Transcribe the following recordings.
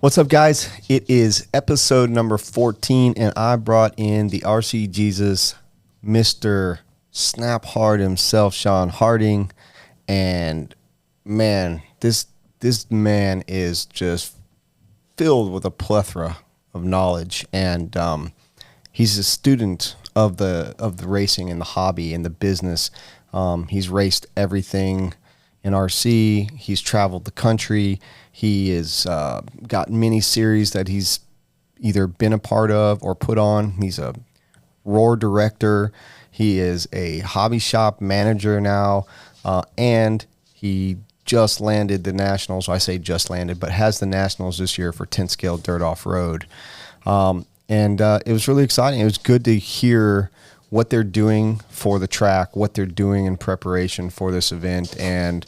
What's up, guys? It is episode number 14, and I brought in the RC Jesus, Mr. Snap Hard himself, Shon Harding. And man, this man is just filled with a plethora of knowledge, and he's a student of the racing and the hobby and the business. He's raced everything in RC. He's traveled the country. He has got many series that he's either been a part of or put on. He's a roar director. He is a hobby shop manager now, and he just landed the Nationals. I say just landed, but has the Nationals this year for 10 scale dirt off-road. And it was really exciting. It was good to hear what they're doing for the track, what they're doing in preparation for this event, and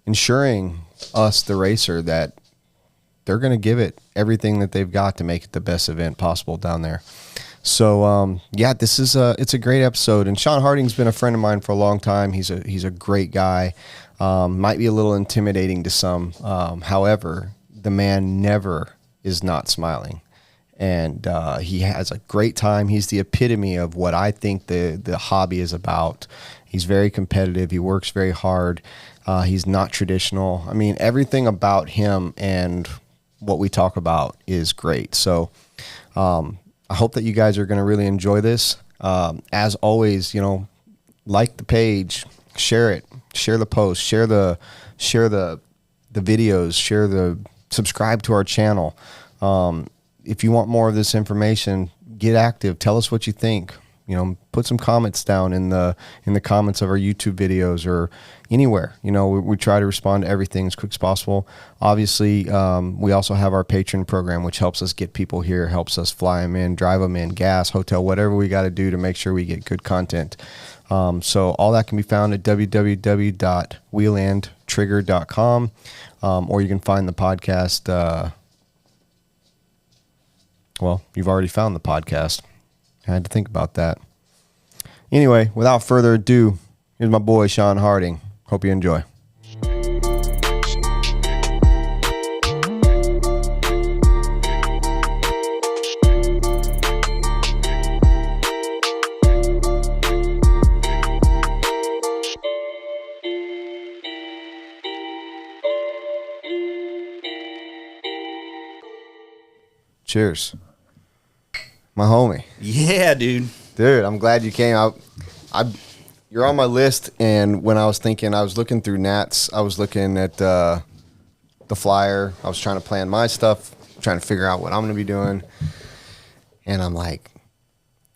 ensuring us, the racer, that they're going to give it everything that they've got to make it the best event possible down there. So, yeah, this is it's a great episode. And Shon Harding's been a friend of mine for a long time. He's a great guy. Might be a little intimidating to some. However, the man never is not smiling. And he has a great time. He's the epitome of what I think the hobby is about. He's very competitive. He works very hard. He's not traditional. I mean, everything about him and what we talk about is great. So I hope that you guys are going to really enjoy this. As always, like the page, share it, share the post, share the videos, subscribe to our channel. If you want more of this information, get active. Tell us what you think. Put some comments down in the comments of our YouTube videos or anywhere. We try to respond to everything as quick as possible. Obviously, we also have our Patreon program, which helps us get people here, helps us fly them in, drive them in, gas, hotel, whatever we got to do to make sure we get good content. So all that can be found at www.wheelandtrigger.com, or you can find the podcast. Well, you've already found the podcast. I had to think about that. Anyway, without further ado, here's my boy, Shon Harding. Hope you enjoy. Cheers. My homie. Yeah, dude. Dude, I'm glad you came out. You're on my list, and when I was looking through Nats, I was looking at the flyer. I was trying to plan my stuff, trying to figure out what I'm going to be doing. And I'm like...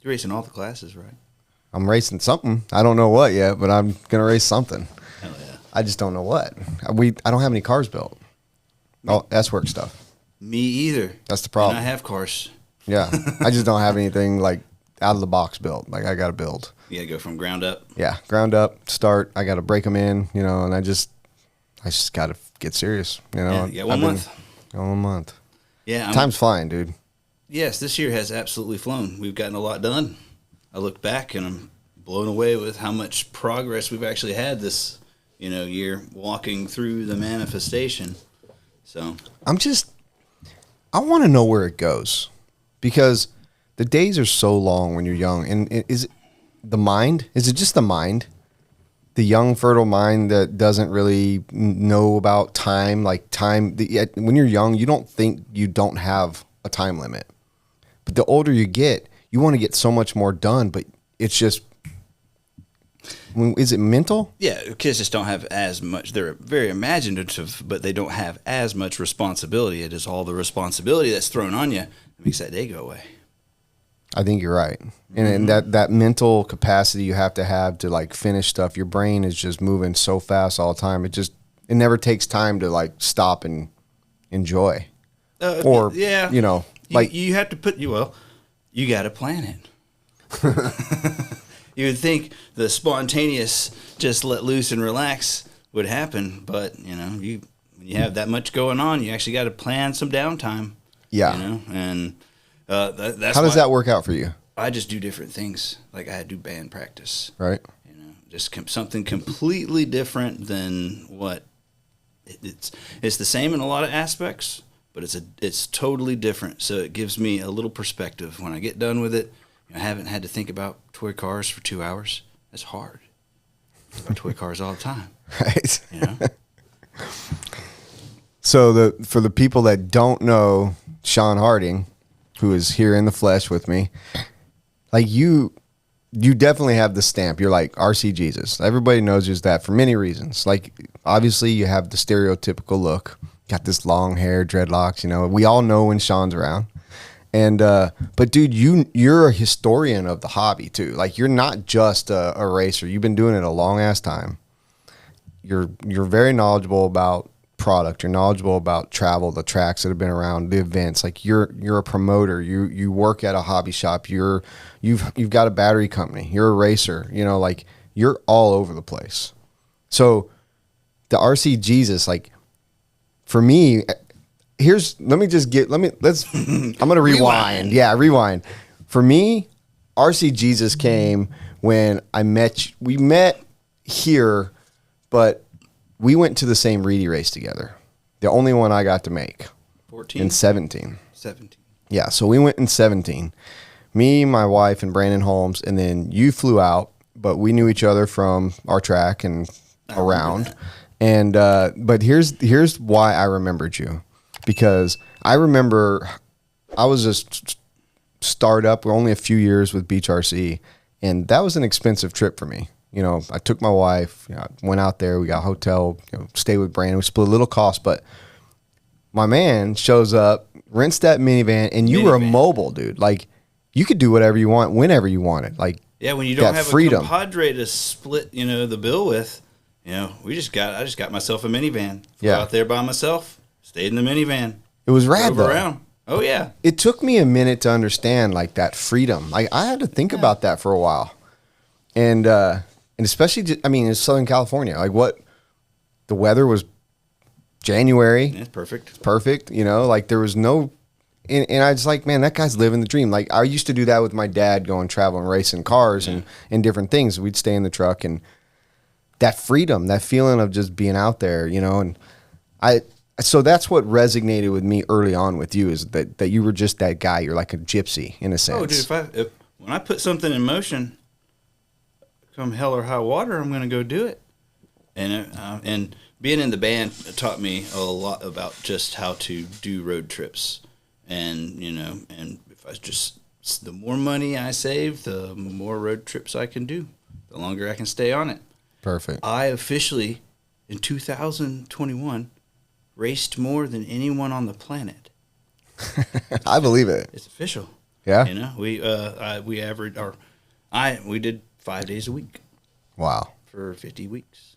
You're racing all the classes, right? I'm racing something. I don't know what yet, but I'm going to race something. Hell yeah. I just don't know what. I don't have any cars built. Oh, S-Work stuff. Me either. That's the problem. And I have cars. Yeah. I just don't have anything like out of the box built. Like I got to build. You got to go from ground up. Yeah. Ground up, start. I got to break them in, and I just got to get serious, Yeah, you got 1 month. 1 month. Yeah. Time's flying, dude. Yes, this year has absolutely flown. We've gotten a lot done. I look back and I'm blown away with how much progress we've actually had this, year walking through the manifestation. So I want to know where it goes, because the days are so long when you're young. And is it the mind? Is it just the mind? The young, fertile mind that doesn't really know about time? Like time, when you're young, you don't think you don't have a time limit. But the older you get, you want to get so much more done, but it's just... Is it mental? Yeah, kids just don't have as much. They're very imaginative, but they don't have as much responsibility. It is all the responsibility that's thrown on you that makes that day go away. I think you're right. And that mental capacity you have to like finish stuff. Your brain is just moving so fast all the time. It never takes time to like stop and enjoy. Yeah. Like you have to you got to plan it. You would think the spontaneous, just let loose and relax would happen, but when you have that much going on, you actually got to plan some downtime. Yeah, and that's how does that work out for you? I just do different things. Like I do band practice, right? Just something completely different than what it's the same in a lot of aspects, but it's totally different. So it gives me a little perspective when I get done with it. I haven't had to think about toy cars for 2 hours. That's hard. I think about toy cars all the time. Right. You know? So for the people that don't know Shon Harding, who is here in the flesh with me, like you definitely have the stamp. You're like RC Jesus. Everybody knows you as that for many reasons. Like, obviously you have the stereotypical look, got this long hair, dreadlocks, we all know when Shon's around. And, but dude, you're a historian of the hobby too. Like, you're not just a racer. You've been doing it a long ass time. You're very knowledgeable about product. You're knowledgeable about travel, the tracks that have been around, the events. Like, you're a promoter. You work at a hobby shop. You've got a battery company. You're a racer. Like, you're all over the place. So the RC Jesus, like, for me, let's I'm going to rewind. Yeah, rewind. For me, RC Jesus came when we met here, but we went to the same Reedy race together. The only one I got to make. 14? In 17. 17. Yeah, so we went in 17. Me, my wife, and Brandon Holmes, and then you flew out, but we knew each other from our track and around. And but here's why I remembered you. Because I remember I was just start up. We're only a few years with Beach RC, and that was an expensive trip for me. I took my wife, went out there. We got a hotel, stayed with Brandon. We split a little cost, but my man shows up, rents that minivan, and you were a mobile dude. Like, you could do whatever you want, whenever you wanted. Like, yeah, when you don't have freedom. A compadre to split, the bill with, I just got myself a minivan. Flew out there by myself, stayed in the minivan. It was rad, though. Around. Oh yeah. It took me a minute to understand like that freedom. Like, I had to think about that for a while, and especially, in Southern California, like the weather was January. Yeah, it's perfect. It's perfect. Like, there was no, and I was like, man, that guy's living the dream. Like, I used to do that with my dad, going traveling, racing cars and different things. We'd stay in the truck, and that freedom, that feeling of just being out there, and so that's what resonated with me early on with you, is that you were just that guy. You're like a gypsy in a sense. Oh, dude, when I put something in motion, come hell or high water, I'm going to go do it. And being in the band taught me a lot about just how to do road trips. And, and if I the more money I save, the more road trips I can do, the longer I can stay on it. Perfect. I officially, in 2021, raced more than anyone on the planet. I believe it. It's official. Yeah. We averaged, we did 5 days a week. Wow. For 50 weeks.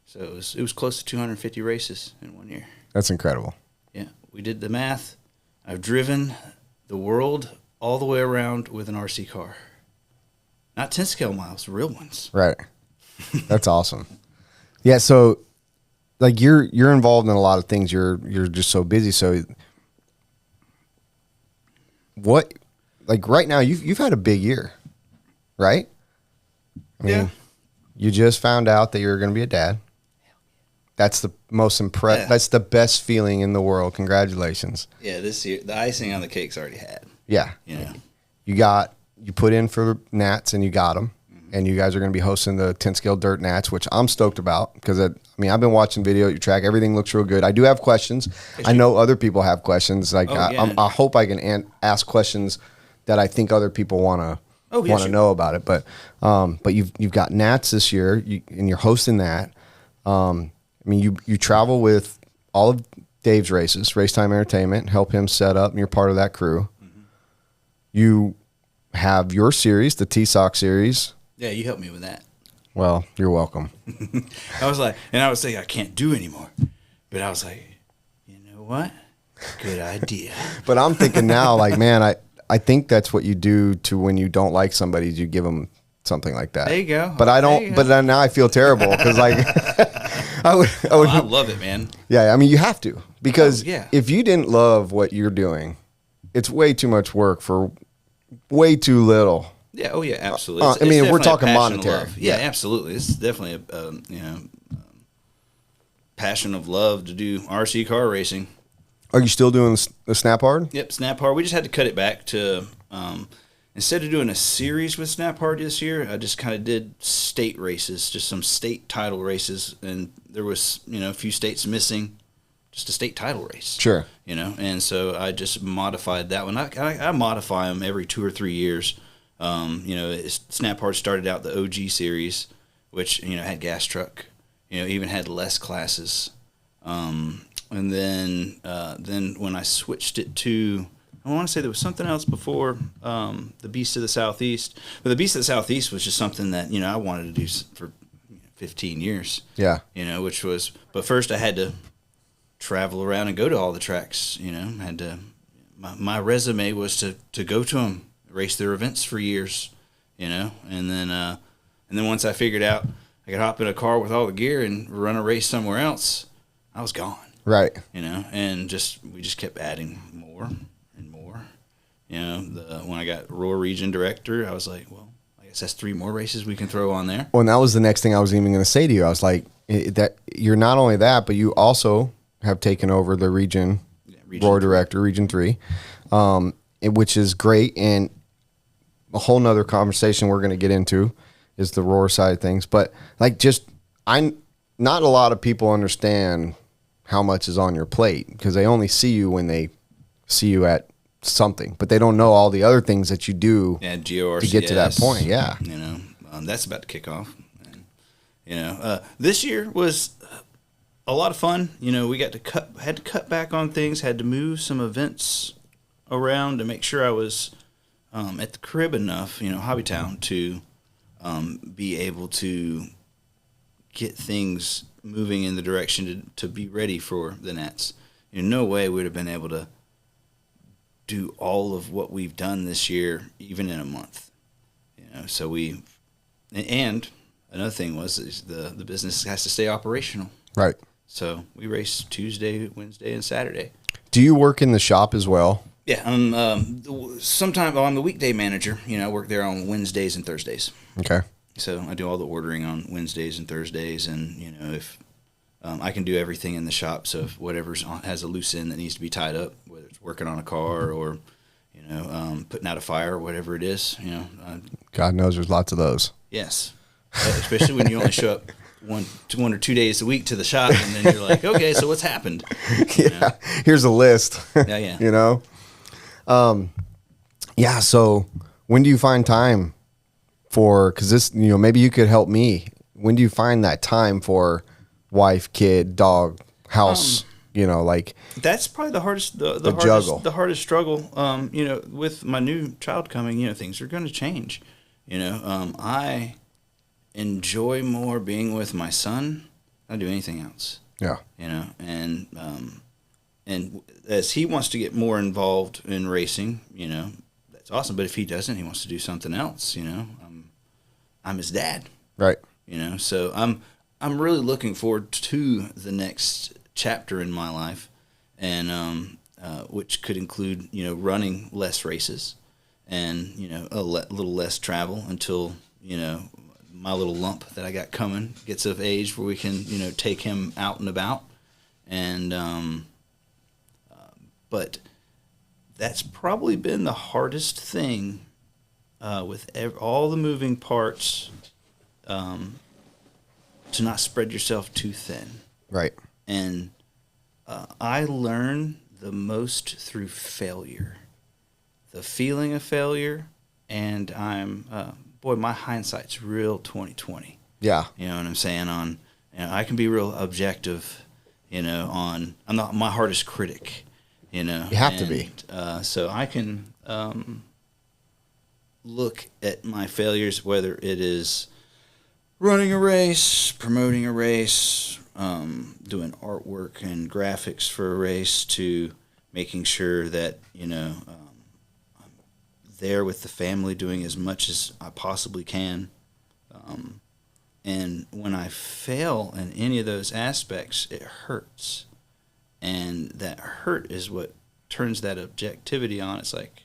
So it was close to 250 races in 1 year. That's incredible. Yeah. We did the math. I've driven the world all the way around with an RC car. Not 10 scale miles, real ones. Right. That's awesome. Yeah, so like you're involved in a lot of things. You're just so busy. So what, like right now you've had a big year, right? Yeah. You just found out that you're going to be a dad. That's the most That's the best feeling in the world. Congratulations. Yeah, this year the icing on the cake's already had. Yeah. You put in for Nats and you got them. And you guys are going to be hosting the 10 scale dirt Nats, which I'm stoked about because I've been watching video at your track. Everything looks real good. I do have questions. I know other people have questions. Like I hope I can ask questions that I think other people want to know about it. But you've got Nats this year, and you're hosting that. You travel with all of Dave's races, Racetime Entertainment, help him set up, and you're part of that crew. Mm-hmm. You have your series, the T-Sock series. Yeah, you helped me with that. Well, you're welcome. I was saying I can't do anymore. But I was like, you know what? Good idea. But I'm thinking now, like, man, I think that's what you do to when you don't like somebody, is you give them something like that. There you go. But I don't, but then now I feel terrible because like, I love it, man. Yeah, you have to, because if you didn't love what you're doing, it's way too much work for way too little. Yeah. Oh, yeah. Absolutely. We're talking monetary. Yeah, absolutely. It's definitely a passion of love to do RC car racing. Are you still doing the snap hard? Yep, snap hard. We just had to cut it back to instead of doing a series with snap hard this year, I just kind of did state races, just some state title races, and there was a few states missing, just a state title race. Sure. And so I just modified that one. I modify them every 2 or 3 years. Snap hard started out the OG series, which had gas truck, even had less classes. And then when I switched it to, I want to say there was something else before the Beast of the Southeast. But the Beast of the Southeast was just something that, I wanted to do for 15 years. Yeah. But first I had to travel around and go to all the tracks, my resume was to go to them, race their events for years, and then once I figured out I could hop in a car with all the gear and run a race somewhere else, I was gone. Right. And we just kept adding more and more. When I got Roar Region Director, I was like, well, I guess that's 3 more races we can throw on there. Well, and that was the next thing I was even going to say to you. I was like, that you're not only that, but you also have taken over the region Roar Director, Region 3, which is great. And a whole nother conversation we're going to get into is the Roar side of things. But not a lot of people understand how much is on your plate because they only see you when they see you at something, but they don't know all the other things that you do to get to that point. Yeah. That's about to kick off. And, this year was a lot of fun. We had to cut back on things, had to move some events around to make sure I was at the crib enough, HobbyTown, to be able to get things moving in the direction to be ready for the Nats. No way we'd have been able to do all of what we've done this year, even in a month. And another thing was the business has to stay operational. Right. So we race Tuesday, Wednesday, and Saturday. Do you work in the shop as well? Yeah, I'm the weekday manager. I work there on Wednesdays and Thursdays. Okay. So I do all the ordering on Wednesdays and Thursdays, and if I can do everything in the shop. So if has a loose end that needs to be tied up, whether it's working on a car or putting out a fire or whatever it is, God knows there's lots of those. Yes, especially when you only show up 1 or 2 days a week to the shop, and then you're like, okay, so what's happened? Yeah, here's a list. Yeah. Yeah. So when do you find time for? Because this, maybe you could help me. When do you find that time for wife, kid, dog, house? That's probably the hardest. The hardest juggle. The hardest struggle. With my new child coming, things are going to change. I enjoy more being with my son than I do anything else. Yeah. And as he wants to get more involved in racing, that's awesome. But if he doesn't, he wants to do something else. I'm his dad. Right. So I'm really looking forward to the next chapter in my life, and which could include running less races, and a little less travel until my little lump that I got coming gets of age where we can take him out and about, and but that's probably been the hardest thing with all the moving parts, to not spread yourself too thin. Right. And I learn the most through failure, the feeling of failure, and my hindsight's real 20/20. Yeah. You know what I'm saying? I can be real objective. I'm not my hardest critic. You have to be. So I can look at my failures, whether it is running a race, promoting a race, doing artwork and graphics for a race, to making sure that I'm there with the family, doing as much as I possibly can. And when I fail in any of those aspects, it hurts. And that hurt is what turns that objectivity on. It's like,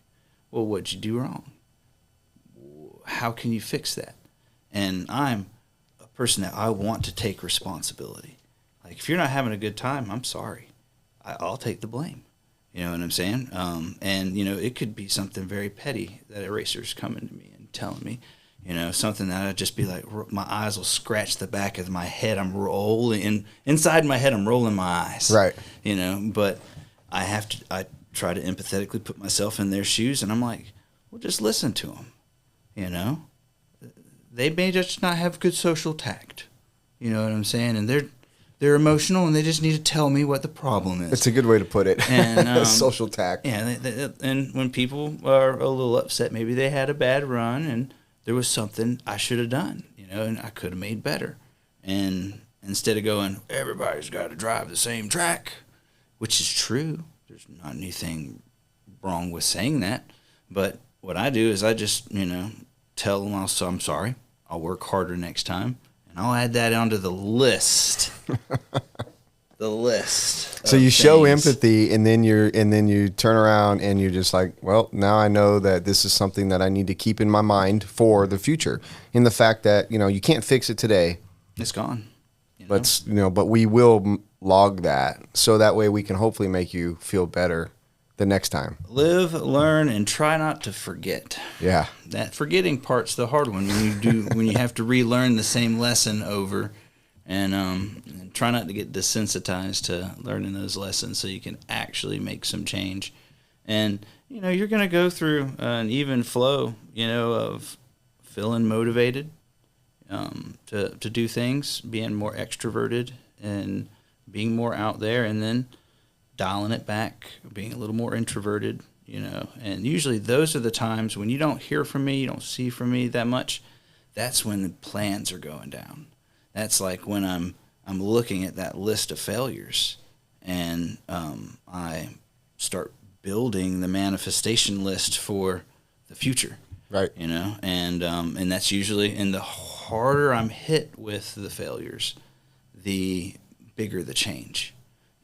well, what'd you do wrong? How can you fix that? And I'm a person that I want to take responsibility. Like, if you're not having a good time, I'm sorry. I'll take the blame. You know what I'm saying? And, you know, it could be something very petty that a racer's coming to me and telling me, you know, something that I'd just be like, my eyes will scratch the back of my head. I'm rolling, inside my head, I'm rolling my eyes. Right. You know, but I try to empathetically put myself in their shoes, and I'm like, well, just listen to them, you know? They may just not have good social tact. You know what I'm saying? And they're emotional, and they just need to tell me what the problem is. It's a good way to put it. And social tact. Yeah, and when people are a little upset, maybe they had a bad run, and there was something I should have done, you know, and I could have made better. And instead of going, everybody's got to drive the same track, which is true. There's not anything wrong with saying that. But what I do is I just, you know, tell them I'm sorry. I'll work harder next time. And I'll add that onto the list. The list. So you show empathy, and then you turn around and you're just like, well, now I know that this is something that I need to keep in my mind for the future. In the fact that, you know, you can't fix it today. It's gone. You know? But we will log that, so that way we can hopefully make you feel better the next time. Live, learn, and try not to forget. Yeah. That forgetting part's the hard one when you have to relearn the same lesson over, and try not to get desensitized to learning those lessons so you can actually make some change. And, you know, you're going to go through an even flow, you know, of feeling motivated to do things, being more extroverted and being more out there, and then dialing it back, being a little more introverted, you know. And usually those are the times when you don't hear from me, you don't see from me that much. That's when the plans are going down. That's like when I'm looking at that list of failures, and I start building the manifestation list for the future. Right. You know, and that's usually, and the harder I'm hit with the failures, the bigger the change.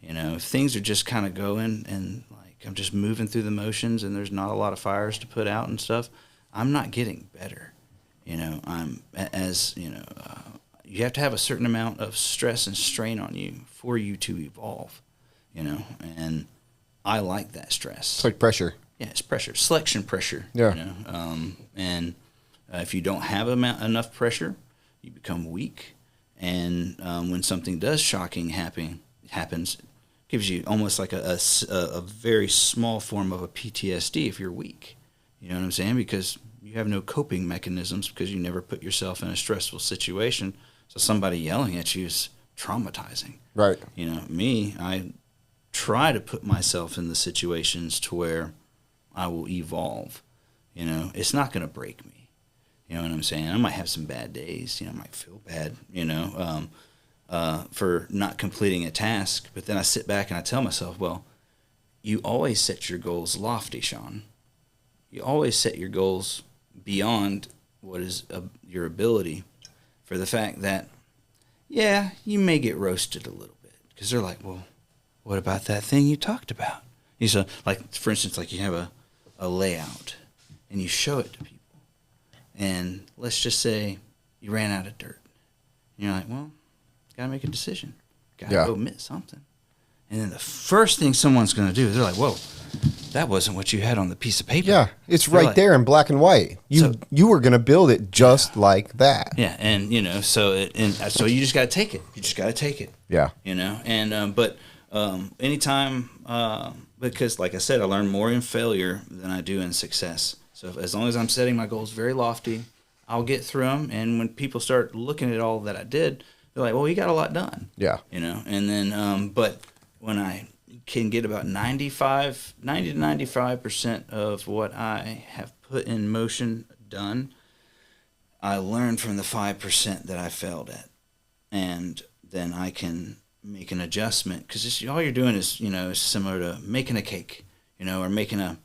You know, if things are just kind of going and like I'm just moving through the motions and there's not a lot of fires to put out and stuff, I'm not getting better. You know, you have to have a certain amount of stress and strain on you for you to evolve, you know, and I like that stress. It's like pressure. Yeah, it's pressure, selection pressure. Yeah. You know? And if you don't have enough pressure, you become weak. And when something does shocking happens, it gives you almost like a very small form of a PTSD if you're weak. You know what I'm saying? Because you have no coping mechanisms because you never put yourself in a stressful situation. So somebody yelling at you is traumatizing. Right. You know, I try to put myself in the situations to where I will evolve. You know, it's not going to break me. You know what I'm saying? I might have some bad days. You know, I might feel bad, you know, for not completing a task. But then I sit back and I tell myself, well, you always set your goals lofty, Shon. You always set your goals beyond what is your ability, for the fact that, yeah, you may get roasted a little bit. Because they're like, well, what about that thing you talked about? You so, like, for instance, like you have a layout and you show it to people. And let's just say you ran out of dirt. And you're like, well, got to make a decision. Got to go omit something. And then the first thing someone's going to do is they're like, whoa, that wasn't what you had on the piece of paper. Yeah, it's right there in black and white. You were going to build it just like that. Yeah, and, you know, so you just got to take it. You just got to take it. Yeah. You know, and but anytime, because like I said, I learn more in failure than I do in success. So as long as I'm setting my goals very lofty, I'll get through them. And when people start looking at all that I did, they're like, well, you got a lot done. Yeah. You know, and then, but when I can get about 90 to 95% of what I have put in motion done, I learn from the 5% that I failed at. And then I can make an adjustment, because all you're doing is, you know, similar to making a cake, you know, or making a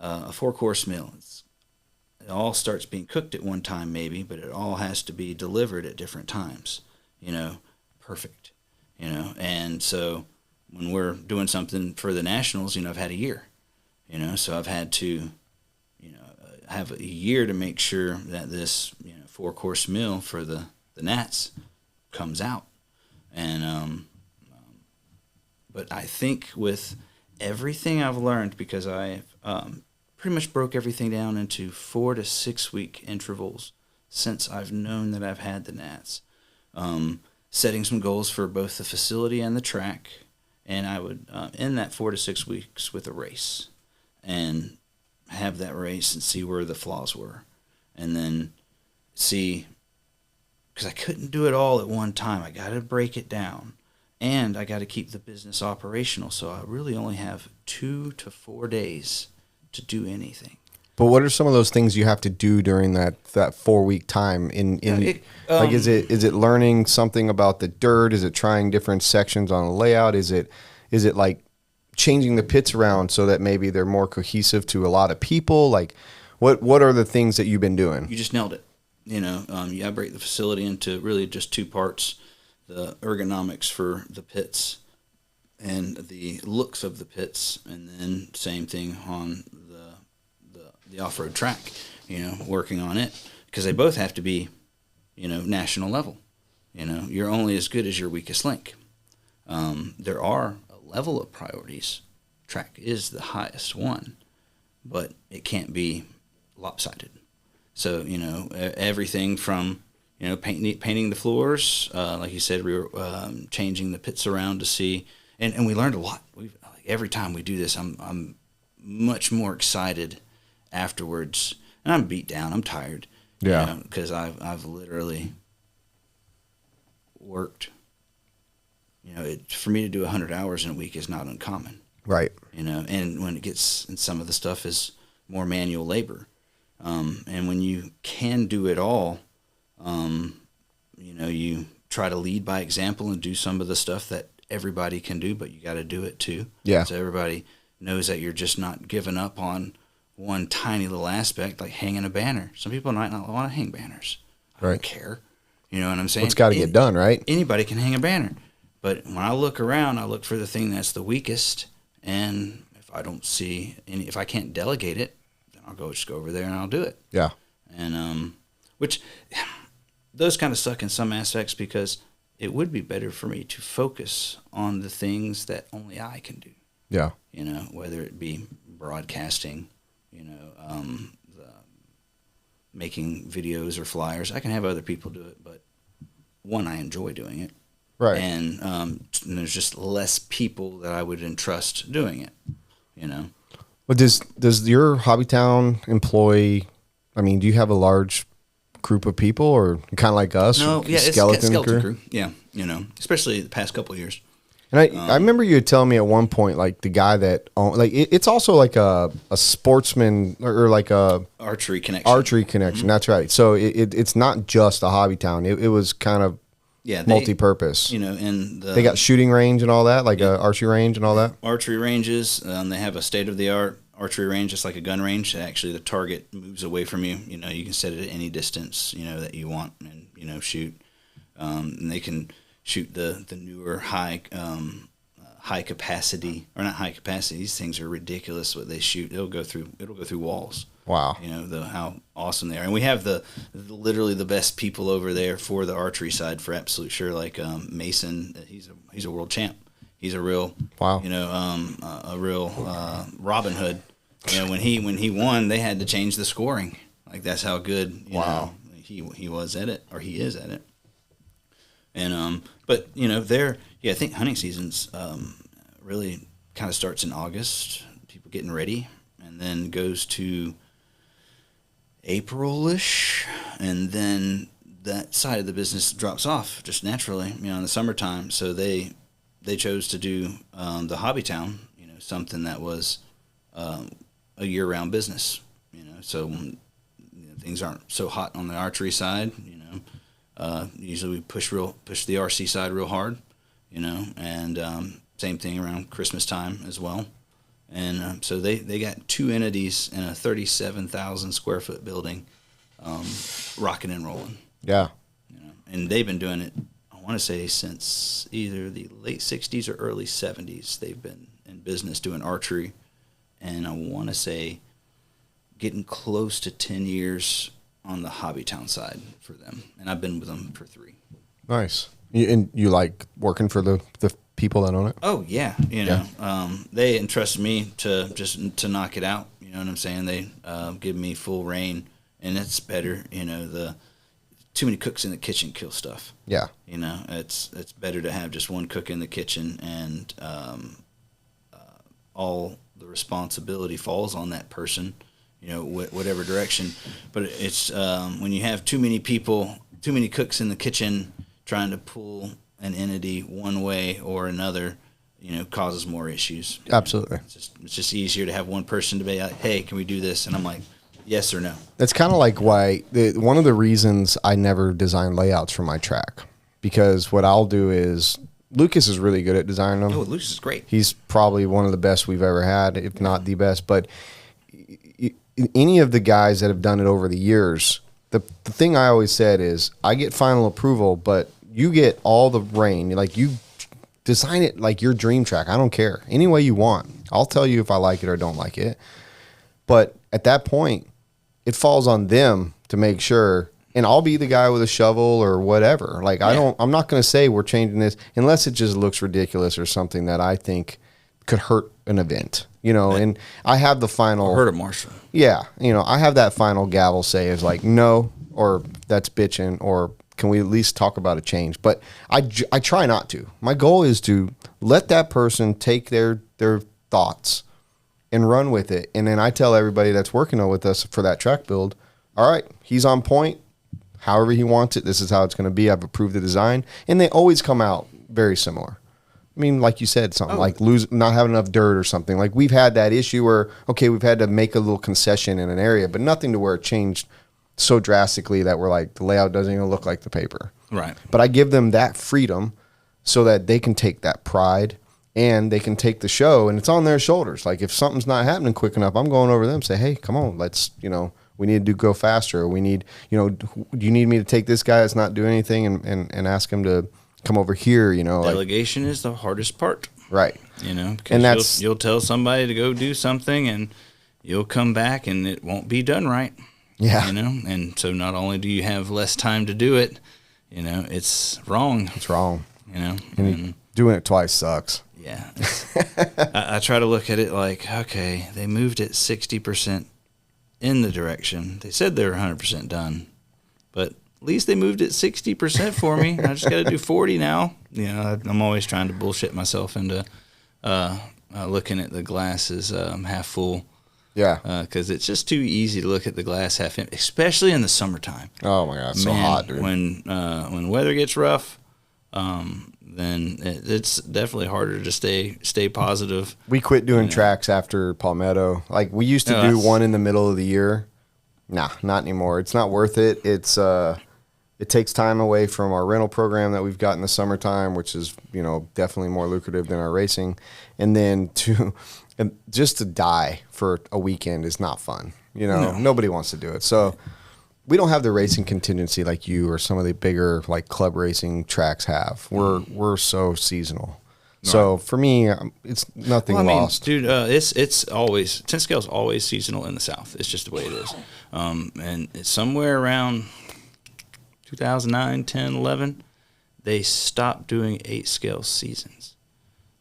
4-course meal. It all starts being cooked at one time maybe, but it all has to be delivered at different times, you know, perfect, you know. And so when we're doing something for the Nationals, you know, I've had a year, you know, so I've had to, you know, have a year to make sure that this, you know, 4-course meal for the Nats comes out. And but I think with everything I've learned, because I pretty much broke everything down into 4 to 6 week intervals since I've known that I've had the gnats. Setting some goals for both the facility and the track, and I would end that 4 to 6 weeks with a race and have that race and see where the flaws were, and then see, because I couldn't do it all at one time. I got to break it down, and I got to keep the business operational. So I really only have 2 to 4 days to do anything. But what are some of those things you have to do during that 4-week time? Like, is it learning something about the dirt? Is it trying different sections on a layout? Is it like changing the pits around so that maybe they're more cohesive to a lot of people? Like, what are the things that you've been doing? You just nailed it. I break the facility into really just 2 parts: the ergonomics for the pits and the looks of the pits, and then same thing on the off-road track, working on it, because they both have to be, national level. You're only as good as your weakest link. There are a level of priorities. Track is the highest one, but it can't be lopsided. So, everything from, painting the floors, like you said, we were changing the pits around to see, and we learned a lot. Every time we do this, I'm much more excited afterwards, and I'm beat down. I'm tired. Yeah, because I've literally worked. For me to do 100 hours in a week is not uncommon. Right. And when it gets, and some of the stuff is more manual labor, and when you can do it all, you try to lead by example and do some of the stuff that everybody can do, but you got to do it too. Yeah. So everybody knows that you're just not giving up on one tiny little aspect, like hanging a banner. Some people might not want to hang banners. I don't care. You know what I'm saying? It's got to get done, right? Anybody can hang a banner. But when I look around, I look for the thing that's the weakest, and if I don't see if I can't delegate it, then I'll just go over there and I'll do it. Yeah. And which those kind of suck in some aspects, because it would be better for me to focus on the things that only I can do. Yeah. Whether it be broadcasting, making videos or flyers. I can have other people do it, but one, I enjoy doing it. Right. And there's just less people that I would entrust doing it, Well, does your HobbyTown employ, do you have a large group of people, or kind of like us? No, yeah, it's skeleton crew. Yeah, especially the past couple of years. And I remember you telling me at one point, like, the guy that it's also like a sportsman, or like a archery connection. Mm-hmm. That's right. So it's not just a HobbyTown. It was kind of multi-purpose. And they got shooting range and all that, like a archery range and all that. Archery ranges. They have a state-of-the-art archery range, just like a gun range. Actually, the target moves away from you. You can set it at any distance that you want, and shoot. And they can shoot the newer high capacity, or not high capacity. These things are ridiculous what they shoot. It'll go through walls. Wow. How awesome they are. And we have literally the best people over there for the archery side, for absolute sure. Like Mason, he's a world champ. He's a real a real Robin Hood. When he won, they had to change the scoring. Like, that's how good he was at it, or he is at it. And but I think hunting season's really kind of starts in August, people getting ready, and then goes to April-ish, and then that side of the business drops off just naturally, in the summertime. So they chose to do the HobbyTown, something that was a year-round business, so when things aren't so hot on the archery side, usually we push the RC side real hard, and same thing around Christmas time as well. And so they got 2 entities in a 37,000 square foot building, rocking and rolling. Yeah. And they've been doing it, I want to say, since either the late 60s or early 70s. They've been in business doing archery, and I want to say getting close to 10 years on the HobbyTown side for them. And I've been with them for 3. Nice. And you like working for the people that own it? Oh yeah, they entrust me to knock it out. You know what I'm saying? They give me full reign, and it's better. The too many cooks in the kitchen kill stuff. Yeah. It's better to have just one cook in the kitchen, and all the responsibility falls on that person. Whatever direction. But it's when you have too many people, too many cooks in the kitchen trying to pull an entity one way or another, causes more issues. Absolutely. It's just easier to have one person to be like, hey, can we do this? And I'm like, yes or no. That's kind of like why one of the reasons I never design layouts for my track, because what I'll do is Lucas is really good at designing them. Oh, Lucas is great. He's probably one of the best we've ever had, if not the best. But any of the guys that have done it over the years, the thing I always said is I get final approval, but you get all the reign. Like, you design it like your dream track. I don't care. Any way you want. I'll tell you if I like it or don't like it. But at that point, it falls on them to make sure, and I'll be the guy with a shovel or whatever. Like, I'm not going to say we're changing this unless it just looks ridiculous or something that I think could hurt an event, and I have the final hurt a marshal. Yeah. I have that final gavel say is like, no, or that's bitching, or can we at least talk about a change? But I try not to. My goal is to let that person take their thoughts and run with it. And then I tell everybody that's working with us for that track build, all right, he's on point. However he wants it, this is how it's going to be. I've approved the design. And they always come out very similar. I mean, like you said, something like not having enough dirt or something. Like, we've had that issue where, okay, we've had to make a little concession in an area, but nothing to where it changed so drastically that we're like, the layout doesn't even look like the paper. Right. But I give them that freedom so that they can take that pride and they can take the show, and it's on their shoulders. Like, if something's not happening quick enough, I'm going over them and say, hey, come on, let's, we need to go faster. Or we need, do you need me to take this guy that's not doing anything and ask him to come over here, Delegation is the hardest part. Right. Because and that's, you'll tell somebody to go do something and you'll come back and it won't be done right. Yeah. And so not only do you have less time to do it, it's wrong. It's wrong. And doing it twice sucks. Yeah. I try to look at it like, okay, they moved it 60% in the direction. They said they were 100% done, but at least they moved it 60% for me. I just got to do 40 now. I'm always trying to bullshit myself into looking at the glass as half full. Yeah. Because it's just too easy to look at the glass half empty, especially in the summertime. Oh, my God. It's so hot, dude. When weather gets rough, then it's definitely harder to stay positive. We quit doing tracks after Palmetto. Like, we used to do one in the middle of the year. Nah, not anymore. It's not worth it. It takes time away from our rental program that we've got in the summertime, which is, definitely more lucrative than our racing. And then just to die for a weekend is not fun. No. Nobody wants to do it. So we don't have the racing contingency like you or some of the bigger like club racing tracks have. We're so seasonal. Right. So for me, it's nothing lost. Dude, it's always, 10 scale is always seasonal in the South. It's just the way it is. And it's somewhere around 2009, 10, 11, they stopped doing 8 scale seasons.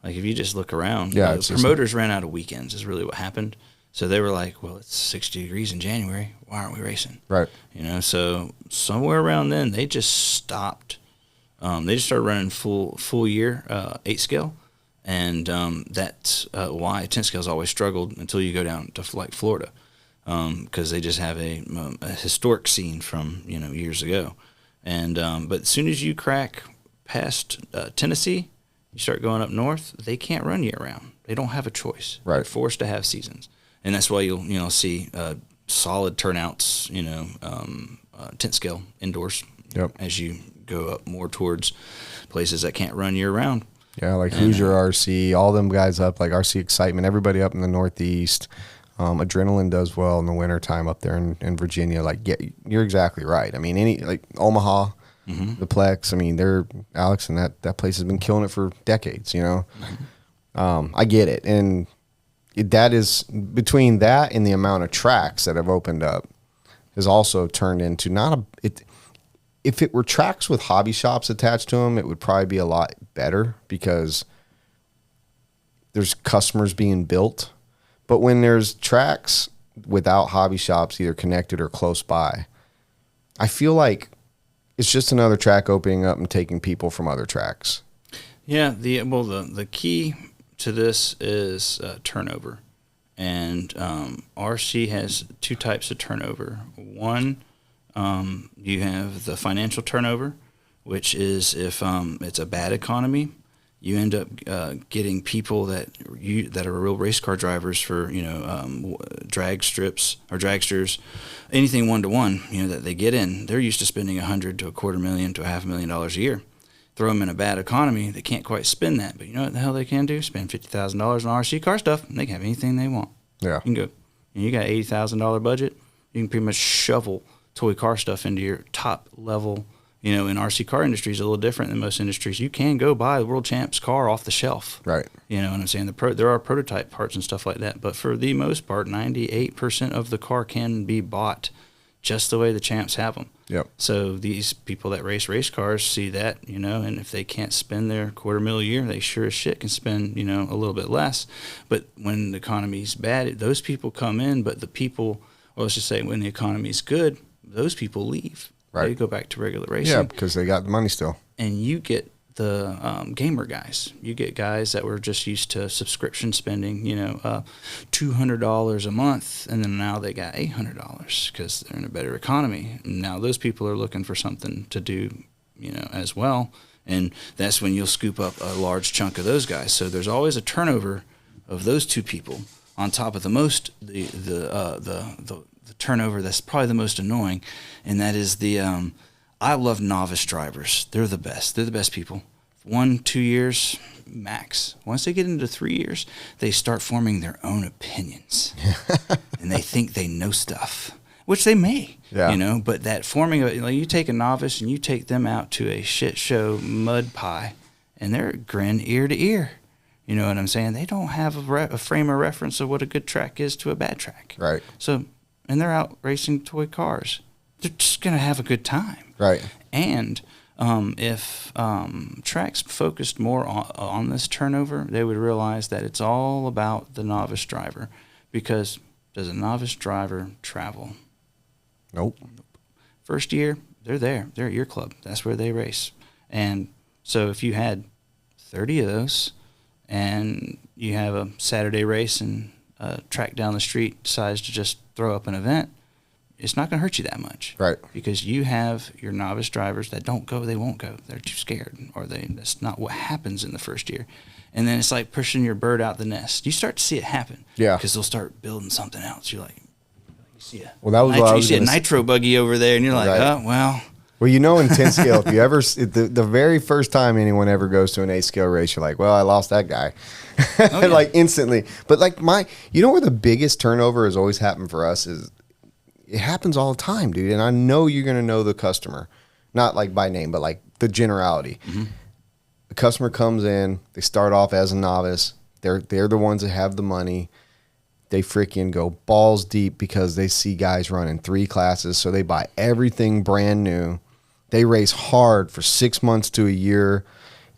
Like, if you just look around, promoters ran out of weekends is really what happened. So they were like, well, it's 60 degrees in January. Why aren't we racing? Right. So somewhere around then, they just stopped. They just started running full year 8 scale. And that's why 10 scale's always struggled until you go down to like Florida. Because they just have a historic scene from, years ago. And but as soon as you crack past Tennessee, you start going up north, they can't run year round. They don't have a choice. Right. They're forced to have seasons. And that's why you'll see solid turnouts, 10 scale indoors. Yep. As you go up more towards places that can't run year round. Yeah, like Hoosier RC, all them guys up, like RC Excitement, everybody up in the Northeast. Adrenaline does well in the wintertime up there in Virginia. Like, yeah, you're exactly right. I mean, like Omaha, the Plex, I mean, Alex, and that place has been killing it for decades, I get it. And that is, between that and the amount of tracks that have opened up, has also turned into if it were tracks with hobby shops attached to them, it would probably be a lot better because there's customers being built. But when there's tracks without hobby shops either connected or close by, I feel like it's just another track opening up and taking people from other tracks. Yeah, the key to this is turnover. And RC has two types of turnover. One, you have the financial turnover, which is if it's a bad economy, you end up getting people that are real race car drivers for drag strips or dragsters, anything 1-to-1 that they get in. They're used to spending $100,000 to $250,000 to $500,000 a year. Throw them in a bad economy, they can't quite spend that. But you know what the hell they can do? Spend $50,000 on RC car stuff, and they can have anything they want. Yeah, you can go. You got $80,000 budget. You can pretty much shovel toy car stuff into your top level. In RC car industry is a little different than most industries. You can go buy the world champ's car off the shelf. Right. You know what I'm saying? There are prototype parts and stuff like that. But for the most part, 98% of the car can be bought just the way the champs have them. Yep. So these people that race cars see that, and if they can't spend their $250,000 a year, they sure as shit can spend, a little bit less. But when the economy's bad, those people come in, but the people, well, let's just say when the economy's good, those people leave. Right. They go back to regular racing. Yeah, because they got the money still. And you get the gamer guys. You get guys that were just used to subscription spending, $200 a month, and then now they got $800 because they're in a better economy. And now those people are looking for something to do, as well. And that's when you'll scoop up a large chunk of those guys. So there's always a turnover of those two people on top of the turnover that's probably the most annoying, and that is I love novice drivers. They're the best. They're the best people. 1-2 years max. Once they get into 3 years, they start forming their own opinions, and they think they know stuff, which they may. Yeah. But that forming, you take a novice and you take them out to a shit show mud pie, and they're grin ear to ear. You know what I'm saying? They don't have a frame of reference of what a good track is to a bad track. Right. So, and they're out racing toy cars. They're just going to have a good time. Right. And if tracks focused more on this turnover, they would realize that it's all about the novice driver. Because does a novice driver travel? Nope. First year, they're there. They're at your club. That's where they race. And so if you had 30 of those and you have a Saturday race and a track down the street decides to just throw up an event, it's not going to hurt you that much. Right. Because you have your novice drivers that don't go, they won't go. They're too scared, or that's not what happens in the first year. And then it's like pushing your bird out the nest. You start to see it happen. Yeah. Because they'll start building something else. You're like, you see a say. nitro buggy over there, and you're like, Right. oh, well. Well, in 10 scale, if you ever, the very first time anyone ever goes to an 8 scale race, you're like, well, I lost that guy. Oh, yeah. Like instantly. But like where the biggest turnover has always happened for us is, it happens all the time, dude. And I know you're going to know the customer, not like by name, but like the generality. Mm-hmm. The customer comes in, they start off as a novice. They're the ones that have the money. They freaking go balls deep because they see guys running 3 classes. So they buy everything brand new. They race hard for 6 months to a year.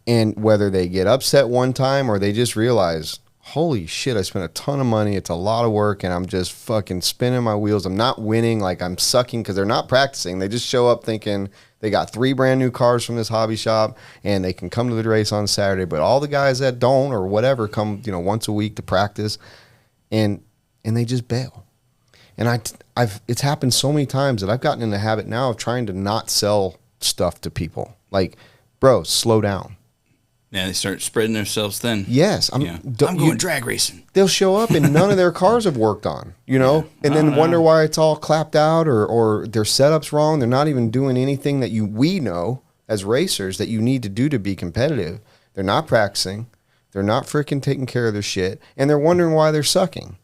And whether they get upset one time or they just realize, holy shit, I spent a ton of money. It's a lot of work, and I'm just fucking spinning my wheels. I'm not winning. Like, I'm sucking because they're not practicing. They just show up thinking they got 3 brand new cars from this hobby shop, and they can come to the race on Saturday. But all the guys that don't or whatever come, once a week to practice, and they just bail. And it's happened so many times that I've gotten in the habit now of trying to not sell stuff to people. Like, bro, slow down. Yeah, they start spreading themselves thin. Yes. I'm going drag racing. They'll show up and none of their cars have worked on, and then wonder why it's all clapped out or their setup's wrong. They're not even doing anything that we know as racers that you need to do to be competitive. They're not practicing. They're not freaking taking care of their shit. And they're wondering why they're sucking.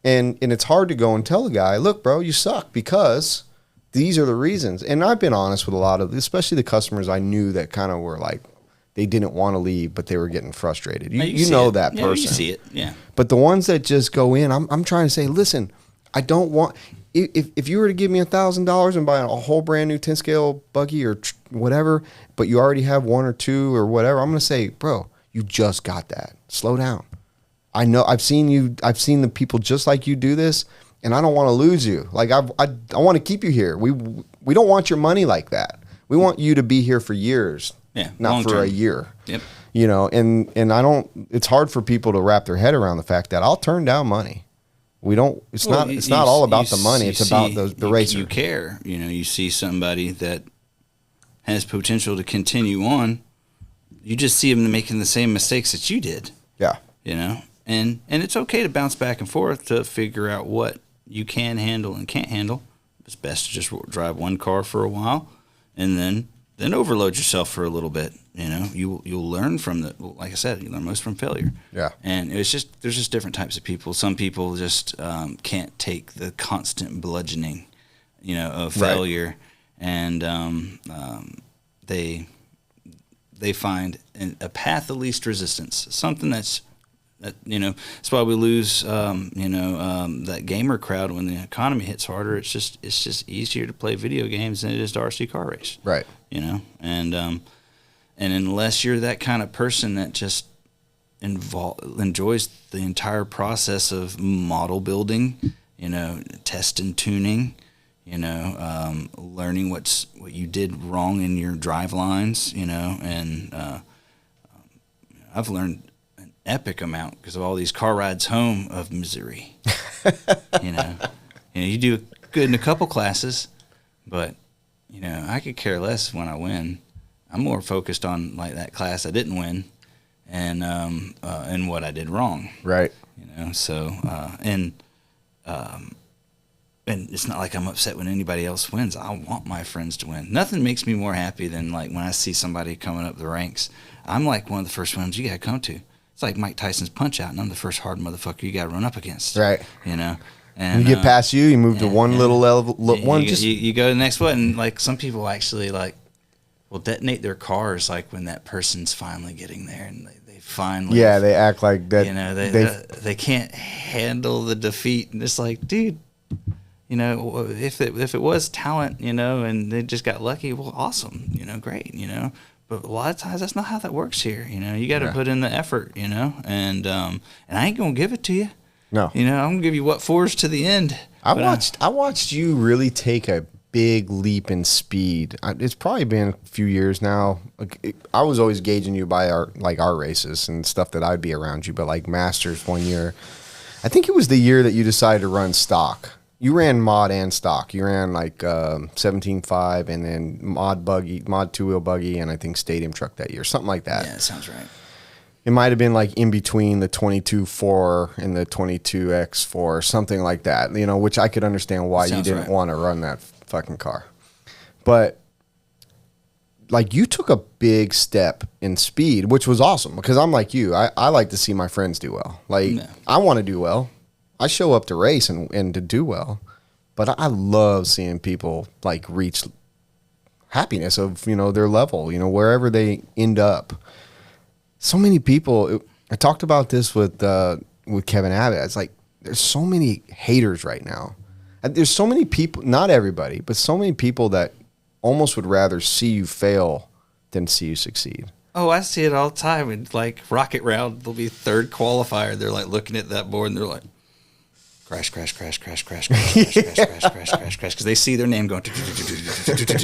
And it's hard to go and tell a guy, look, bro, you suck because these are the reasons. And I've been honest with a lot of, especially the customers I knew that kind of were like, they didn't want to leave, but they were getting frustrated. You know that person. You see it, yeah. But the ones that just go in, I'm trying to say, listen, I don't want, if you were to give me $1,000 and buy a whole brand new 10 scale buggy or whatever, but you already have 1 or 2 or whatever, I'm going to say, bro, you just got that. Slow down. I know I've seen the people just like you do this, and I don't want to lose you. Like I want to keep you here. We don't want your money like that. We want you to be here for years, not for a year. Yep. You know, and I don't. It's hard for people to wrap their head around the fact that I'll turn down money. We don't. It's not all about the money. It's about the racer. You care. You know, you see somebody that has potential to continue on. You just see them making the same mistakes that you did. Yeah. You know, and it's okay to bounce back and forth to figure out what you can handle and can't handle. It's best to just drive one car for a while, and then overload yourself for a little bit. You know, you'll learn from like I said, you learn most from failure. Yeah. And there's just different types of people. Some people just can't take the constant bludgeoning, you know, of failure, and they find a path of least resistance, something that, you know, that's why we lose, that gamer crowd when the economy hits harder. It's just easier to play video games than it is to RC car race. Right. You know, and unless you're that kind of person that just enjoys the entire process of model building, you know, test and tuning, you know, learning what you did wrong in your drive lines, you know, and I've learned an epic amount because of all these car rides home of misery. you know, you do good in a couple classes, but you know, I could care less when I win. I'm more focused on like that class I didn't win, and what I did wrong. Right. You know, so and it's not like I'm upset when anybody else wins. I want my friends to win. Nothing makes me more happy than like when I see somebody coming up the ranks. I'm like one of the first ones you got to come to. It's like Mike Tyson's Punch Out, and I'm the first hard motherfucker you got to run up against. Right. You know. And you get past you move to one little level. You go to the next one, and like some people actually like will detonate their cars like when that person's finally getting there, and they finally they act like that. You know, they can't handle the defeat, and it's like, dude, you know, if it was talent, you know, and they just got lucky, well, awesome, you know, great, you know. But a lot of times that's not how that works here. You know, you got to put in the effort, you know, and I ain't gonna give it to you. No, you know, I'm gonna give you what fours to the end. I watched you really take a big leap in speed. It's probably been a few years now. I was always gauging you by our races and stuff that I'd be around you, but like Masters one year, I think it was the year that you decided to run stock. You ran mod and stock. You ran like 17.5 and then mod two-wheel buggy, and I think stadium truck that year, something like that. Yeah, that sounds right. It might have been like in between the 22.4 and the 22X4, something like that, you know, which I could understand why you didn't want to run that fucking car. But like you took a big step in speed, which was awesome because I'm like you. I like to see my friends do well. Like I want to do well. I show up to race and to do well. But I love seeing people like reach happiness of, you know, their level, you know, wherever they end up. So many people, I talked about this with Kevin Abbott. It's like, there's so many haters right now. There's so many people, not everybody, but so many people that almost would rather see you fail than see you succeed. Oh, I see it all the time. In like Rocket Round, they'll be third qualifier. They're like looking at that board and they're like, crash, crash, crash, crash, crash, crash, crash, crash, crash, crash, crash, crash, because they see their name going.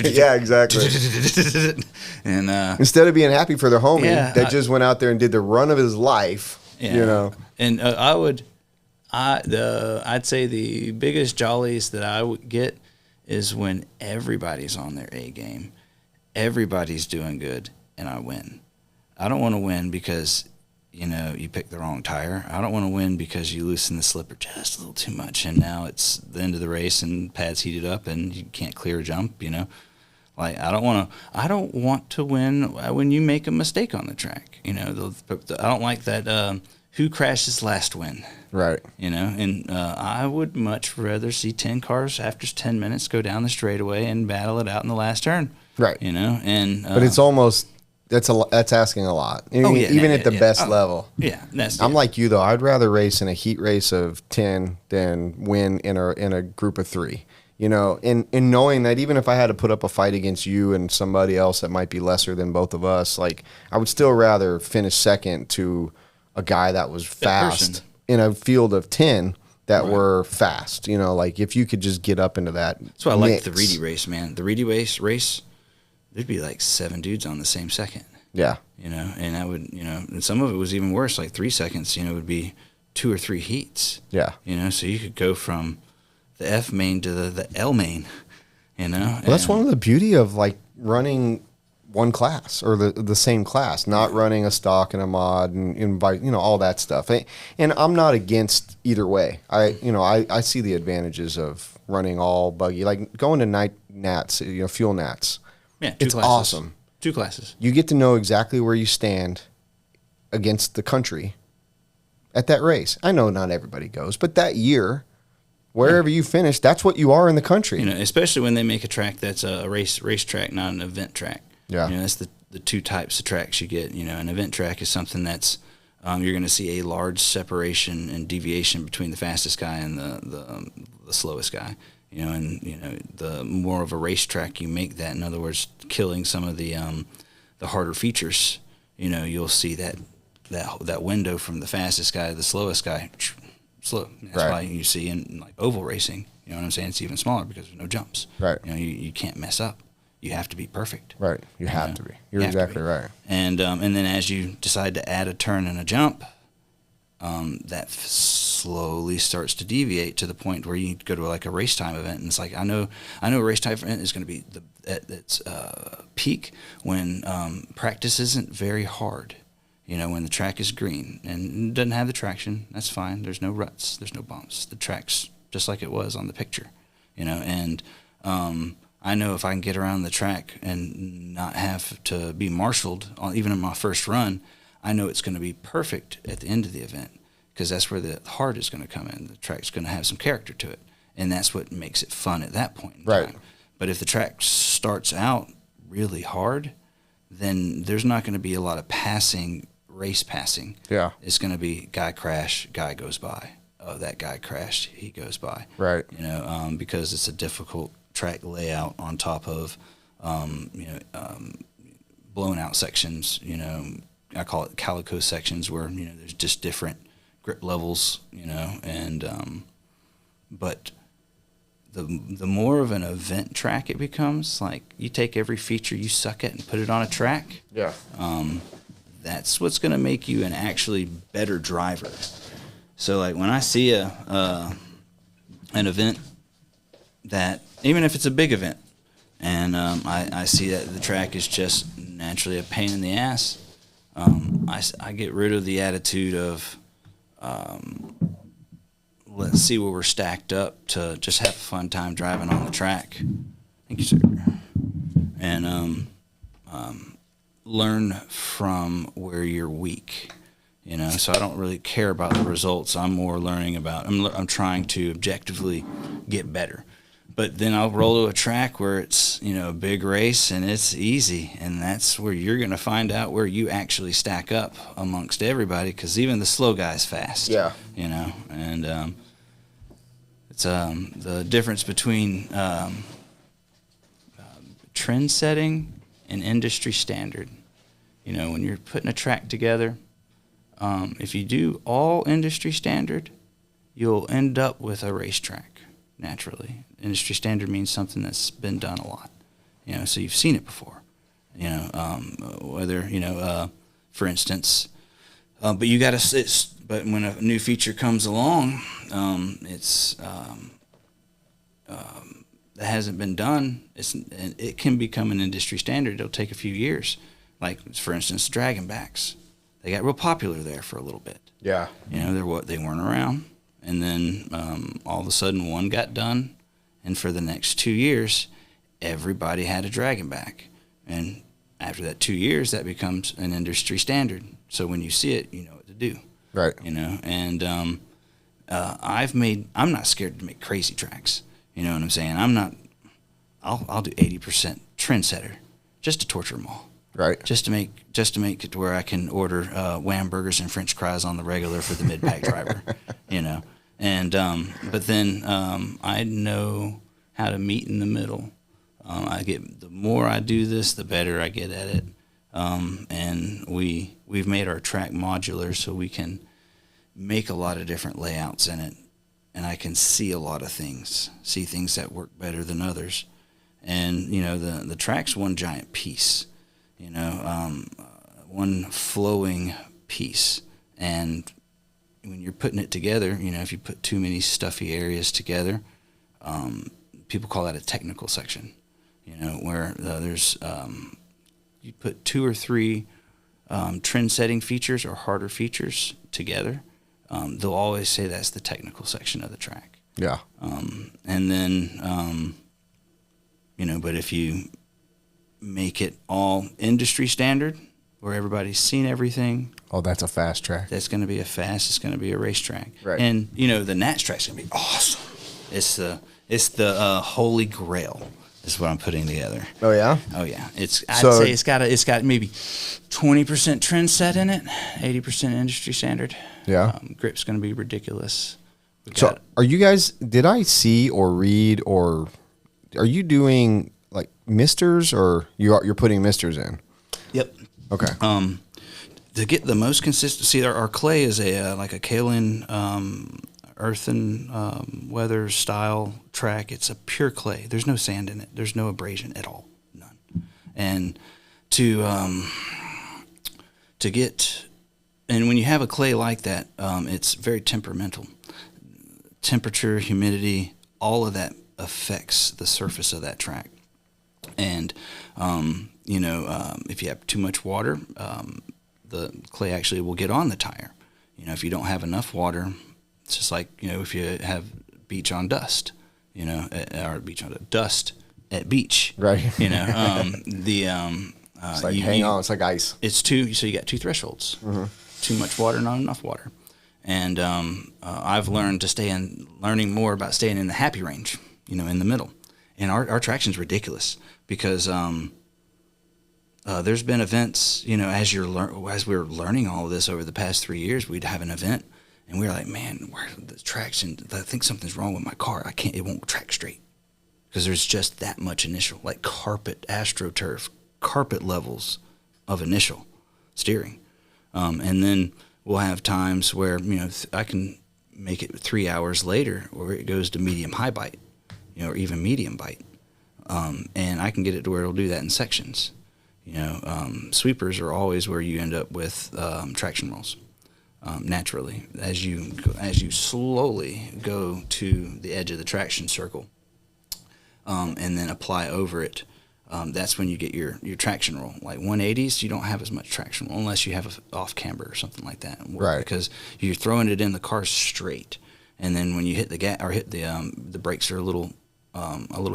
Yeah, exactly. And instead of being happy for their homie that just went out there and did the run of his life, you know. And I'd say the biggest jollies that I would get is when everybody's on their A game, everybody's doing good, and I win. I don't want to win because, you know, you picked the wrong tire. I don't want to win because you loosen the slipper just a little too much, and now it's the end of the race and pads heated up and you can't clear a jump, you know. Like I don't want to win when you make a mistake on the track. You know, I don't like that who crashes last win. Right. You know, and I would much rather see 10 cars after 10 minutes go down the straightaway and battle it out in the last turn. Right. You know, and but it's almost that's asking a lot. Even at the best level. Yeah. I'm like you though. I'd rather race in a heat race of 10 than win in a group of 3. You know, in knowing that even if I had to put up a fight against you and somebody else that might be lesser than both of us, like I would still rather finish second to a guy that was fast person. in a field of 10 that were fast. You know, like if you could just get up into that. That's why I like the Reedy race, man. The Reedy race, there'd be like 7 dudes on the same second. Yeah. You know, and that would, you know, and some of it was even worse, like 3 seconds, you know, would be 2 or 3 heats. Yeah. You know, so you could go from the F main to the L main, you know. Well, that's one of the beauty of like running one class or the same class, not running a stock and a mod and by, you know, all that stuff. And I'm not against either way. I see the advantages of running all buggy, like going to night nats, you know, fuel nats. Yeah, it's classes. awesome. 2 classes. You get to know exactly where you stand against the country at that race. I know not everybody goes, but that year, wherever you finish, that's what you are in the country. You know, especially when they make a track that's a race track, not an event track. Yeah. You know, that's the 2 types of tracks you get. You know, an event track is something that's you're going to see a large separation and deviation between the fastest guy and the slowest guy. You know, and you know, the more of a racetrack you make that, in other words, killing some of the harder features, you know, you'll see that window from the fastest guy to the slowest guy, slow. That's why you see in like oval racing, you know what I'm saying? It's even smaller because there's no jumps. Right. You know, you can't mess up. You have to be perfect. Right. You have to be. You're exactly right. And then as you decide to add a turn and a jump, that slowly starts to deviate to the point where you go to like a race time event, and it's like I know a race time event is going to be at its peak when practice isn't very hard. You know, when the track is green and doesn't have the traction, that's fine. There's no ruts, there's no bumps. The track's just like it was on the picture. You know, and I know if I can get around the track and not have to be marshaled, even in my first run, I know it's going to be perfect at the end of the event, because that's where the heart is going to come in. The track's going to have some character to it, and that's what makes it fun at that point in time. But if the track starts out really hard, then there's not going to be a lot of race passing. Yeah. It's going to be guy crash, guy goes by. Oh, that guy crashed, he goes by. Right. You know, because it's a difficult track layout on top of, blown out sections, you know, I call it calico sections, where, you know, there's just different grip levels, you know, and, but the more of an event track it becomes, like you take every feature you suck at and put it on a track. Yeah. That's what's going to make you an actually better driver. So like when I see an event that, even if it's a big event, and I see that the track is just naturally a pain in the ass, I get rid of the attitude of let's see where we're stacked up to just have a fun time driving on the track. Thank you, sir. And learn from where you're weak. You know, so I don't really care about the results. I'm more learning about. I'm trying to objectively get better. But then I'll roll to a track where it's, you know, a big race and it's easy, and that's where you're going to find out where you actually stack up amongst everybody, because even the slow guy's fast. Yeah. You know, and it's the difference between trend setting and industry standard. You know, when you're putting a track together, if you do all industry standard, you'll end up with a racetrack naturally. Industry standard means something that's been done a lot, you know, so you've seen it before, you know, whether, you know, for instance, but you got to, but when a new feature comes along, that hasn't been done, it can become an industry standard. It'll take a few years. Like, for instance, dragon backs. They got real popular there for a little bit. Yeah. You know, they weren't around. And then all of a sudden one got done, and for the next 2 years, everybody had a dragon back. And after that 2 years, that becomes an industry standard. So when you see it, you know what to do. Right. You know, and I'm not scared to make crazy tracks. You know what I'm saying? I'll do 80% trendsetter just to torture them all. Right. Just to make it to where I can order wham burgers and French fries on the regular for the mid pack driver, you know. And but then I know how to meet in the middle. The more I do this, the better I get at it. and we've made our track modular so we can make a lot of different layouts in it, and I can see a lot of things, see things that work better than others. And the track's one giant piece, one flowing piece. And when you're putting it together, if you put too many stuffy areas together, people call that a technical section. Where there's you put 2 or 3 trend-setting features or harder features together, they'll always say that's the technical section of the track. Yeah. And then, but if you make it all industry standard, where everybody's seen everything. Oh, that's a fast track. That's going to be it's going to be a racetrack. Right. And, the Nats track's going to be awesome. It's the holy grail. Is what I'm putting together. Oh yeah. Oh yeah. I'd say it's got maybe 20% trend set in it, 80% industry standard. Yeah. Grip's going to be ridiculous. So are you guys? Did I see or read or are you doing like misters or you're putting misters in? Yep. Okay. To get the most consistency, our clay is like a kaolin earthen weather style track. It's a pure clay. There's no sand in it. There's no abrasion at all, none. And to get, and when you have a clay like that, it's very temperamental. Temperature, humidity, all of that affects the surface of that track. And if you have too much water, the clay actually will get on the tire. If you don't have enough water. It's just like, if you have beach on dust, or beach on dust at beach. Right. It's like it's like ice. It's so you got 2 thresholds. Mm-hmm. Too much water, not enough water. And I've learned learning more about staying in the happy range, in the middle. And our traction's ridiculous because there's been events, as we're learning all of this over the past 3 years, we'd have an event. And we were like, man, where the traction? I think something's wrong with my car. It won't track straight because there's just that much initial, like carpet, AstroTurf, carpet levels of initial steering. And then we'll have times where, I can make it 3 hours later where it goes to medium high bite, or even medium bite. And I can get it to where it'll do that in sections. Sweepers are always where you end up with traction rolls. Naturally, as you slowly go to the edge of the traction circle, and then apply over it, that's when you get your traction roll. Like 180s, you don't have as much traction roll unless you have an off camber or something like that. Right. Because you're throwing it in the car straight, and then when you hit the gas or hit the brakes are a little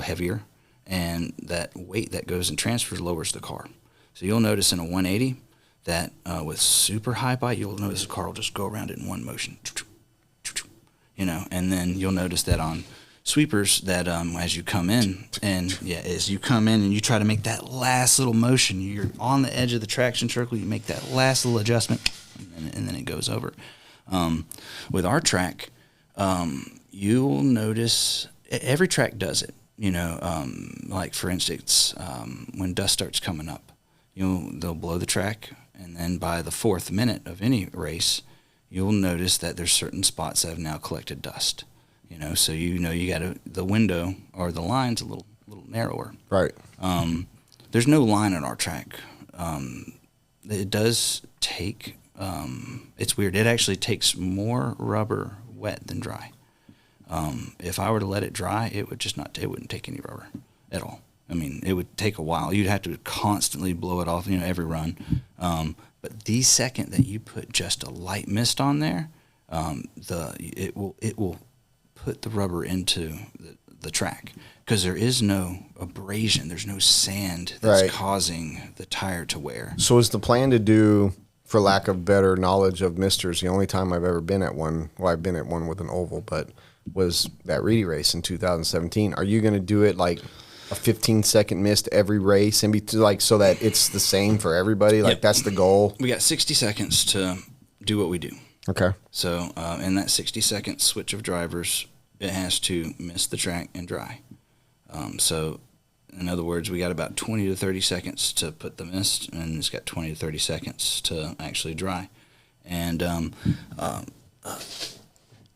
heavier, and that weight that goes and transfers lowers the car. So you'll notice in a 180. That with super high bite, you'll notice the car will just go around it in one motion, and then you'll notice that on sweepers that as you come in and you try to make that last little motion, you're on the edge of the traction circle, you make that last little adjustment, and then it goes over. With our track, you'll notice every track does it. Like for instance, when dust starts coming up, they'll blow the track. And then by the 4th minute of any race, you'll notice that there's certain spots that have now collected dust. So you got the window or the line's a little narrower. Right. There's no line on our track. It does take. It's weird. It actually takes more rubber wet than dry. If I were to let it dry, it wouldn't take any rubber at all. I mean, it would take a while. You'd have to constantly blow it off, every run. But the second that you put just a light mist on there, it will put the rubber into the track because there is no abrasion. There's no sand that's causing the tire to wear. So is the plan to do, for lack of better knowledge of misters, the only time I've ever been at one, well, I've been at one with an oval, but was that Reedy race in 2017. Are you going to do it like a 15-second mist every race and so that it's the same for everybody? Like, that's the goal? We got 60 seconds to do what we do. Okay. So in that 60-second switch of drivers, it has to miss the track and dry. So In other words, we got about 20 to 30 seconds to put the mist, and it's got 20 to 30 seconds to actually dry. And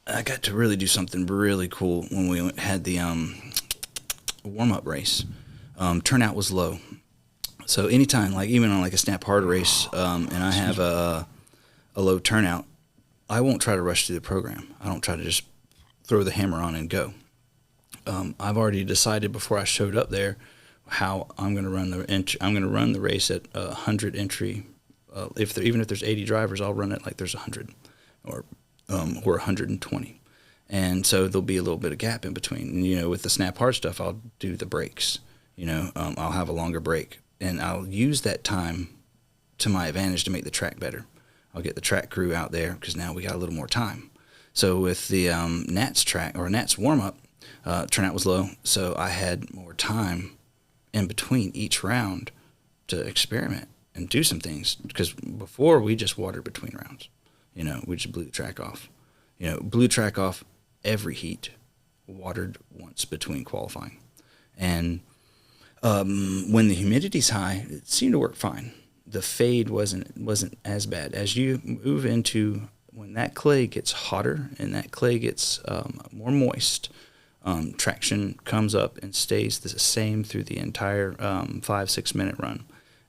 I got to really do something really cool when we had the warm-up race. Turnout was low. So anytime, like even on like a snap hard race, and I have a low turnout, I won't try to rush through the program. I don't try to just throw the hammer on and go. I've already decided before I showed up there how I'm going to run the race at 100 entry. Even if there's 80 drivers, I'll run it like there's 100 or 120. And so there'll be a little bit of gap in between. And, with the snap hard stuff, I'll do the breaks. I'll have a longer break, and I'll use that time to my advantage to make the track better. I'll get the track crew out there because now we got a little more time. So with the Nats track or Nats warm up, turnout was low, so I had more time in between each round to experiment and do some things. Because before we just watered between rounds, we just blew the track off. Blew track off every heat, watered once between qualifying, and when the humidity's high, it seemed to work fine. The fade wasn't as bad. As you move into when that clay gets hotter and that clay gets more moist, traction comes up and stays the same through the entire 5-6 minute run.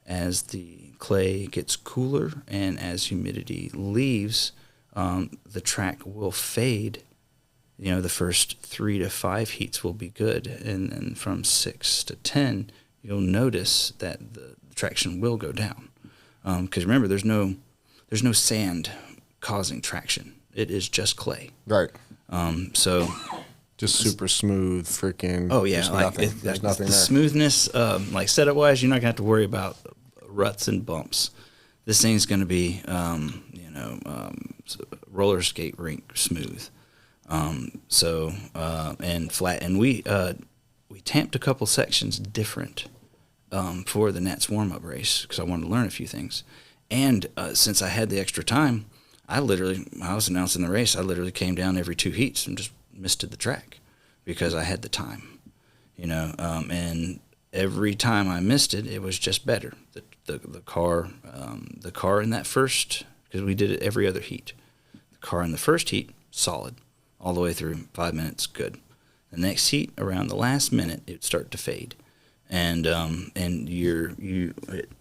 As the clay gets cooler and as humidity leaves, the track will fade. The first 3 to 5 heats will be good, and then from 6 to 10, you'll notice that the traction will go down. Because remember, there's no sand causing traction. It is just clay. Right. Just super smooth, freaking. Oh yeah, there's nothing the there. smoothness, like setup wise, you're not gonna have to worry about ruts and bumps. This thing's gonna be, roller skate rink smooth. And flat, and we tamped a couple sections different for the Nats warm-up race because I wanted to learn a few things. And since I had the extra time, I was announcing the race, I literally came down every 2 heats and just misted the track because I had the time, and every time I missed it, it was just better. The car in that first, because we did it every other heat, the car in the first heat, solid. All the way through 5 minutes, good. The next heat, around the last minute, it started to fade, and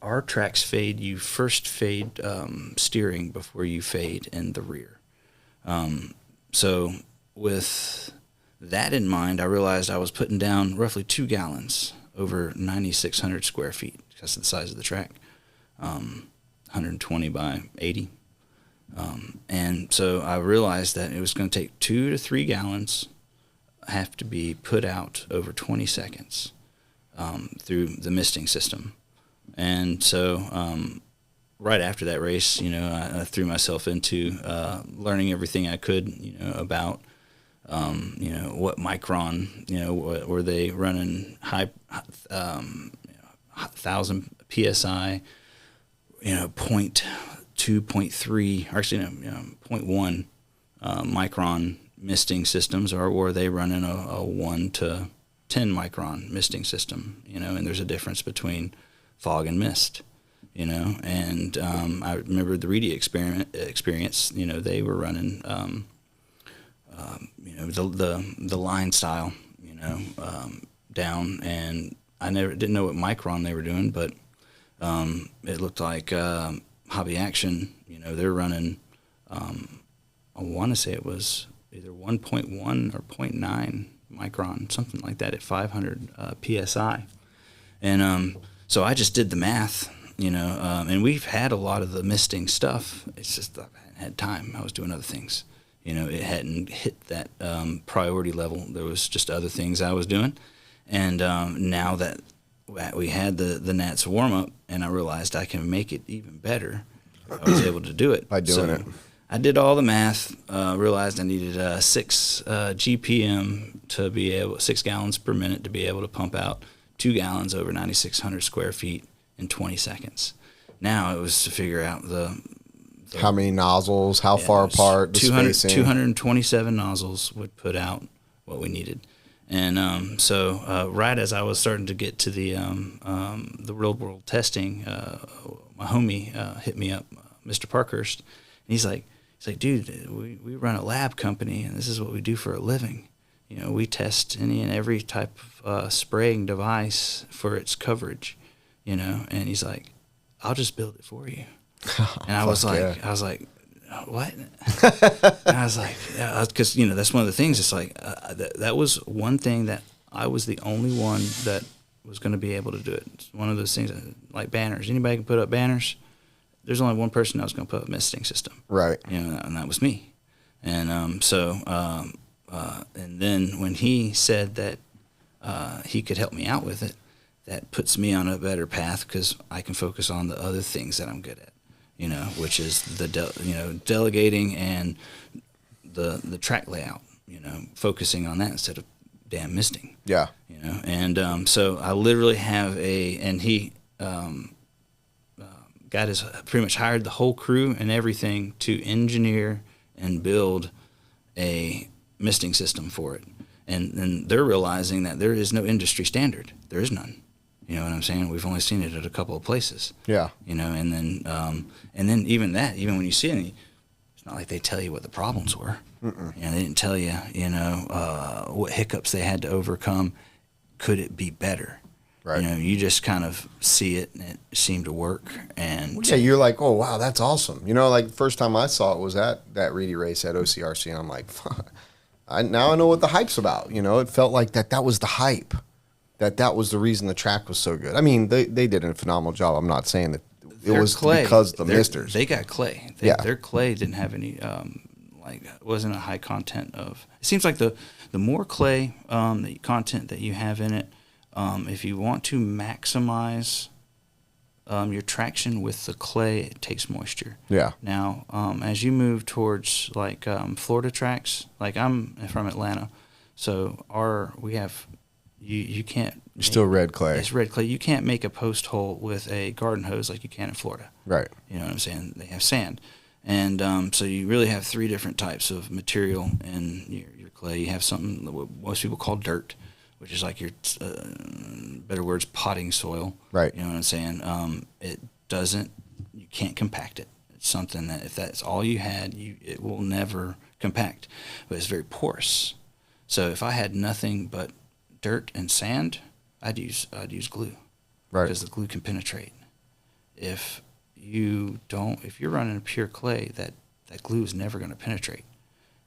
our tracks fade. You first fade steering before you fade in the rear. So with that in mind, I realized I was putting down roughly 2 gallons over 9,600 square feet. That's the size of the track, 120 by 80. And so I realized that it was going to take 2 to 3 gallons have to be put out over 20 seconds through the misting system. And so right after that race, I threw myself into learning everything I could, about, what micron, were they running high, 1,000 PSI, 0.2, 0.3, actually, 0.1 micron misting systems, or were they running a 1 to 10 micron misting system, and there's a difference between fog and mist, and I remember the Reedy experience, they were running, the line style, down, and I didn't know what micron they were doing, but it looked like Hobby Action, they're running, I want to say it was either 1.1 or 0.9 micron, something like that at 500 PSI. And so I just did the math, and we've had a lot of the misting stuff. It's just I hadn't had time. I was doing other things. It hadn't hit that priority level. There was just other things I was doing. And now that we had the Nats warm-up, and I realized I can make it even better, I was able to do it. By doing it. I did all the math, realized I needed 6 GPM to be able, 6 gallons per minute to be able to pump out 2 gallons over 9,600 square feet in 20 seconds. Now it was to figure out the how many nozzles, how far apart, the spacing. 227 nozzles would put out what we needed. And so right as I was starting to get to the real world testing, my homie hit me up, Mr. Parkhurst, and he's like, dude, we run a lab company, and this is what we do for a living. You know, we test any and every type of spraying device for its coverage. You know, and he's like, I'll just build it for you. And I was like, what? And I was like, yeah, because you know that's one of the things. It's like that was one thing that I was the only one that was going to be able to do it. It's one of those things like banners. Anybody can put up banners. There's only one person that was going to put up a misting system. Right. You know, and that was me. And and then when he said that he could help me out with it, that puts me on a better path because I can focus on the other things that I'm good at. You know, which is delegating and the track layout. You know, focusing on that instead of damn misting. Yeah. You know, and so I literally have he got his pretty much hired the whole crew and everything to engineer and build a misting system for it, and they're realizing that there is no industry standard. There is none. You know what I'm saying? We've only seen it at a couple of places. Yeah. You know, and then even when you see it, it's not like they tell you what the problems were. Mm-mm. You know, they didn't tell you, what hiccups they had to overcome. Could it be better? Right. You know, you just kind of see it, and it seemed to work. And yeah, you're like, oh wow, that's awesome. You know, like the first time I saw it was at that Reedy race at OCRC, and I'm like, now I know what the hype's about. You know, it felt like that was the hype. That was the reason the track was so good. I mean, they did a phenomenal job. I'm not saying that it was clay, because the misters. They got clay. Their clay didn't have any, it wasn't a high content of. It seems like the more clay the content that you have in it, if you want to maximize your traction with the clay, it takes moisture. Yeah. Now, as you move towards like Florida tracks, like I'm from Atlanta, so we have. You can't. Still red clay. It's red clay. You can't make a post hole with a garden hose like you can in Florida. Right. You know what I'm saying? They have sand. And so you really have three different types of material in your clay. You have something that most people call dirt, which is like your, better words, potting soil. Right. You know what I'm saying? You can't compact it. It's something that if that's all you had, it will never compact. But it's very porous. So if I had nothing but dirt and sand, I'd use glue, right? Because the glue can penetrate. If you're running a pure clay, that glue is never going to penetrate.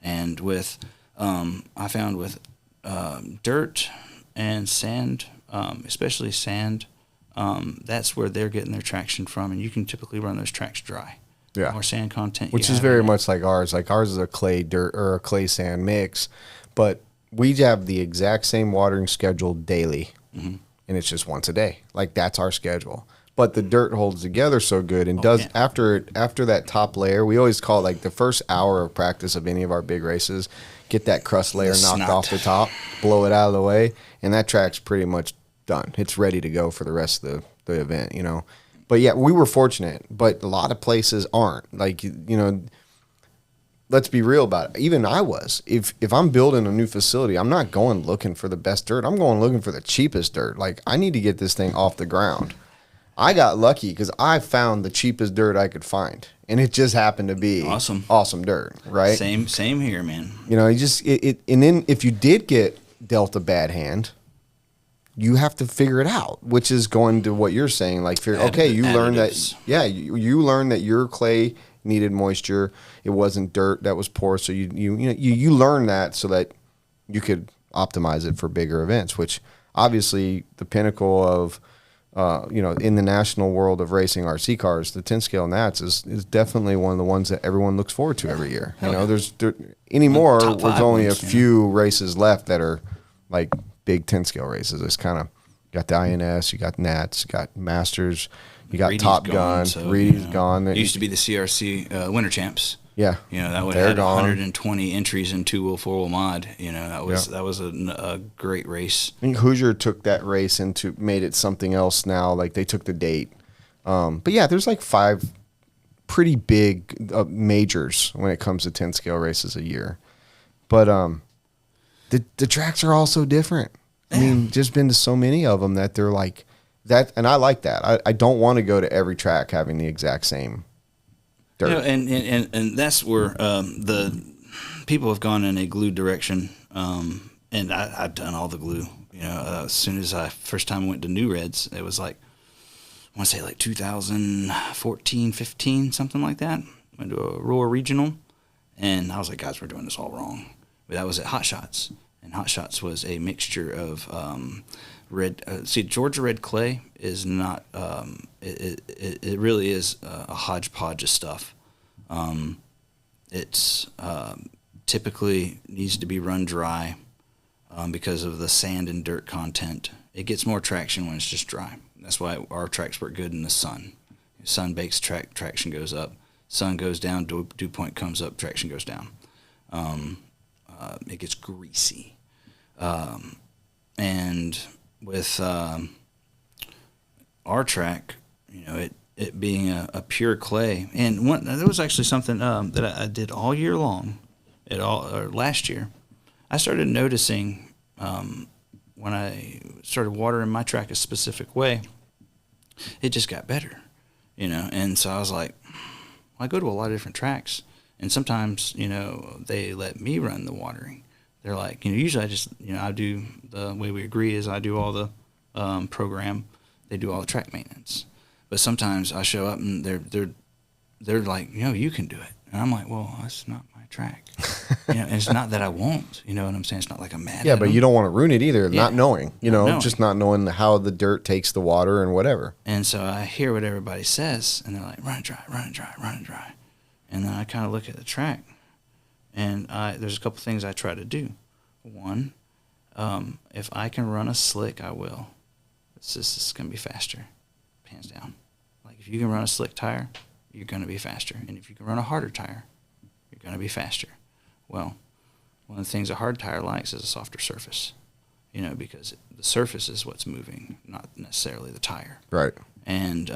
And with I found with dirt and sand, especially sand, that's where they're getting their traction from, and you can typically run those tracks dry. Yeah. The more sand content, which is very much like ours. Like ours is a clay dirt or a clay sand mix, but we have the exact same watering schedule daily, and it's just once a day. Like that's our schedule. But the dirt holds together so good and after that top layer, we always call it like the first hour of practice of any of our big races, get that crust layer knocked off the top, blow it out of the way, and that track's pretty much done. It's ready to go for the rest of the event, you know. But yeah, we were fortunate, but a lot of places aren't. Like, you know, let's be real about it. Even I was. If I'm building a new facility, I'm not going looking for the best dirt. I'm going looking for the cheapest dirt. Like, I need to get this thing off the ground. I got lucky because I found the cheapest dirt I could find, and it just happened to be awesome dirt, right? Same here, man. You know, and then if you did get dealt a bad hand, you have to figure it out, which is going to what you're saying. Like, you learn that, you learn that your clay needed moisture. It wasn't dirt that was porous, so you learn that so that you could optimize it for bigger events. Which obviously the pinnacle of in the national world of racing RC cars, the 10 scale Nats is definitely one of the ones that everyone looks forward to every year. There's only a few races left that are like big 10 scale races. It's kind of got the INS, you got Nats, you got Masters. You got Reedy's Top Gun, Reedy's gone. It used to be the CRC Winter Champs. Yeah. That would have 120 entries in two-wheel, four-wheel mod. That was a great race. I think Hoosier took that race made it something else now. Like they took the date. But yeah, there's like 5 pretty big majors when it comes to 10 scale races a year. But the tracks are all so different. I mean, just been to so many of them that they're like that, and I like that. I don't want to go to every track having the exact same dirt. You know, and that's where the people have gone in a glue direction, and I've done all the glue. You know, as soon as I first time went to New Reds, it was like, I want to say like 2014, 15, something like that. Went to a Roar Regional, and I was like, guys, we're doing this all wrong. But that was at Hot Shots, and Hot Shots was a mixture of red. Georgia red clay is not. It really is a hodgepodge of stuff. It's typically needs to be run dry because of the sand and dirt content. It gets more traction when it's just dry. That's why our tracks work good in the sun. Sun bakes, traction goes up. Sun goes down, dew point comes up, traction goes down. It gets greasy. And with our track, you know, it being a pure clay, and there was actually something that I did all year long, or last year. I started noticing when I started watering my track a specific way, it just got better, you know. And so I was like, I go to a lot of different tracks, and sometimes, you know, they let me run the watering. They're like, you know, usually I just, you know, I do the way we agree is I do all the program, they do all the track maintenance. But sometimes I show up and they're like, you know, you can do it, and I'm like, well, that's not my track. You know, and it's not that I won't, you know what I'm saying? It's not like I'm mad. Yeah, but you don't want to ruin it either. Yeah. Not knowing, you know, Not knowing. just not knowing how the dirt takes the water and whatever. And so I hear what everybody says, and they're like, run it dry, run it dry, run it dry. And then I kind of look at the track, and there's a couple things I try to do. One, if I can run a slick, I will. It's going to be faster, hands down. Like, if you can run a slick tire, you're going to be faster. And if you can run a harder tire, you're going to be faster. Well, one of the things a hard tire likes is a softer surface, you know, because the surface is what's moving, not necessarily the tire. Right. And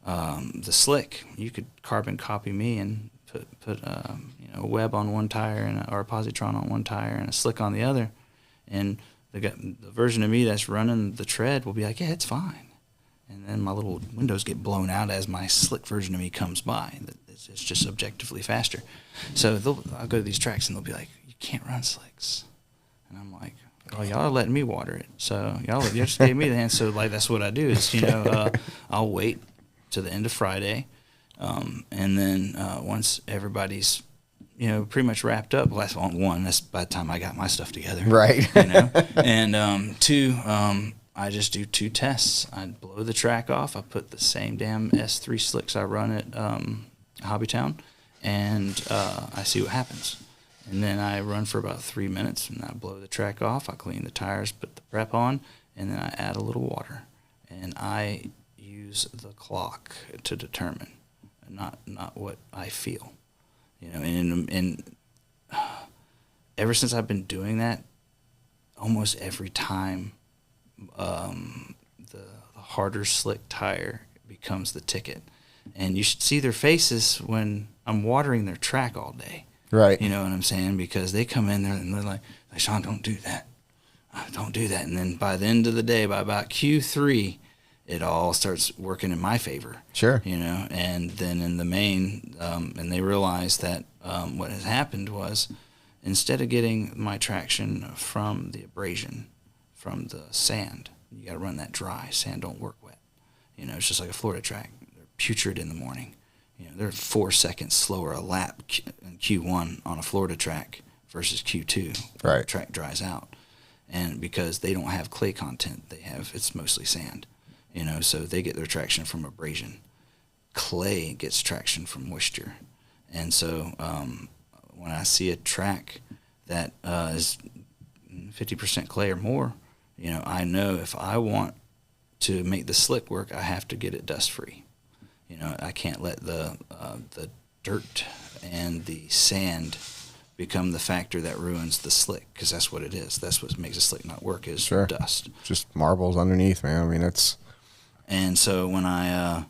the slick, you could carbon copy me and put you know, a web on one tire or a positron on one tire and a slick on the other, and the version of me that's running the tread will be like, yeah, it's fine. And then my little windows get blown out as my slick version of me comes by. It's just objectively faster. So I'll go to these tracks and they'll be like, you can't run slicks. And I'm like, well, y'all are letting me water it. So y'all just gave me the hand. So like, that's what I do is, you know, I'll wait to the end of Friday. And then once everybody's, you know, pretty much wrapped up, well, that's one, that's by the time I got my stuff together. Right. You know? And two, I just do 2 tests. I blow the track off. I put the same damn S3 slicks I run at HobbyTown, and I see what happens. And then I run for about 3 minutes, and I blow the track off. I clean the tires, put the prep on, and then I add a little water. And I use the clock to determine, not what I feel. You know, and ever since I've been doing that, almost every time the harder slick tire becomes the ticket. And you should see their faces when I'm watering their track all day. Right. You know what I'm saying? Because they come in there and they're like, Shon, don't do that. Don't do that. And then by the end of the day, by about Q3, it all starts working in my favor. Sure. You know, and then in the main, and they realized that what has happened was, instead of getting my traction from the abrasion, from the sand, you got to run that dry. Sand don't work wet. You know, it's just like a Florida track. They're putrid in the morning. You know, they're 4 seconds slower a lap in Q1 on a Florida track versus Q2. Right. The track dries out. And because they don't have clay content, it's mostly sand. You know, so they get their traction from abrasion. Clay gets traction from moisture. And so when I see a track that is 50% clay or more, you know, I know if I want to make the slick work, I have to get it dust free. You know, I can't let the dirt and the sand become the factor that ruins the slick, because that's what it is. That's what makes a slick not work is Sure. dust. Just marbles underneath, man. I mean, it's... And so when I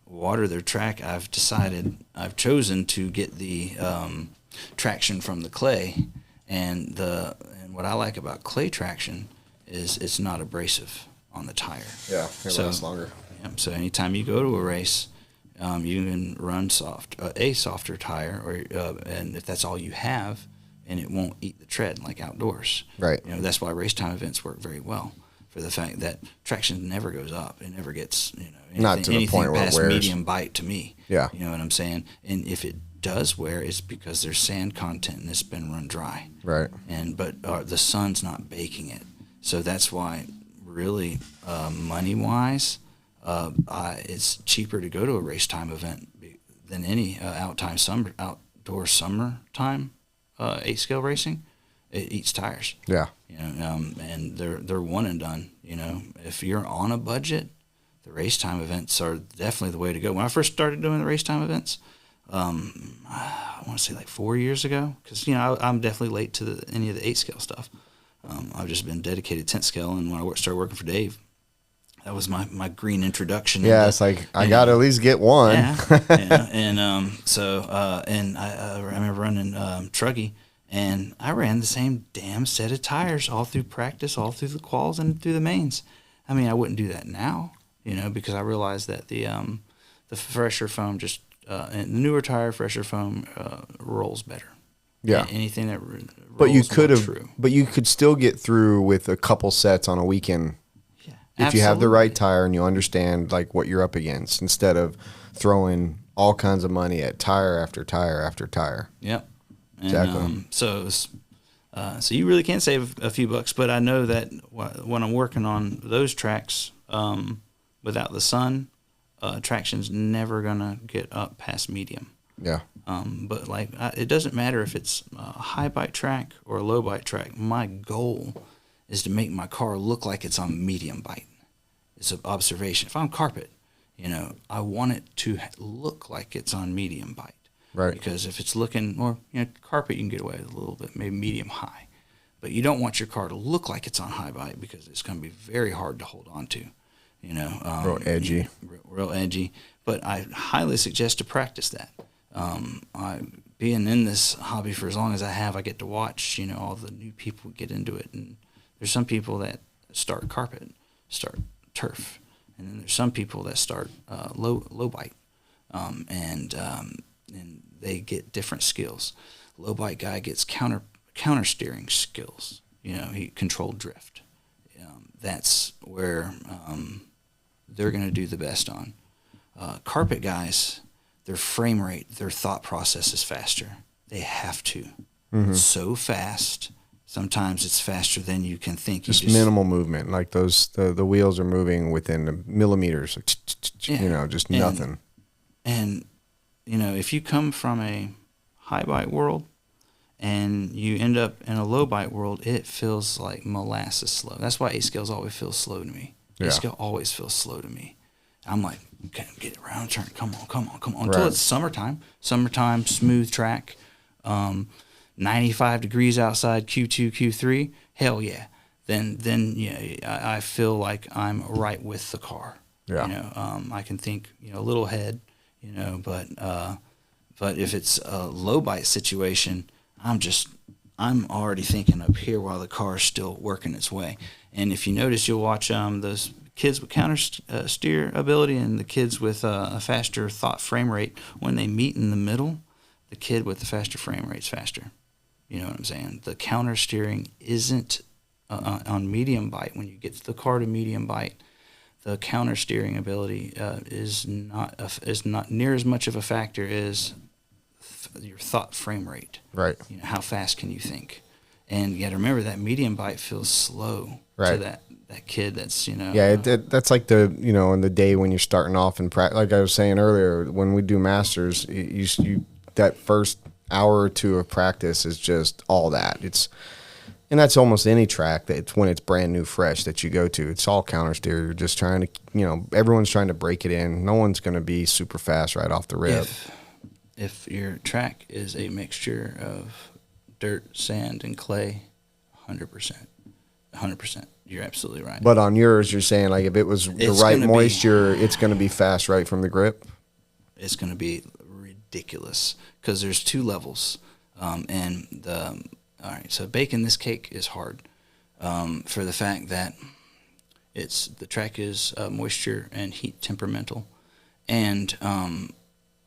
water their track, I've chosen to get the traction from the clay, and what I like about clay traction is it's not abrasive on the tire. Yeah, it lasts longer. Yep, so anytime you go to a race, you can run a softer tire, and if that's all you have, and it won't eat the tread like outdoors. Right. That's why race time events work very well, for the fact that traction never goes up. It never gets not to the point where it past wears. medium bite to me. Yeah. You know what I'm saying? And if it does wear, it's because there's sand content and it's been run dry. Right. But the sun's not baking it, so that's why really money wise, it's cheaper to go to a race time event than any outdoor summertime 8-scale racing. It eats tires. Yeah. And they're one and done. If you're on a budget, the race time events are definitely the way to go. When I first started doing the race time events, I want to say like 4 years ago, because I'm definitely late to any of the 8-scale stuff. I've just been dedicated 10th scale, and when I started working for Dave, that was my green introduction. Yeah, it's like I got to at least get one. Yeah. And I remember running Truggy, and I ran the same damn set of tires all through practice, all through the quals, and through the mains. I mean, I wouldn't do that now, because I realized that the fresher foam and the newer tire fresher foam rolls better. Yeah. Anything that But you could have, true. but you could still get through with a couple sets on a weekend. Yeah, if you have the right tire and you understand like what you're up against, instead of throwing all kinds of money at tire after tire after tire. Yep. And, Exactly. So you really can't save a few bucks, but I know that when I'm working on those tracks, without the sun, traction's never gonna get up past medium. Yeah. But it doesn't matter if it's a high bite track or a low bite track. My goal is to make my car look like it's on medium bite. It's an observation. If I'm carpet, I want it to look like it's on medium bite. Right. Because if it's looking, or carpet, you can get away with a little bit, maybe medium high. But you don't want your car to look like it's on high bite, because it's going to be very hard to hold on to. Real edgy. Real edgy. But I highly suggest to practice that. Being in this hobby for as long as I have, I get to watch, all the new people get into it. And there's some people that start carpet, start turf. And then there's some people that start low bite. And they get different skills. Low bite guy gets counter steering skills. He controlled drift. That's where they're going to do the best on. Carpet guys, their frame rate, their thought process is faster. They have to. Mm-hmm. So fast. Sometimes it's faster than you can think. Just minimal movement, like the wheels are moving within the millimeters. Just nothing. And if you come from a high bite world and you end up in a low bite world, it feels like molasses slow. That's why 8-scales always feel slow to me. Yeah. 8-scale always feels slow to me. I'm like, okay, get it around, turn. Come on. Until Right. it's summertime. Summertime, smooth track, 95 degrees outside, Q2, Q3. Hell yeah. Then I feel like I'm right with the car. Yeah. I can think, a little ahead, but if it's a low bite situation, I'm already thinking up here while the car is still working its way. And if you notice, you'll watch those kids with counter steer ability and the kids with a faster thought frame rate. When they meet in the middle, the kid with the faster frame rate's faster. You know what I'm saying? The counter steering isn't on medium bite. When you get the car to medium bite, the counter steering ability is not near as much of a factor as your thought frame rate. Right. How fast can you think? And you got to remember that medium bite feels slow Right. to that kid. That's Yeah, that's like in the day when you're starting off in practice. Like I was saying earlier, when we do masters, you that first hour or two of practice is just all that. And that's almost any track that it's when it's brand new, fresh that you go to. It's all counter steer. You're just trying to, everyone's trying to break it in. No one's going to be super fast right off the rip. If your track is a mixture of dirt, sand, and clay, 100%. You're absolutely right. But on yours, you're saying like if it was the right moisture, it's going to be fast right from the grip? It's going to be ridiculous because there's two levels. And the All right, so baking this cake is hard for the fact that the track is moisture and heat temperamental, and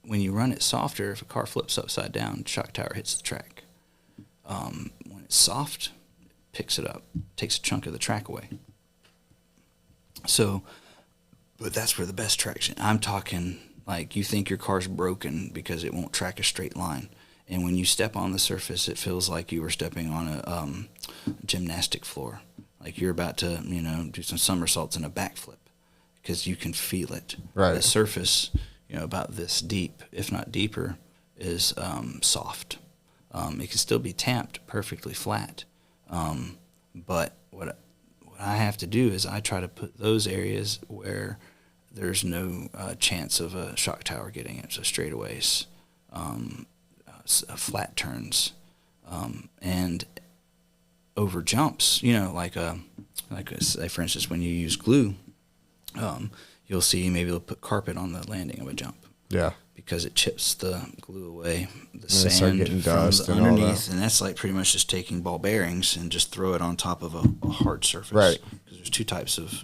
when you run it softer, if a car flips upside down, shock tower hits the track. When it's soft, it picks it up, takes a chunk of the track away. So, but that's where the best traction. I'm talking like you think your car's broken because it won't track a straight line. And when you step on the surface, it feels like you were stepping on a gymnastic floor. Like you're about to, do some somersaults and a backflip because you can feel it. Right. The surface, about this deep, if not deeper, is soft. It can still be tamped perfectly flat. But what I have to do is I try to put those areas where there's no chance of a shock tower getting it, so straightaways, flat turns, and over jumps. Say for instance, when you use glue, you'll see maybe they'll put carpet on the landing of a jump. Yeah. Because it chips the glue away, the And they start sand getting from dust the and all underneath, that. and that's like pretty much just taking ball bearings and just throw it on top of a hard surface. Right. Because there's two types of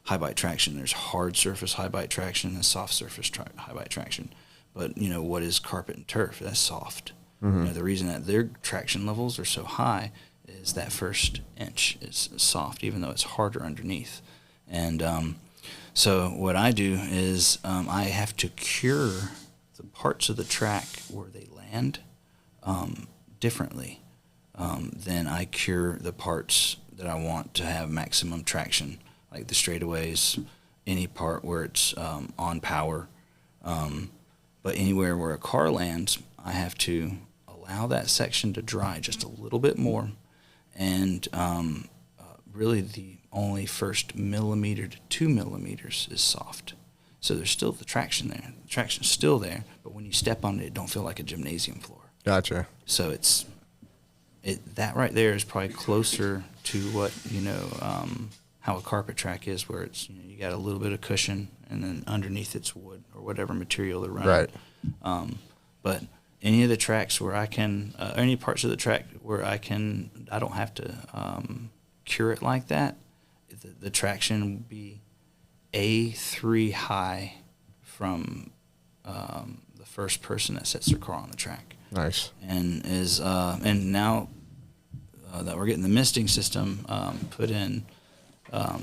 high bite traction. There's hard surface high bite traction and soft surface high bite traction. But what is carpet and turf? That's soft. Mm-hmm. The reason that their traction levels are so high is that first inch is soft, even though it's harder underneath. And so what I do is I have to cure the parts of the track where they land differently than I cure the parts that I want to have maximum traction, like the straightaways, any part where it's on power. But anywhere where a car lands, I have to allow that section to dry just a little bit more. And really the only first millimeter to 2 millimeters is soft. So there's still the traction there. The traction's still there, but when you step on it, it don't feel like a gymnasium floor. Gotcha. So that right there is probably closer to what, how a carpet track is, where it's, you got a little bit of cushion and then underneath it's wood or whatever material they're running. Right. But any of the tracks where I can, any parts of the track where I don't have to cure it like that, the traction will be A3 high from the first person that sets their car on the track. Nice. And and now that we're getting the misting system put in,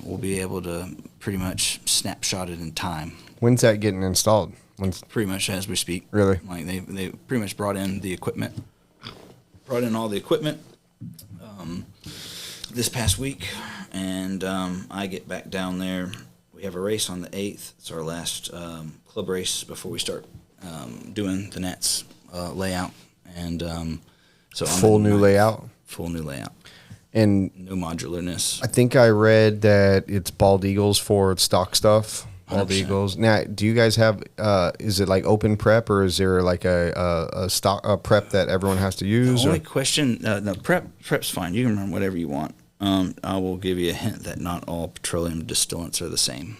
we'll be able to pretty much snapshot it in time. When's that getting installed? Pretty much as we speak. Really? Like they pretty much brought in all the equipment this past week, and I get back down there. We have a race on the 8th. It's our last club race before we start doing the Nats layout, and so Full new layout? Full new layout. And No modularness. I think I read that it's bald eagles for stock stuff. Bald 100%. eagles. Now, do you guys have? Is it like open prep, or is there like a prep that everyone has to use? The only question, no, prep's fine. You can run whatever you want. I will give you a hint that not all petroleum distillants are the same.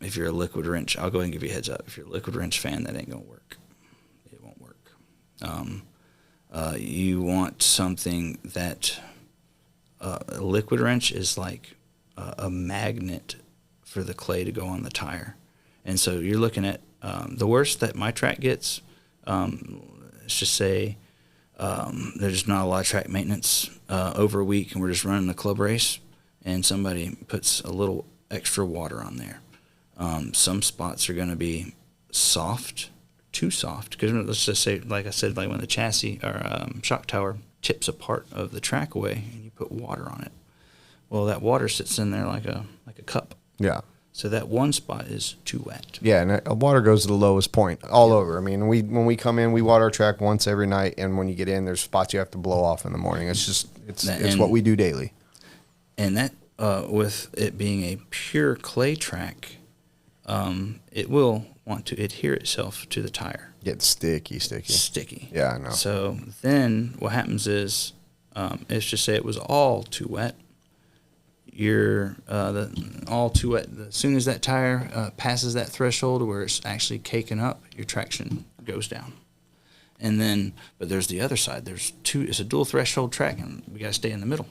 If you're a liquid wrench, I'll go ahead and give you a heads up. If you're a liquid wrench fan, that ain't gonna work. It won't work. You want something that a liquid wrench is like a magnet for the clay to go on the tire. And so you're looking at the worst that my track gets, let's just say there's not a lot of track maintenance over a week, and we're just running a club race, and somebody puts a little extra water on there. Some spots are going to be soft, too soft, because let's just say, like I said, like when the chassis or shock tower chips a part of the track away and you put water on it. Well, that water sits in there like a cup. Yeah. So that one spot is too wet. Yeah, and water goes to the lowest point all over. I mean, when we come in, we water our track once every night, and when you get in, there's spots you have to blow off in the morning. It's just it's what we do daily. And that with it being a pure clay track, it will want to adhere itself to the tire. Get sticky. Yeah, I know. So then what happens is, let's just say it was all too wet. All too wet. As soon as that tire passes that threshold where it's actually caking up, your traction goes down. And then, but there's the other side. There's two. It's a dual threshold track, and we got to stay in the middle,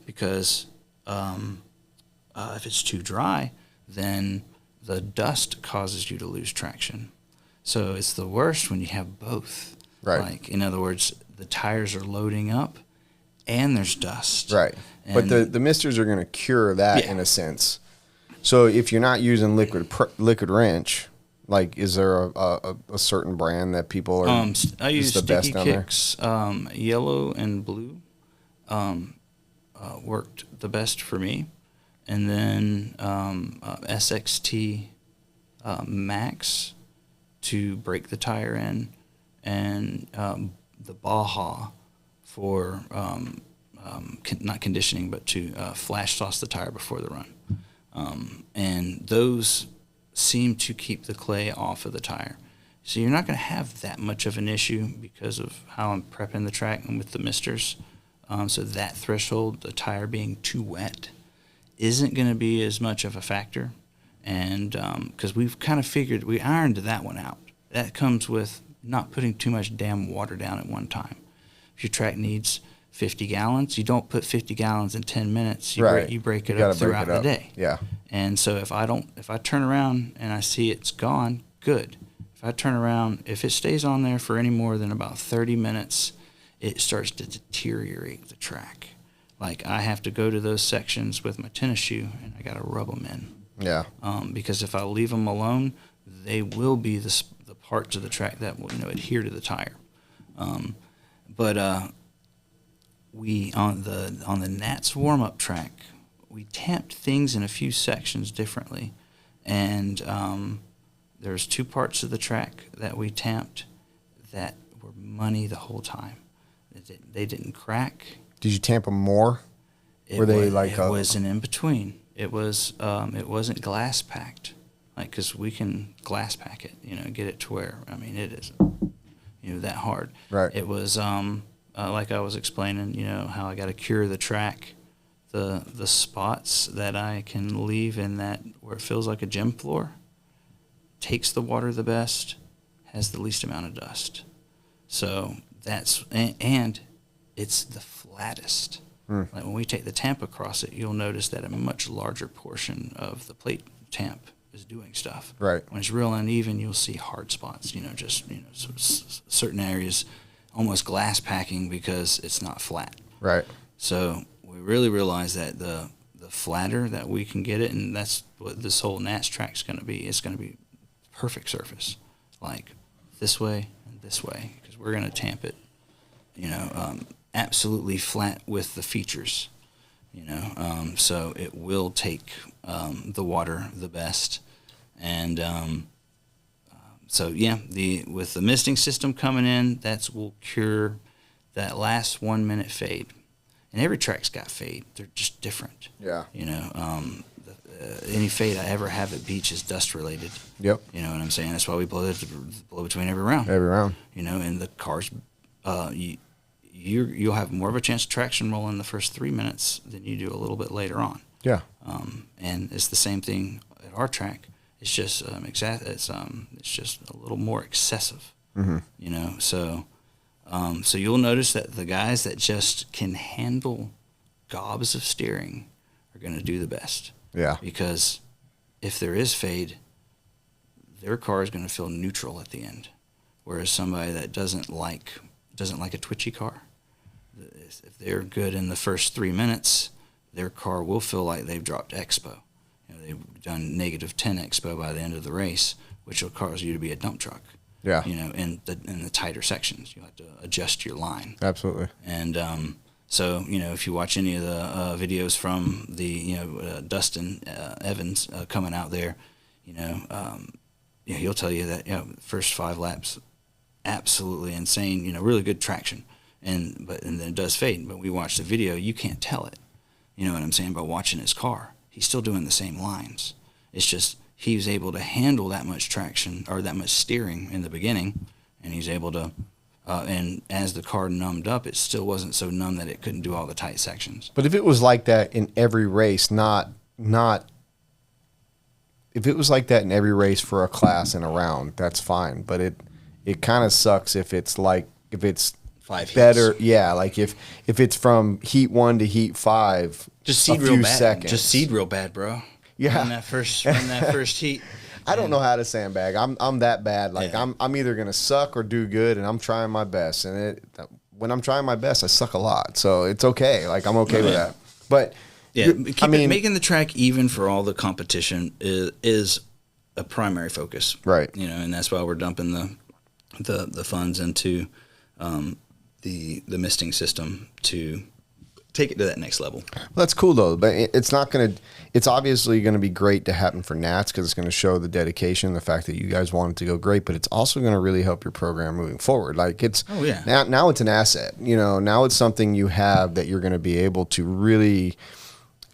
because if it's too dry, then the dust causes you to lose traction. So it's the worst when you have both. Right. Like, in other words, the tires are loading up, and there's dust. Right. But And- the misters are going to cure that Yeah. in a sense. So if you're not using liquid wrench, like, is there a certain brand that people are I use the best Sticky down there? Kicks, yellow and blue, worked the best for me, and then SXT Max to break the tire in, and the Baja for not conditioning, but to flash sauce the tire before the run, and those seem to keep the clay off of the tire. So you're not going to have that much of an issue because of how I'm prepping the track and with the misters. So that threshold, the tire being too wet, isn't going to be as much of a factor. And because we've kind of figured, we ironed that one out. That comes with not putting too much damn water down at one time. If your track needs 50 gallons, you don't put 50 gallons in 10 minutes. You break it up throughout the day. Yeah. And so if I turn around and I see it's gone, good. If I turn around, if it stays on there for any more than about 30 minutes, it starts to deteriorate the track. Like, I have to go to those sections with my tennis shoe and I got to rub them in. Yeah. Because if I leave them alone, they will be the parts of the track that will adhere to the tire. But we on the Nats warm up track, we tamped things in a few sections differently, and there's two parts of the track that we tamped that were money the whole time. They didn't crack. Did you tamp them more? Were they like it was an in between. It wasn't glass packed, like, because we can glass pack it, get it to where, I mean, it isn't that hard. Right. It was like I was explaining, how I got to cure the track, the spots that I can leave in that where it feels like a gym floor, takes the water the best, has the least amount of dust. So and it's the flattest. Like, when we take the tamp across it, you'll notice that a much larger portion of the plate tamp is doing stuff. Right. When it's real uneven, you'll see hard spots, certain areas almost glass packing because it's not flat. Right. So we really realize that the flatter that we can get it, and that's what this whole Nats track's going to be. It's going to be perfect surface, like this way and this way, because we're going to tamp it, absolutely flat with the features, so it will take the water the best. And with the misting system coming in, will cure that last 1 minute fade. And every track's got fade. They're just different. Yeah. Any fade I ever have at beach is dust related. Yep. You know what I'm saying? That's why we blow between every round. Every round. And the cars, you'll have more of a chance of traction roll in the first 3 minutes than you do a little bit later on. Yeah. And it's the same thing at our track. It's just it's just a little more excessive. Mm-hmm. So you'll notice that the guys that just can handle gobs of steering are going to do the best. Yeah. Because if there is fade, their car is going to feel neutral at the end, whereas somebody that doesn't like a twitchy car, if they're good in the first 3 minutes, their car will feel like they've dropped expo. They've done -10 expo by the end of the race, which will cause you to be a dump truck. Yeah. In the tighter sections, you have to adjust your line. Absolutely. And if you watch any of the videos from the Dustin Evans coming out there, he'll tell you that first 5 laps, absolutely insane. Really good traction, and then it does fade. But we watch the video, you can't tell it. You know what I'm saying? By watching his car, he's still doing the same lines. It's just he was able to handle that much traction or that much steering in the beginning, and he's able to. And as the car numbed up, it still wasn't so numb that it couldn't do all the tight sections. But if it was like that in every race, not if it was like that in every race for a class and a round, that's fine. But it kind of sucks if it's like if it's 5 heats. better, yeah, like if it's from heat 1 to heat 5, Just seed a real few bad. seconds. Just seed real bad, bro. Yeah. Run that first heat. I don't know how to sandbag. I'm that bad. Like Yeah. I'm either gonna suck or do good, and I'm trying my best. And when I'm trying my best, I suck a lot. So it's okay. Like I'm okay with that. But Yeah, making the track even for all the competition is a primary focus, right. You know, and that's why we're dumping the funds into the misting system to take it to that next level. Well, that's cool though, but it's not gonna. It's obviously going to be great to happen for Nats because it's going to show the dedication, the fact that you guys want it to go great. But it's also going to really help your program moving forward. Like it's now it's an asset. You know, now it's something you have that you're going to be able to really.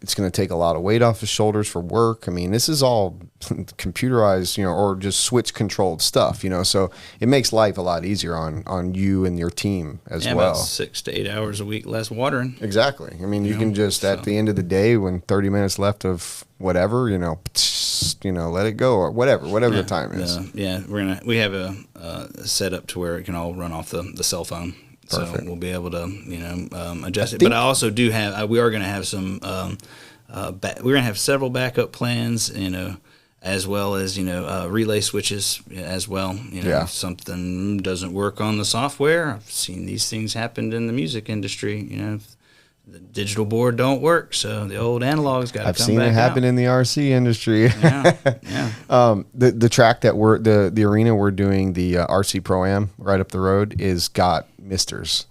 It's going to take a lot of weight off his shoulders for work. I mean, this is all computerized, you know, or just switch controlled stuff, you know. So it makes life a lot easier on you and your team as well. About 6 to 8 hours a week less watering. Exactly. I mean, you can just at the end of the day, when 30 minutes left of whatever, you know, let it go or whatever the time is. We have a setup to where it can all run off the cell phone. Perfect. So we'll be able to, adjust it. But I also do have, we are going to have some, we're going to have several backup plans, you know, as well as, relay switches as well. You know, if something doesn't work on the software, I've seen these things happen in the music industry, you know. The digital board don't work, so the old analog's got to come back. I've seen it happen in the RC industry. The track that the arena we're doing the RC Pro-Am right up the road is got misters.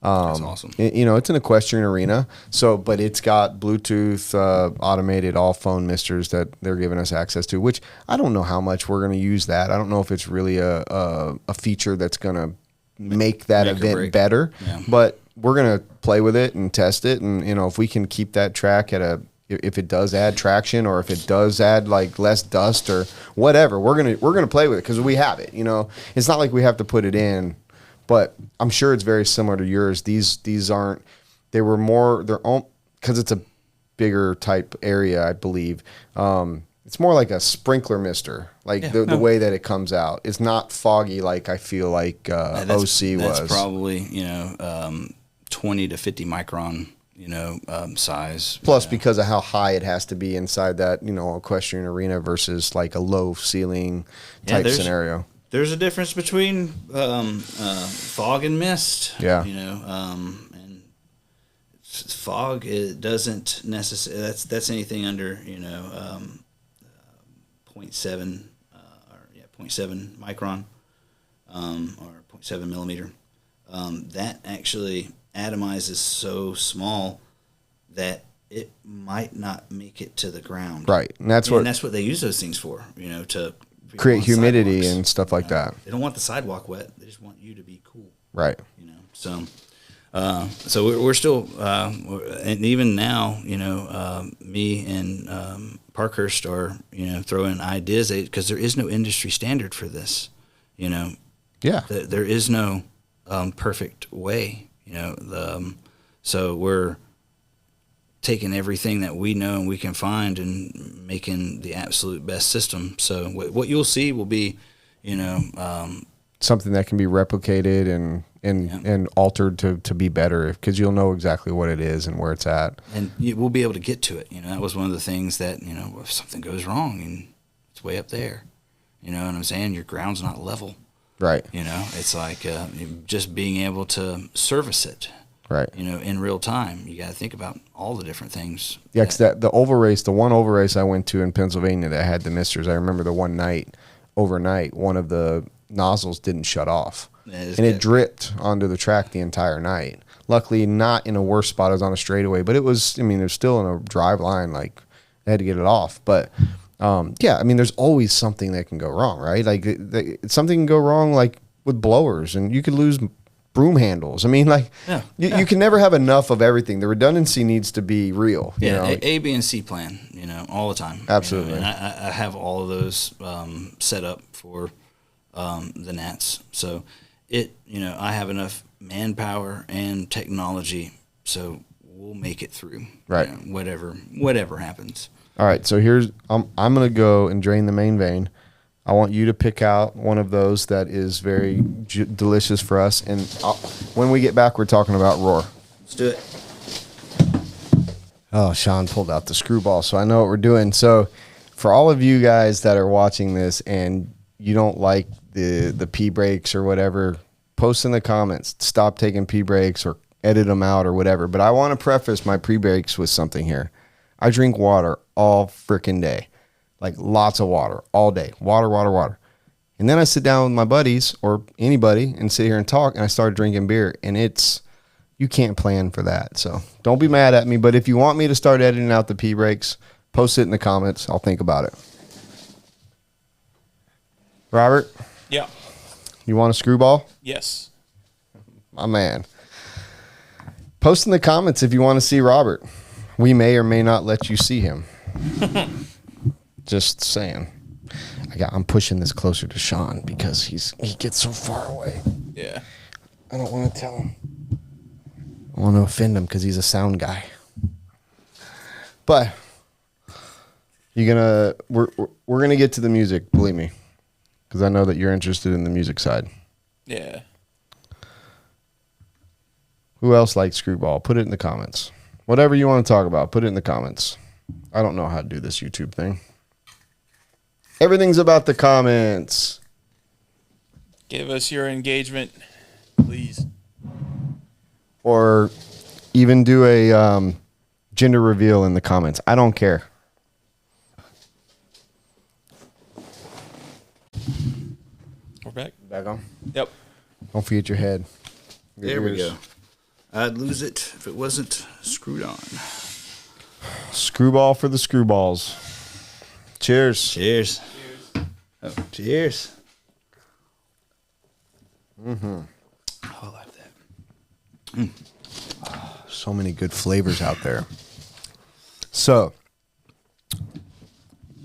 That's awesome. It's an equestrian arena, but it's got Bluetooth automated all phone misters that they're giving us access to. Which I don't know how much we're going to use that. I don't know if it's really a feature that's going to make that event better, but we're going to play with it and test it. And, if we can keep that track if it does add traction or if it does add like less dust or whatever, we're going to play with it because we have it, it's not like we have to put it in, but I'm sure it's very similar to yours. These aren't, they were more their own because it's a bigger type area, I believe. It's more like a sprinkler mister, the way that it comes out. It's not foggy like I feel like OC was. That's probably 20 to 50 micron, size. Plus, because of how high it has to be inside that equestrian arena versus like a low ceiling type scenario. There's a difference between fog and mist. Yeah. And fog it doesn't necessarily. That's anything under 0.7 0.7 micron or 0.7 millimeter. That actually atomizes so small that it might not make it to the ground. Right, and that's what they use those things for. To create humidity and stuff like that. They don't want the sidewalk wet. They just want you to be cool. Right. So we're still, and even now, me and Parkhurst are, throwing ideas because there is no industry standard for this. There is no perfect way. So we're taking everything that we know and we can find and making the absolute best system. So what you'll see will be, something that can be replicated and altered to be better because you'll know exactly what it is and where it's at. And we'll be able to get to it. That was one of the things that, if something goes wrong and it's way up there, you know what I'm saying? Your ground's not level. Right. It's like just being able to service it. Right. In real time. You got to think about all the different things. Yeah, because the one oval race I went to in Pennsylvania that had the misters, I remember the one night, overnight, one of the nozzles didn't shut off. And it dripped onto the track the entire night. Luckily, not in a worse spot. I was on a straightaway, but it was, there's still in a drive line, like, I had to get it off. But, there's always something that can go wrong, right? Like, something can go wrong, like, with blowers, and you could lose broom handles. You can never have enough of everything. The redundancy needs to be real. A, B, and C plan, all the time. Absolutely. And I have all of those set up for the Nats. So I have enough manpower and technology, so we'll make it through. Right. Whatever happens. All right. So I'm going to go and drain the main vein. I want you to pick out one of those that is very delicious for us. And when we get back, we're talking about Roar. Let's do it. Oh, Shon pulled out the screwball, so I know what we're doing. So for all of you guys that are watching this and you don't like the pee breaks or whatever, post in the comments. Stop taking pee breaks or edit them out or whatever. But I want to preface my pee breaks with something here. I drink water all freaking day. Like lots of water all day. Water, water, water. And then I sit down with my buddies or anybody and sit here and talk, and I start drinking beer. And you can't plan for that. So don't be mad at me. But if you want me to start editing out the pee breaks, post it in the comments. I'll think about it. Robert? Yeah. You want a screwball? Yes. My man. Post in the comments if you want to see Robert. We may or may not let you see him. Just saying. I'm pushing this closer to Shon because he gets so far away. Yeah. I don't want to tell him. I want to offend him because he's a sound guy. But we're gonna get to the music, believe me, because I know that you're interested in the music side. Yeah. Who else likes Screwball? Put it in the comments. Whatever you want to talk about, put it in the comments. I don't know how to do this YouTube thing. Everything's about the comments. Give us your engagement, please. Or even do a gender reveal in the comments. I don't care. We're back. Back on? Yep. Don't forget your head. Your There we ears. go. I'd lose it if it wasn't screwed on. Screwball for the screwballs. Cheers. Cheers. Oh, cheers. Mm-hmm. Oh, I like that. So many good flavors out there. So,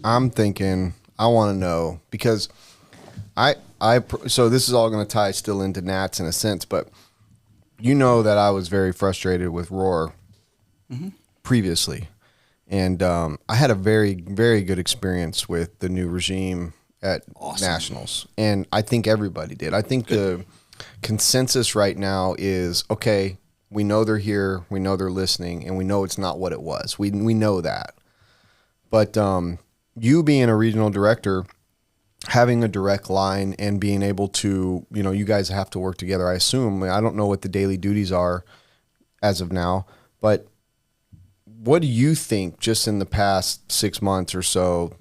I'm thinking, I want to know, because so this is all going to tie still into Nats in a sense, but you know that I was very frustrated with Roar previously. And I had a very, very good experience with the new regime at Nationals. And I think everybody did. I think the consensus right now is, okay, we know they're here, we know they're listening, and we know it's not what it was. We know that. But you being a regional director, having a direct line and being able to, you guys have to work together, I assume. I don't know what the daily duties are as of now, but what do you think just in the past 6 months or so?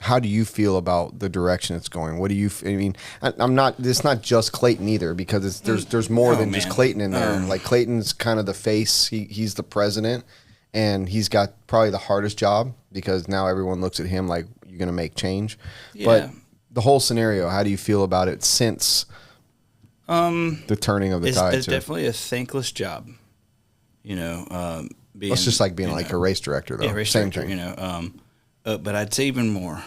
How do you feel about the direction it's going? What do you? I mean, it's not just Clayton either, because there's more than just Clayton in there. Like Clayton's kind of the face. He's the president, and he's got probably the hardest job because now everyone looks at him like you're going to make change. Yeah. But the whole scenario, how do you feel about it since the turning of the tide? It's definitely a thankless job. It's just like being like a race director, though. Yeah, race Same director, thing. But I'd say even more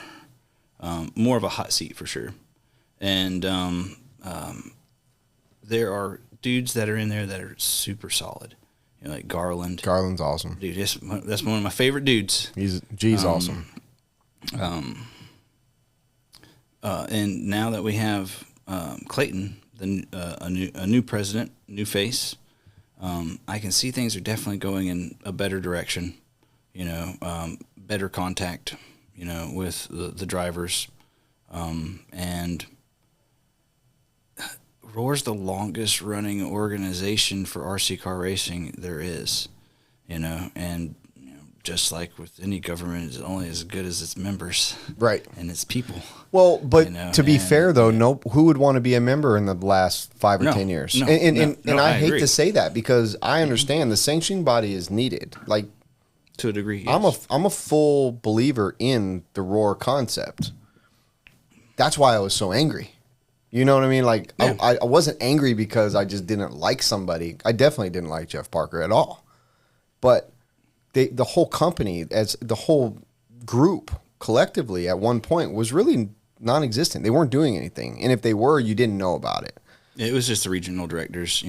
of a hot seat for sure. And there are dudes that are in there that are super solid. Like Garland. Garland's awesome. Dude, that's one of my favorite dudes. He's awesome. And now that we have Clayton, a new president, new face, I can see things are definitely going in a better direction. Better contact, with the drivers, and Roar's the longest running organization for RC car racing there is, and just like with any government, it's only as good as its members, right, and its people. Well, but to be fair though, who would want to be a member in the last 5 or 10 years? And I hate to say that because I understand the sanctioning body is needed, like. To a degree, yes. I'm a full believer in the Roar concept. That's why I was so angry. You know what I mean? Like, yeah. I wasn't angry because I just didn't like somebody. I definitely didn't like Jeff Parker at all. But the whole company, as the whole group collectively at one point was really non-existent. They weren't doing anything. And if they were, you didn't know about it. It was just the regional directors,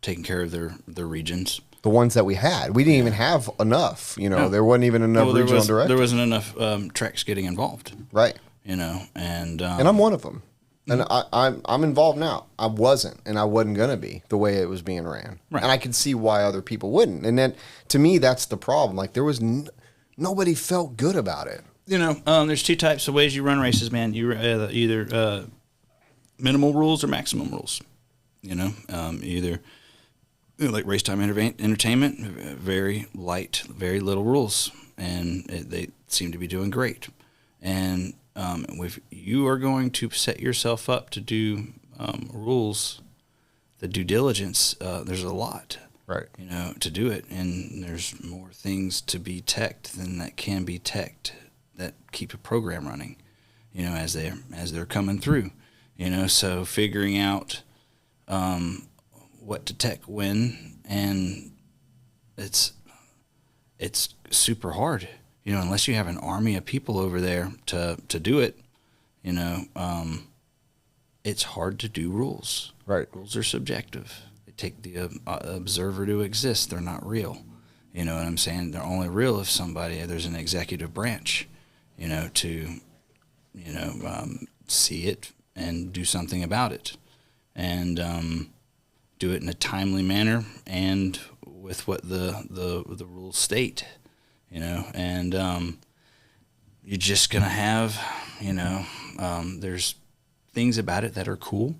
taking care of their regions. The ones that we had. We didn't even have enough. No. There wasn't even enough regional directors. There wasn't enough tracks getting involved. Right. and I'm one of them. And I'm involved now. I wasn't, and I wasn't going to be the way it was being ran. Right. And I could see why other people wouldn't. And then, to me, that's the problem. Like, there was nobody felt good about it. There's two types of ways you run races, man. You either minimal rules or maximum rules. Either like race time entertainment, very light, very little rules, and they seem to be doing great. And if you are going to set yourself up to do rules, the due diligence, there's a lot, Right. To do it, and there's more things to be teched than that can be teched that keep a program running, as they're coming through, so figuring out what to tech when, and it's super hard, unless you have an army of people over there to do it, it's hard to do rules. Right. Rules are subjective. They take the observer to exist. They're not real. You know what I'm saying? They're only real if there's an executive branch, to, see it and do something about it, and do it in a timely manner and with what the rules state, and you're just gonna have, there's things about it that are cool.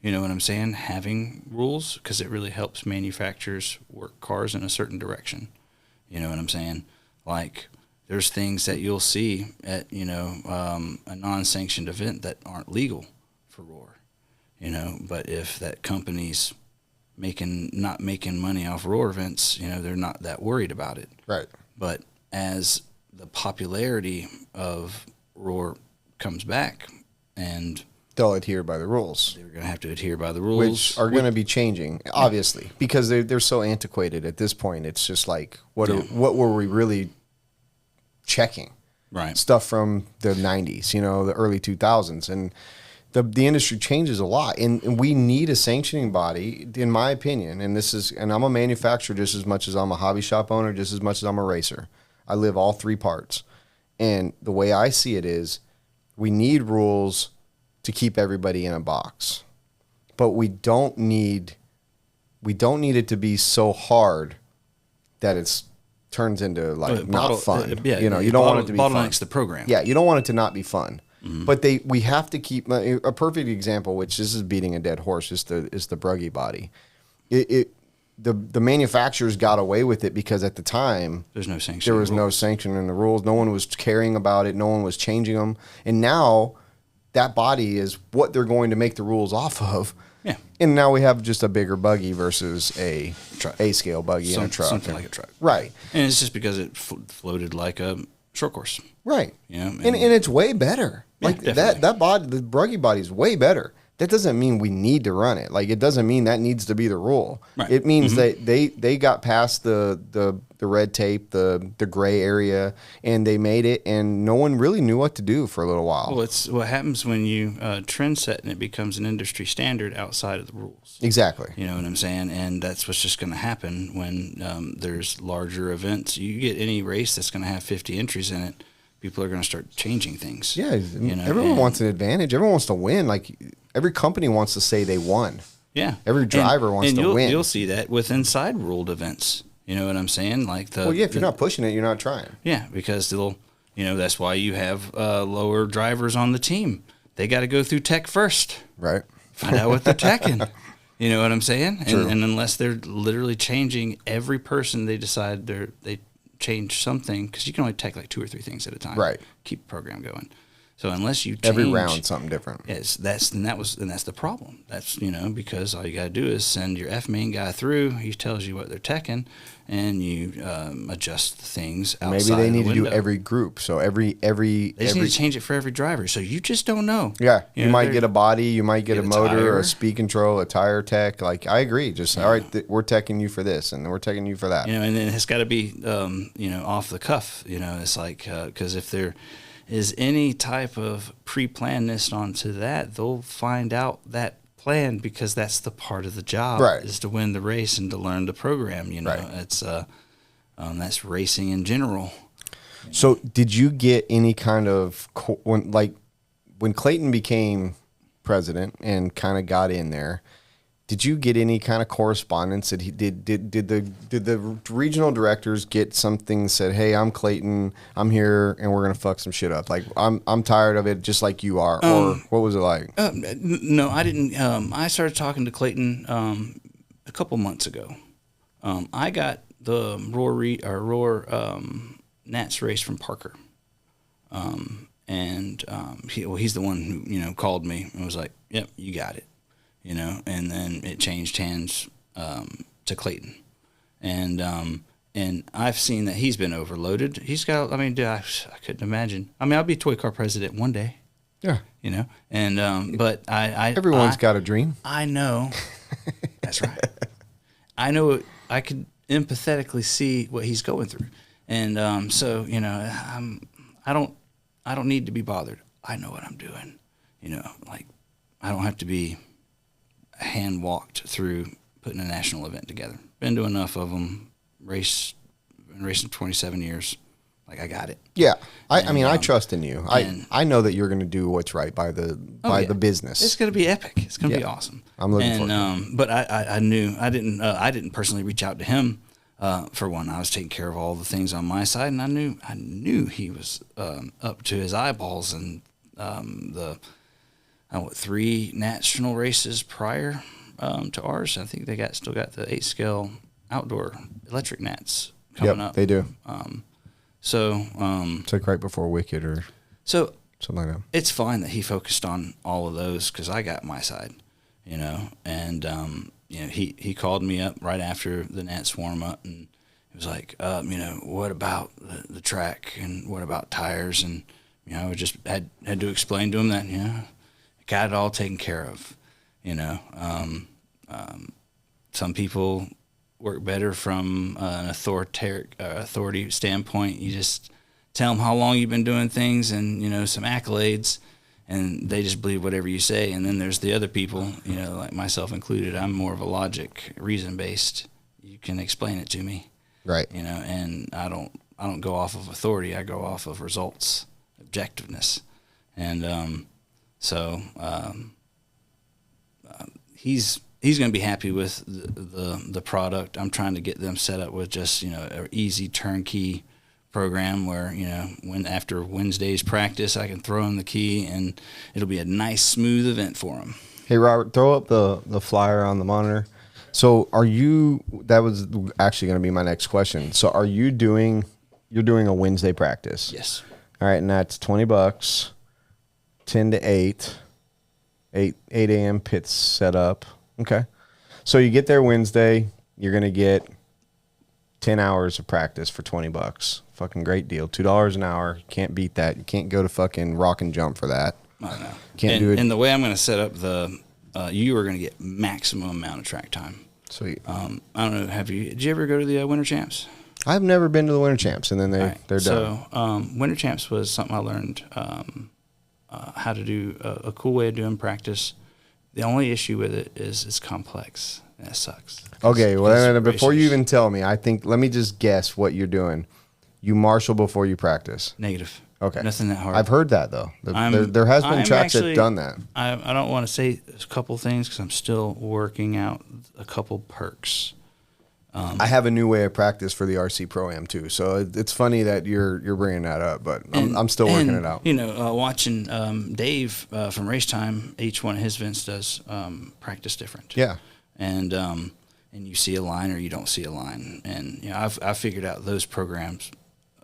You know what I'm saying? Having rules, because it really helps manufacturers work cars in a certain direction. You know what I'm saying? Like, there's things that you'll see at, a non-sanctioned event that aren't legal for Roar. But if that company's not making money off Roar events, they're not that worried about it. Right. But as the popularity of Roar comes back, and they'll adhere by the rules. they're going to have to adhere by the rules, Which are going to be changing, obviously, because they're so antiquated at this point. It's just like, what were we really checking? right? Stuff from the 90s, the early 2000s. And the industry changes a lot. And we need a sanctioning body, in my opinion. And I'm a manufacturer just as much as I'm a hobby shop owner, just as much as I'm a racer. I live all three parts. And the way I see it is, we need rules to keep everybody in a box, but we don't need it to be so hard that it turns into not fun. You don't want it to be fun. Bottlenecks the program. Yeah, you don't want it to not be fun. Mm-hmm. But we have to keep a perfect example, which this is beating a dead horse, is the bruggy body. The manufacturers got away with it because at the time there was no sanction in the rules. No one was caring about it. No one was changing them. And now that body is what they're going to make the rules off of. Yeah. And now we have just a bigger buggy versus a scale buggy and a truck. Something like a truck. Right. And it's just because it floated like a short course. Right. And it's way better. Yeah, like definitely. that body, the bruggy body is way better. That doesn't mean we need to run it. Like, it doesn't mean that needs to be the rule. Right. It means that they got past the red tape, the gray area, and they made it, and no one really knew what to do for a little while. Well, it's what happens when you trend set and it becomes an industry standard outside of the rules. Exactly. You know what I'm saying? And that's what's just going to happen when there's larger events. You get any race that's going to have 50 entries in it, people are going to start changing things. Yeah, everyone wants an advantage. Everyone wants to win. Like, every company wants to say they won. Yeah. Every driver wants to win. You'll see that with inside ruled events. You know what I'm saying? If you're not pushing it, you're not trying. Yeah, because that's why you have lower drivers on the team. They got to go through tech first. Right. Find out what they're teching. You know what I'm saying? True. And unless they're literally changing every person, they decide they change something, because you can only tech like 2 or 3 things at a time. Right. Keep the program going. So unless you change every round something different. Yes, that's the problem. That's because all you gotta do is send your F main guy through. He tells you what they're teching, and you adjust things outside. Maybe they need the to window. do every group. So every They just need to change it for every driver. So you just don't know. Yeah, you might get a body, you might get a motor, tire. or a speed control, a tire tech. Like, I agree. Just all right, we're teching you for this, and we're teching you for that. And then it's got to be off the cuff. It's like because if there is any type of pre-plannedness onto that, they'll find out that plan, because that's the part of the job, right, is to win the race and to learn the program. Right. It's that's racing in general. So did you get any kind of when Clayton became president and kind of got in there, did you get any kind of correspondence that he did the regional directors get something that said, "Hey, I'm Clayton, I'm here, and we're gonna fuck some shit up. Like I'm tired of it, just like you are." Or what was it like? No, I didn't. I started talking to Clayton a couple months ago. I got the Roar Nats race from Parker, and he's the one who called me and was like, "Yep, you got it." And then it changed hands to Clayton, and I've seen that he's been overloaded. He's got, I mean, dude, I couldn't imagine. I mean, I'll be toy car president one day. Yeah, and but everyone's got a dream. I know, that's right. I know. I could empathetically see what he's going through, and so I don't need to be bothered. I know what I'm doing. Like I don't have to be hand walked through putting a national event together. Been to enough of them. Been racing 27 years. Like I got it. Yeah, I mean, I trust in you. I know that you're going to do what's right by the business. It's going to be epic. It's going to be awesome. I'm looking forward to it. But I knew I didn't personally reach out to him. For one, I was taking care of all the things on my side, and I knew he was up to his eyeballs in the 3 national races prior to ours. I think they still got the 8 scale outdoor electric nats coming up. They do. So it's like right before Wicked or so something like that. It's fine that he focused on all of those because I got my side, and he called me up right after the Nats warm up and he was like, what about the track and what about tires? And I just had to explain to him that got it all taken care of. Some people work better from an authority standpoint. You just tell them how long you've been doing things and some accolades, and they just believe whatever you say. And then there's the other people, like myself included. I'm more of a logic, reason based. You can explain it to me, right? And I don't go off of authority. I go off of results, objectiveness, and so he's going to be happy with the product. I'm trying to get them set up with just an easy turnkey program where when after Wednesday's practice I can throw him the key and it'll be a nice smooth event for him. Hey Robert, throw up the flyer on the monitor. So that was actually going to be my next question. So you're doing a Wednesday practice? Yes. All right, and that's $20, 10 to 8 a.m. pits set up. Okay. So you get there Wednesday, you're going to get 10 hours of practice for $20. Fucking great deal. $2 an hour. You can't beat that. You can't go to fucking Rock and Jump for that. I know. Can't do it. And the way I'm going to set up you are going to get maximum amount of track time. Sweet. I don't know. Did you ever go to the Winter Champs? I've never been to the Winter Champs, and then they're done. So Winter Champs was something I learned how to do a cool way of doing practice. The only issue with it is it's complex. That sucks. Okay, well, before you even tell me, let me just guess what you're doing. You marshal before you practice. Negative. Okay. Nothing that hard. I've heard that, though. There has been tracks that have done that. I don't want to say a couple things because I'm still working out a couple perks. I have a new way of practice for the RC Pro-Am, too. So it's funny that you're bringing that up, but I'm still working it out. Watching Dave from Race Time, each one of his events does practice different. Yeah. And you see a line or you don't see a line. And I've figured out those programs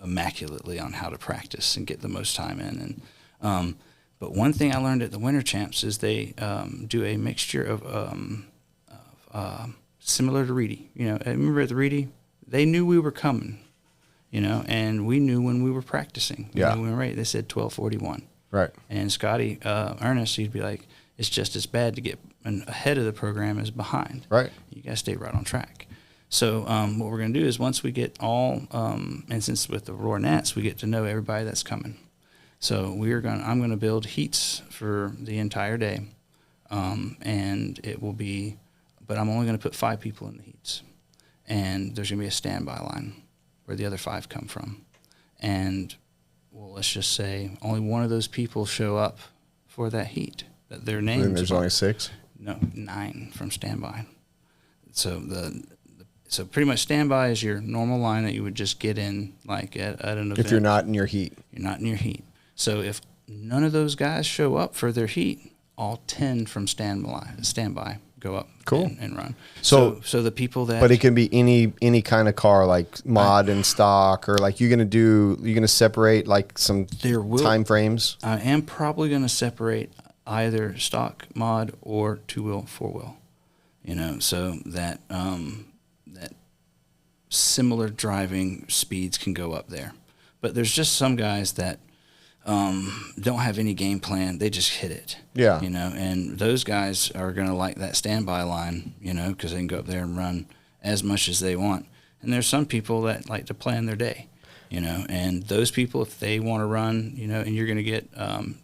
immaculately on how to practice and get the most time in. And but one thing I learned at the Winter Champs is they do a mixture of similar to Reedy. I remember at the Reedy, they knew we were coming, and we knew when we were practicing. Yeah. We were right. They said 12:41. Right. And Scotty Ernest, he'd be like, it's just as bad to get ahead of the program as behind. Right. You got to stay right on track. So what we're going to do is once we get all, and since with the Roar Nats, we get to know everybody that's coming. So I'm going to build heats for the entire day, and it will be, but I'm only going to put 5 people in the heats, and there's going to be a standby line where the other 5 come from, and let's just say only one of those people show up for that heat. That their And names. then there's only 6. No, 9 from standby. So so pretty much standby is your normal line that you would just get in like at an event. If you're not in your heat. You're not in your heat. So if none of those guys show up for their heat, all 10 from standby go up and run. So the people that... But it can be any kind of car, like mod and stock, or like you're gonna separate like some time frames. I am probably going to separate either stock, mod, or 2-wheel, 4-wheel. So that that similar driving speeds can go up there. But there's just some guys that don't have any game plan. They just hit it. Yeah. And those guys are going to like that standby line, because they can go up there and run as much as they want. And there's some people that like to plan their day, and those people, if they want to run, and you're going to get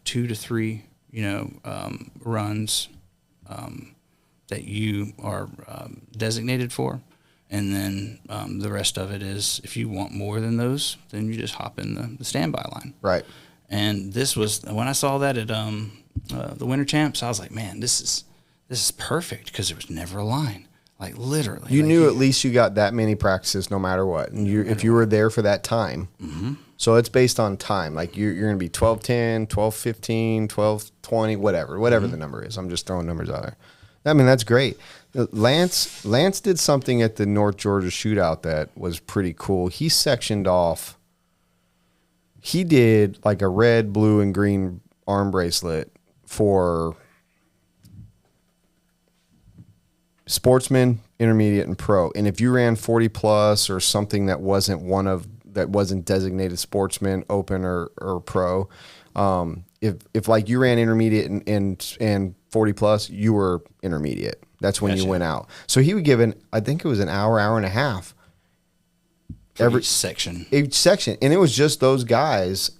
2 to 3, runs that you are designated for. And then the rest of it is, if you want more than those, then you just hop in the standby line. Right. And this was, when I saw that at the Winter Champs, I was like, man, this is perfect, because there was never a line. Like, literally. You knew at least you got that many practices no matter what. And if you were there for that time. Mm-hmm. So it's based on time. Like you're going to be 12:10, 12:15, 12:20, whatever the number is. I'm just throwing numbers out there. I mean, that's great. Lance did something at the North Georgia shootout that was pretty cool. He sectioned off. He did like a red, blue, and green arm bracelet for sportsman, intermediate, and pro. And if you ran 40 plus or something that wasn't designated sportsman, open, or pro, if like you ran intermediate and 40 plus, you were intermediate. That's when you went out. So he would give I think it was an hour and a half. Every section. Each section. And it was just those guys,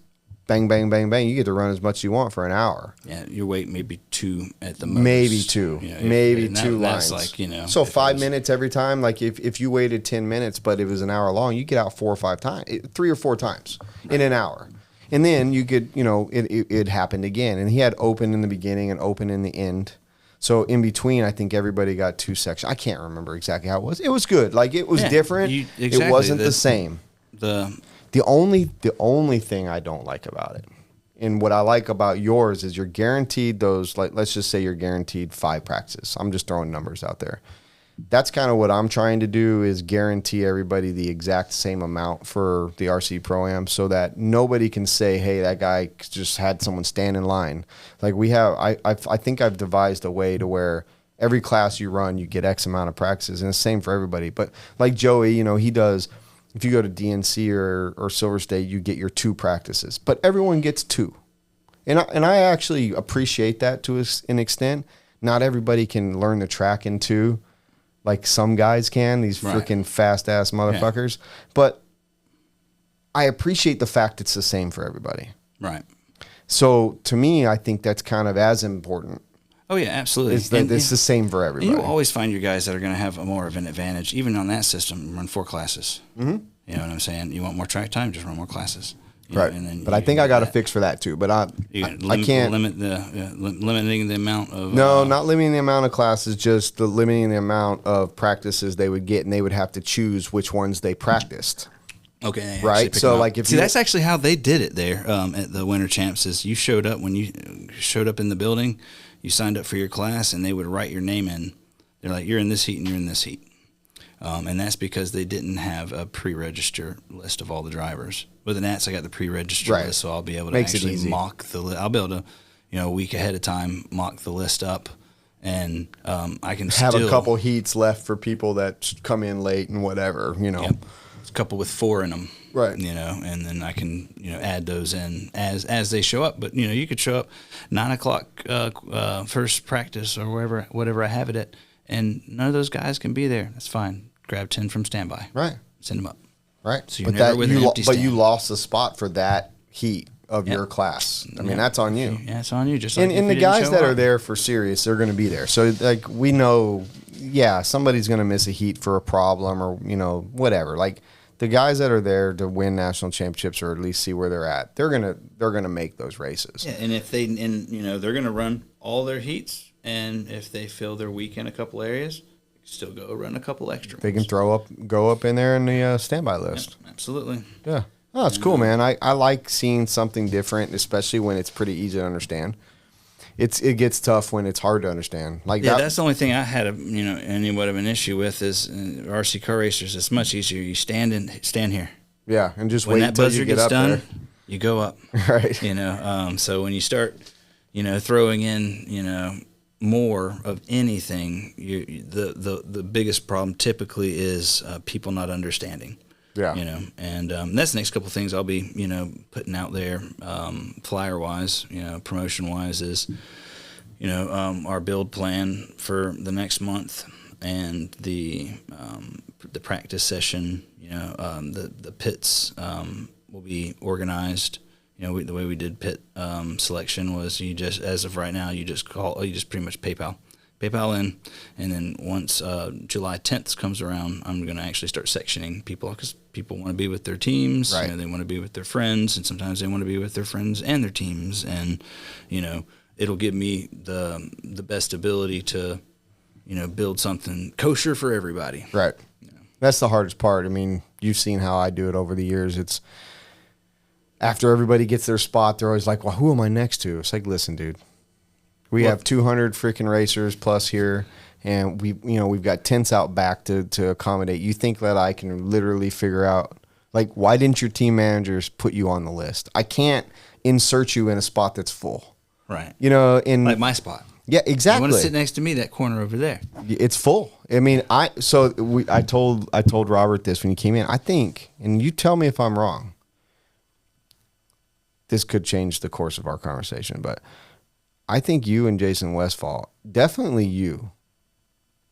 bang, bang, bang, bang. You get to run as much as you want for an hour. Yeah, your weight maybe 2 at the most. Maybe 2. Maybe 2 lines. That's like, So 5 minutes every time. Like if you waited 10 minutes, but it was an hour long, you get out 4 or 5 times, 3 or 4 times in an hour. And then you could, it happened again. And he had open in the beginning and open in the end. So in between, I think everybody got 2 sections. I can't remember exactly how it was. It was good. Like it was different. Exactly. It wasn't the same. The only thing I don't like about it, and what I like about yours, is you're guaranteed those. Like let's just say you're guaranteed 5 practices. I'm just throwing numbers out there. That's kind of what I'm trying to do, is guarantee everybody the exact same amount for the RC Pro-Am, so that nobody can say, hey, that guy just had someone stand in line. Like we have, I think I've devised a way to where every class you run, you get X amount of practices, and it's the same for everybody. But like Joey, he does, if you go to DNC or Silver State, you get your 2 practices, but everyone gets 2. And I actually appreciate that to an extent. Not everybody can learn the track in 2. Like some guys can, these freaking fast-ass motherfuckers. Yeah. But I appreciate the fact it's the same for everybody. Right. So to me, I think that's kind of as important. Oh, yeah, absolutely. It's the same for everybody. And you always find your guys that are going to have more of an advantage. Even on that system, run 4 classes. Mm-hmm. You know what I'm saying? You want more track time, just run more classes. Right. But I think I got a fix for that too. But I can't limiting the amount of not limiting the amount of classes, just limiting the amount of practices they would get, and they would have to choose which ones they practiced. Okay. Right. So like that's actually how they did it there at the Winter Champs. Is you showed up when you showed up in the building, you signed up for your class, and they would write your name in. They're like, you're in this heat and you're in this heat. And that's because they didn't have a pre-register list of all the drivers. With the Nats, I got the pre-register list, so I'll be able to actually mock the list. I'll be able to, a week ahead of time, mock the list up, and I can have a couple heats left for people that come in late and whatever, Yep. A couple with 4 in them. Right. And then I can, add those in as they show up. But, you could show up 9 o'clock first practice or whatever I have it at, and none of those guys can be there. That's fine. Grab 10 from standby. Right. Send them up. Right. So you're never with an empty stand. But you lost a spot for that heat of your class. I mean, that's on you. Yeah, it's on you. Just like and the guys that are there for serious, they're going to be there. So, like, we know, somebody's going to miss a heat for a problem or, whatever. Like, the guys that are there to win national championships or at least see where they're at, they're gonna make those races. Yeah, and if they're gonna run all their heats, and if they feel they're weak in a couple areas, still go run a couple extra. They can go up in there in the standby list. Yep, absolutely. Yeah. Oh, it's cool, man. I like seeing something different, especially when it's pretty easy to understand. It gets tough when it's hard to understand. Like that's the only thing I had anywhat of an issue with is RC car racers. It's much easier. You stand here. Yeah, and just When wait that until buzzer you get gets up done, there. you go up. Right. So when you start, throwing in, more of anything, the biggest problem typically is people not understanding. Yeah. And that's the next couple of things I'll be, putting out there, flyer wise, promotion wise is, our build plan for the next month and the practice session, the pits will be organized. The way we did pit selection was as of right now, you just pretty much PayPal in, and then once July 10th comes around, I'm going to actually start sectioning people because people want to be with their teams. Right. They want to be with their friends, and sometimes they want to be with their friends and their teams, and it'll give me the best ability to build something kosher for everybody. Right. That's the hardest part. I mean, you've seen how I do it over the years. It's after everybody gets their spot, they're always like, well, who am I next to? It's like, listen, dude, we have 200 freaking racers plus here, and we've got tents out back to accommodate. You think that I can literally figure out, like, why didn't your team managers put you on the list? I can't insert you in a spot that's full. Right. Like my spot. Yeah, exactly. You want to sit next to me, that corner over there. It's full. I mean, I told Robert this when he came in. I think, and you tell me if I'm wrong, this could change the course of our conversation, but I think you and Jason Westfall, definitely you,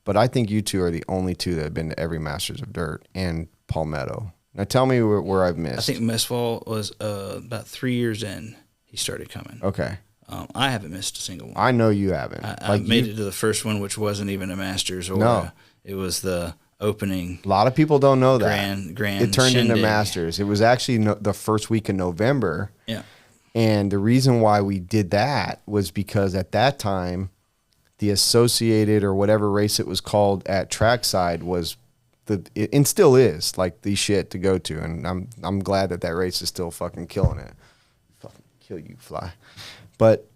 but I think you two are the only two that have been to every Masters of Dirt and Palmetto. Now tell me where I've missed. I think Westfall was about 3 years in. He started coming. Okay. I haven't missed a single one. I know you haven't. I made it to the first one, which wasn't even a Masters. No. It was the opening. A lot of people don't know that. Grand It turned into shindig. Masters. It was actually the first week in November. Yeah. And the reason why we did that was because at that time, the associated or whatever race it was called at trackside was and still is like the shit to go to. And I'm glad that race is still fucking killing it. Fucking kill you, fly. But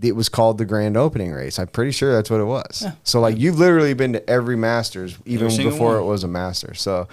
it was called the grand opening race. I'm pretty sure that's what it was. Yeah. So like you've literally been to every Masters even before it was a Masters. So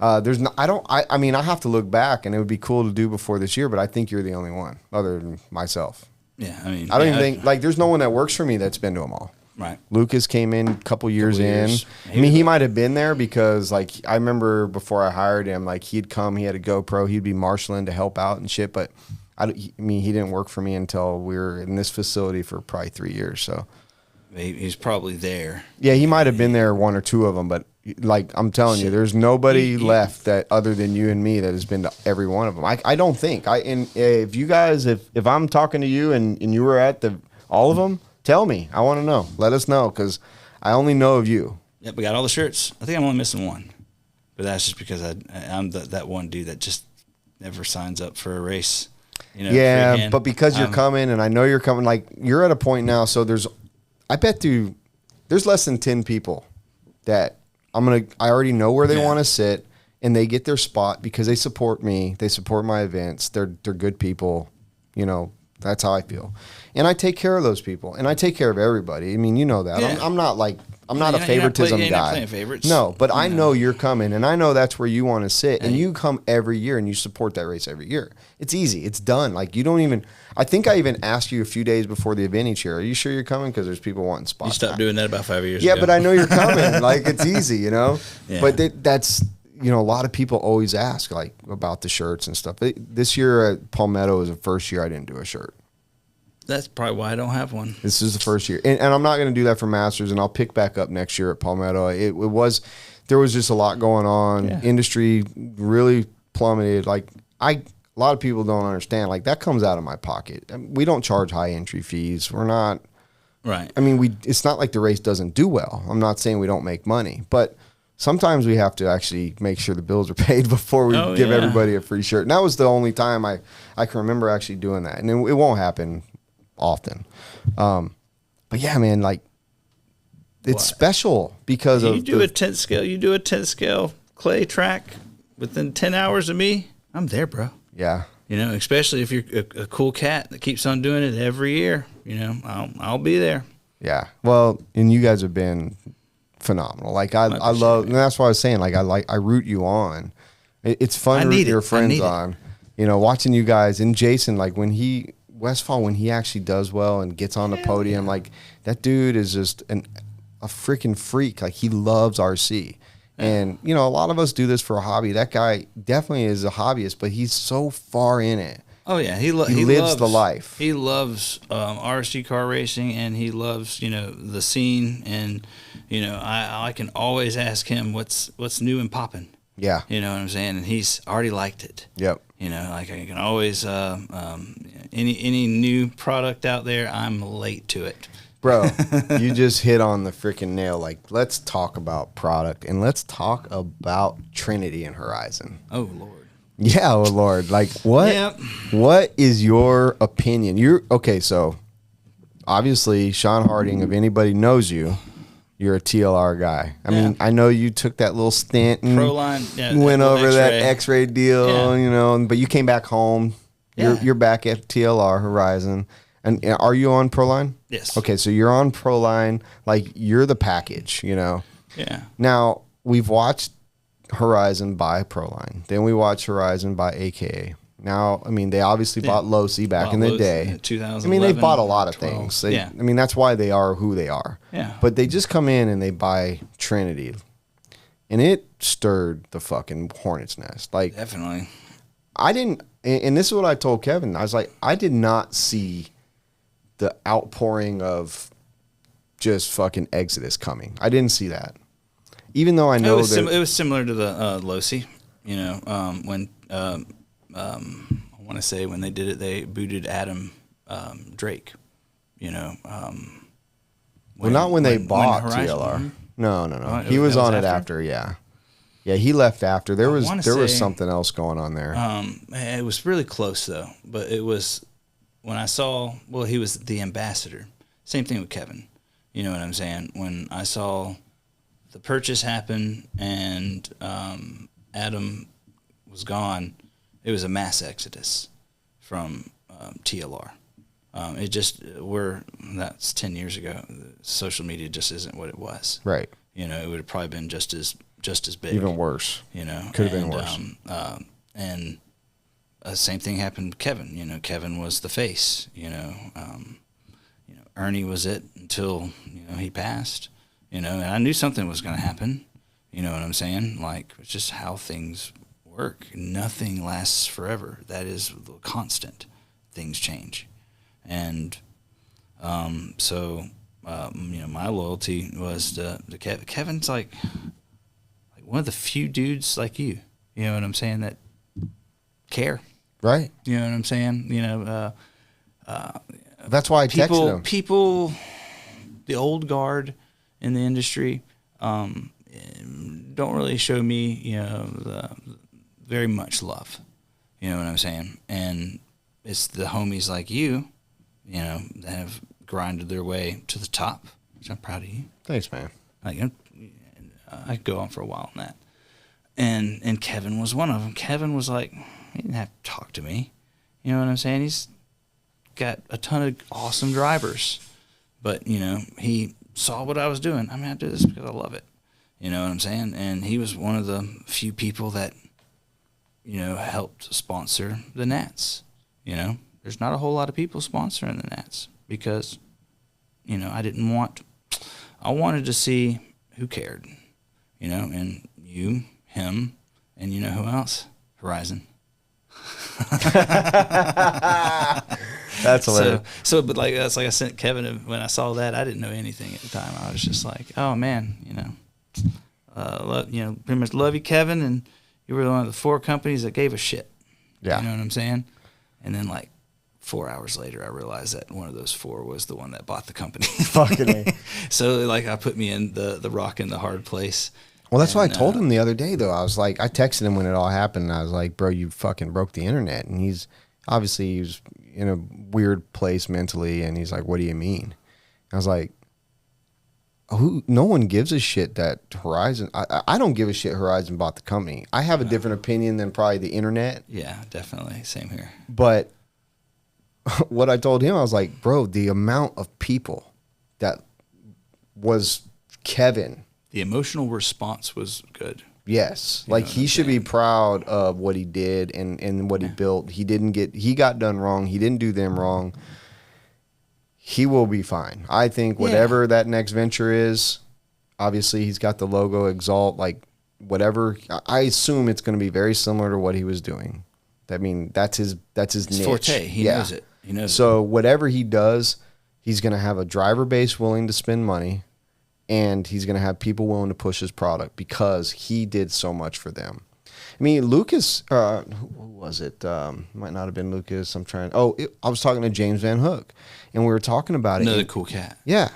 there's no, I mean, I have to look back and it would be cool to do before this year, but I think you're the only one other than myself. Yeah. I mean, I don't even think like there's no one that works for me that's been to them all. Right. Lucas came in a couple years in. I mean, he might have been there because like I remember before I hired him, like he'd come, he had a GoPro, he'd be marshaling to help out and shit. But I mean, he didn't work for me until we were in this facility for probably 3 years. So he's probably there. Yeah, he might have been there one or two of them, but like I'm telling you, there's nobody left that other than you and me that has been to every one of them. I don't think. If you guys, if I'm talking to you and you were at all of them, tell me. I want to know. Let us know because I only know of you. Yep, we got all the shirts. I think I'm only missing one, but that's just because I'm that one dude that just never signs up for a race. Yeah, freehand. but because you're coming, and I know you're coming, like you're at a point now. So I bet there's less than 10 people that I already know where they want to sit, and they get their spot because they support me. They support my events. They're good people. That's how I feel, and I take care of those people, and I take care of everybody. I mean, you know that. Yeah. I'm not a favoritism guy. Not playing favorites. No, but I know you're coming, and I know that's where you want to sit, and you come every year, and you support that race every year. It's easy. It's done. Like you don't even. I think I even asked you a few days before the event each year. Are you sure you're coming? Because there's people wanting spots. You stopped doing that about 5 years ago. Yeah, but I know you're coming. Like it's easy, Yeah. But that's. A lot of people always ask like about the shirts and stuff. This year at Palmetto was the first year I didn't do a shirt. That's probably why I don't have one. This is the first year. And I'm not going to do that for Masters, and I'll pick back up next year at Palmetto. There was just a lot going on. Yeah. Industry really plummeted. Like a lot of people don't understand. Like that comes out of my pocket. We don't charge high entry fees. We're not. Right. I mean, it's not like the race doesn't do well. I'm not saying we don't make money, but sometimes we have to actually make sure the bills are paid before we give everybody a free shirt. And that was the only time I can remember actually doing that. And it won't happen often. But yeah, man, like it's special because you do a 10 scale. You do a 10 scale clay track within 10 hours of me. I'm there, bro. Yeah. You know, especially if you're a cool cat that keeps on doing it every year. You know, I'll be there. Yeah. Well, and you guys have been phenomenal. Like I love, and that's why I was saying, like I root you on. It's fun to root your friends on. You know, watching you guys and Jason, like when he actually does well and gets on the podium, like that dude is just a freaking freak. Like he loves RC. And, you know, a lot of us do this for a hobby. That guy definitely is a hobbyist, but he's so far in it. Oh, yeah. He lives the life. He loves RC car racing, and he loves, you know, the scene. And, you know, I can always ask him what's new and popping. Yeah. You know what I'm saying? And he's already liked it. Yep. You know, like I can always, any new product out there, I'm late to it. Bro, you just hit on the freaking nail. Like, let's talk about product and let's talk about Trinity and Horizon. Oh, Lord. Yeah, oh, Lord. Like, what? Yep. What is your opinion? Okay, so obviously, Shon Harding, if anybody knows you, you're a TLR guy. I mean, I know you took that little stint and went over that X-ray deal, you know, but you came back home. You're back at TLR Horizon. And are you on Proline? Yes. Okay, so you're on Proline. Like, you're the package, you know? Yeah. Now, we've watched Horizon by Proline. Then we watched Horizon by AKA. Now, I mean, they obviously bought Losi back in the day. 2011. I mean, they bought a lot of things. I mean, that's why they are who they are. Yeah. But they just come in and they buy Trinity. And it stirred the fucking hornet's nest. Like, definitely. I didn't, and this is what I told Kevin. I was like, I did not see the outpouring of just fucking Exodus coming. I didn't see that. Even though I know it was similar to the Losi, you know, when I want to say when they did it, they booted Adam Drake, you know. Not when they bought TLR. No. He was on it after, yeah. Yeah, he left after. There was something else going on there. It was really close though, but it was when I saw, well, he was the ambassador. Same thing with Kevin. You know what I'm saying? When I saw the purchase happen and Adam was gone, it was a mass exodus from TLR. That's 10 years ago. Social media just isn't what it was. Right. You know, it would have probably been just as big. Even worse. You know, could have been worse. Same thing happened with Kevin. You know, Kevin was the face. You know, Ernie was it until he passed. You know, and I knew something was going to happen. You know what I'm saying? Like, it's just how things work. Nothing lasts forever. That is the constant. Things change, and my loyalty was to Kevin. Kevin's like one of the few dudes like you. You know what I'm saying? That care. Right. You know what I'm saying? You know, that's why I texted him. People, the old guard in the industry, don't really show me, very much love. You know what I'm saying? And it's the homies like you, that have grinded their way to the top, which I'm proud of you. Thanks, man. Like, I could go on for a while on that. And Kevin was one of them. Kevin was like, he didn't have to talk to me. You know what I'm saying? He's got a ton of awesome drivers. But, he saw what I was doing. I'm going to do this because I love it. You know what I'm saying? And he was one of the few people that, helped sponsor the Nats. There's not a whole lot of people sponsoring the Nats because, I wanted to see who cared, and you, him, and you know who else? Horizon. That's hilarious. But that's like I sent Kevin when I saw that. I didn't know anything at the time. I was just like, oh man, pretty much love you, Kevin, and you were one of the 4 companies that gave a shit. Yeah, you know what I'm saying. And then 4 hours later, I realized that one of those 4 was the one that bought the company. Fucking A. So I put me in the rock in the hard place. Well, that's what I And, told him the other day, though. I was like, I texted him when it all happened. And I was like, bro, you fucking broke the internet. And he was in a weird place mentally. And he's like, what do you mean? I was like, no one gives a shit that Horizon. I don't give a shit Horizon bought the company. I have a different opinion than probably the internet. Yeah, definitely. Same here. But what I told him, I was like, bro, the amount of people that was Kevin. The emotional response was good. Yes. You Like know what he I'm should be saying? proud of what he did and what he built. He got done wrong. He didn't do them wrong. He will be fine. I think whatever that next venture is, obviously he's got the logo Exalt, like whatever. I assume it's going to be very similar to what he was doing. I mean, that's his It's niche. forte. He knows it. He knows So whatever he does, he's going to have a driver base willing to spend money, and he's going to have people willing to push his product because he did so much for them. I mean, Lucas, who was it? Might not have been Lucas. I was talking to James Van Hook, and we were talking about it. it. Another And- cool cat. yeah.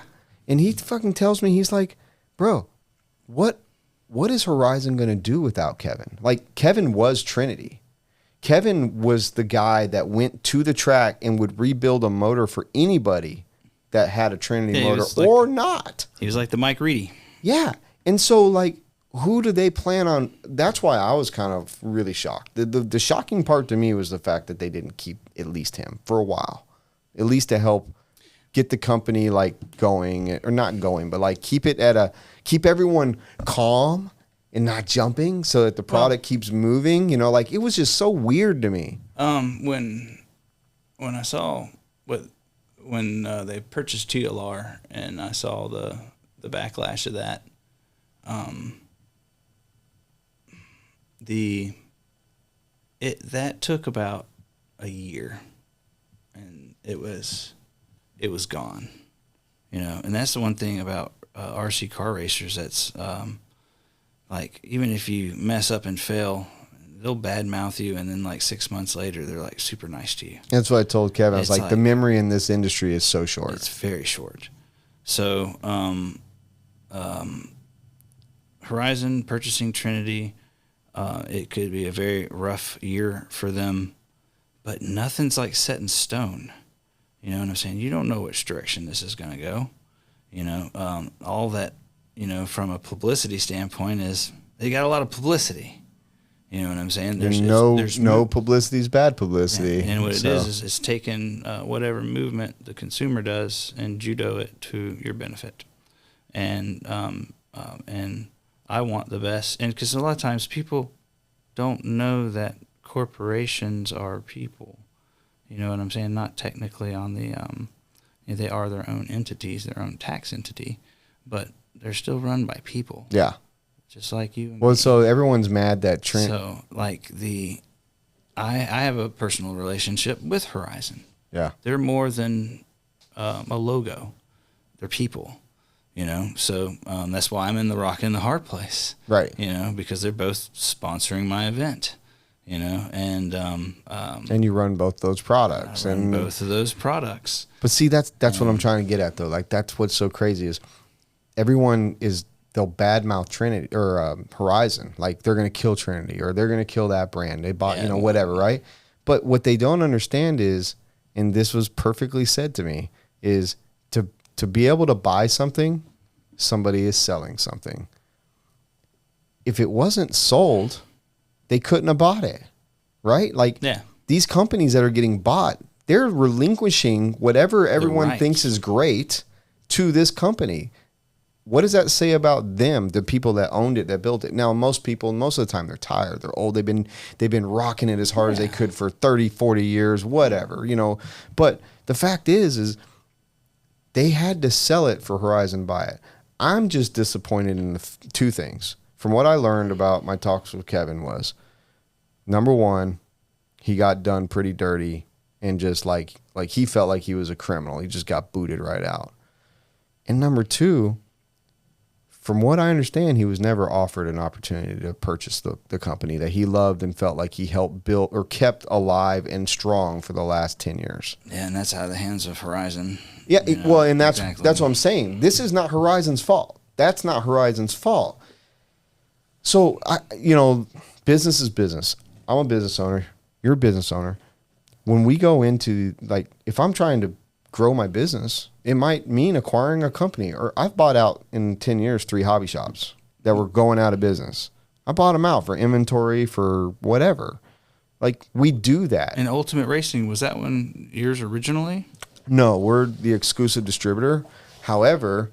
And he fucking tells me, he's like, bro, what is Horizon going to do without Kevin? Like, Kevin was Trinity. Kevin was the guy that went to the track and would rebuild a motor for anybody that had a Trinity Yeah, he motor was like- or not. He was like the Mike Reedy. Yeah. And so, like, who do they plan on? That's why I was kind of really shocked. The shocking part to me was the fact that they didn't keep at least him for a while, at least to help get the company like going, or not going, but like keep everyone calm and not jumping so that the product keeps moving. You know, like it was just so weird to me. When I saw when they purchased TLR and I saw the backlash of that, that took about a year, and it was gone, you know. And that's the one thing about RC car racers that's like, even if you mess up and fail, they'll badmouth you, and then like 6 months later, they're like super nice to you. That's what I told Kevin. I was It's like, the memory in this industry is so short. It's very short. So, Horizon purchasing Trinity, it could be a very rough year for them, but nothing's like set in stone. You know what I'm saying? You don't know which direction this is going to go. You know, all that, you know, from a publicity standpoint is they got a lot of publicity. You know what I'm saying? There's no publicity is bad publicity. And what it is it's taking whatever movement the consumer does and judo it to your benefit. And I want the best. And because a lot of times people don't know that corporations are people. You know what I'm saying? Not technically on the, they are their own entities, their own tax entity, but they're still run by people. Yeah. Just like you. And Well, me. so everyone's mad that Trent. So like I have a personal relationship with Horizon. Yeah. They're more than a logo. They're people, you know. So that's why I'm in the rock and the hard place. Right. You know, because they're both sponsoring my event. You know, and you run both those products, I run and both of those products. But see, that's what I'm trying to get at, though. Like, that's what's so crazy is they'll badmouth Trinity or Horizon, like they're going to kill Trinity or they're going to kill that brand. They bought, whatever, right? But what they don't understand is, and this was perfectly said to me, is to be able to buy something, somebody is selling something. If it wasn't sold, they couldn't have bought it, right? Like, these companies that are getting bought, they're relinquishing whatever everyone thinks is great to this company. What does that say about them, the people that owned it, that built it? Now, most people, most of the time, they're tired. They're old. They've been rocking it as hard as they could for 30, 40 years, whatever, you know. But the fact is they had to sell it for Horizon buy it. I'm just disappointed in two things. From what I learned about my talks with Kevin was, number one, he got done pretty dirty and just like he felt like he was a criminal. He just got booted right out. And number two, from what I understand, he was never offered an opportunity to purchase the company that he loved and felt like he helped build or kept alive and strong for the last 10 years. Yeah, and that's out of the hands of Horizon. Yeah, and that's what I'm saying. This is not Horizon's fault. That's not Horizon's fault. So, business is business. I'm a business owner. You're a business owner. When we go into, like, if I'm trying to grow my business, it might mean acquiring a company. Or I've bought out in 10 years 3 hobby shops that were going out of business. I bought them out for inventory, for whatever. Like, we do that. And Ultimate Racing, was that one yours originally? No, we're the exclusive distributor. However,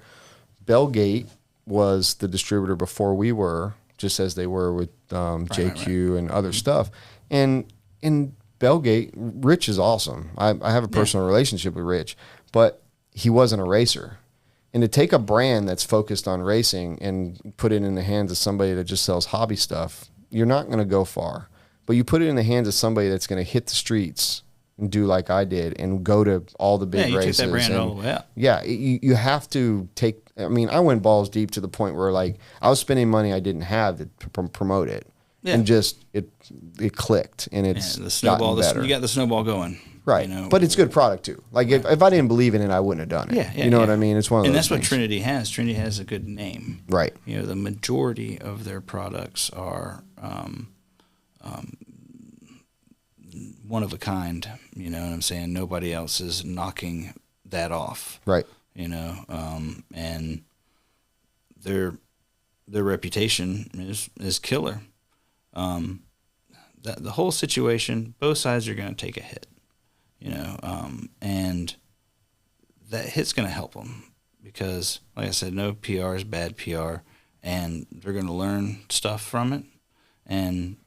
Bellgate was the distributor before we were, just as they were with JQ and other stuff. And in Bellgate, Rich is awesome. I have a personal relationship with Rich, but he wasn't a racer. And to take a brand that's focused on racing and put it in the hands of somebody that just sells hobby stuff, you're not going to go far. But you put it in the hands of somebody that's going to hit the streets and do like I did and go to all the big races. Take that brand all the way out. Yeah, you have to take. I mean, I went balls deep to the point where, like, I was spending money I didn't have to promote it, and just it clicked, and it's the snowball. better. You got the snowball going, right? But it's good product too. Like, if I didn't believe in it, I wouldn't have done it. You know what I mean? It's one of those. And that's things. what Trinity has. Trinity has a good name, right? The majority of their products are one of a kind. You know what I'm saying? Nobody else is knocking that off. Right. And their reputation is killer. The whole situation, both sides are going to take a hit, and that hit's going to help them because, like I said, no PR is bad PR, and they're going to learn stuff from it, and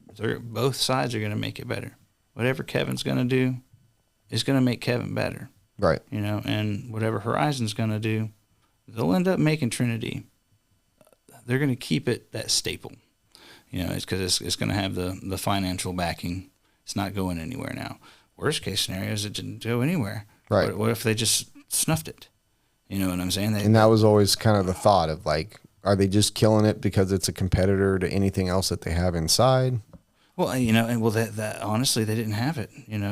both sides are going to make it better. Whatever Kevin's going to do is going to make Kevin better. Right. And whatever Horizon's going to do, they'll end up making Trinity. They're going to keep it that staple. It's because it's going to have the financial backing. It's not going anywhere now. Worst case scenario is it didn't go anywhere. Right. What if they just snuffed it? You know what I'm saying? And that was always kind of the thought of, like, are they just killing it because it's a competitor to anything else that they have inside? Well, that honestly, they didn't have it. And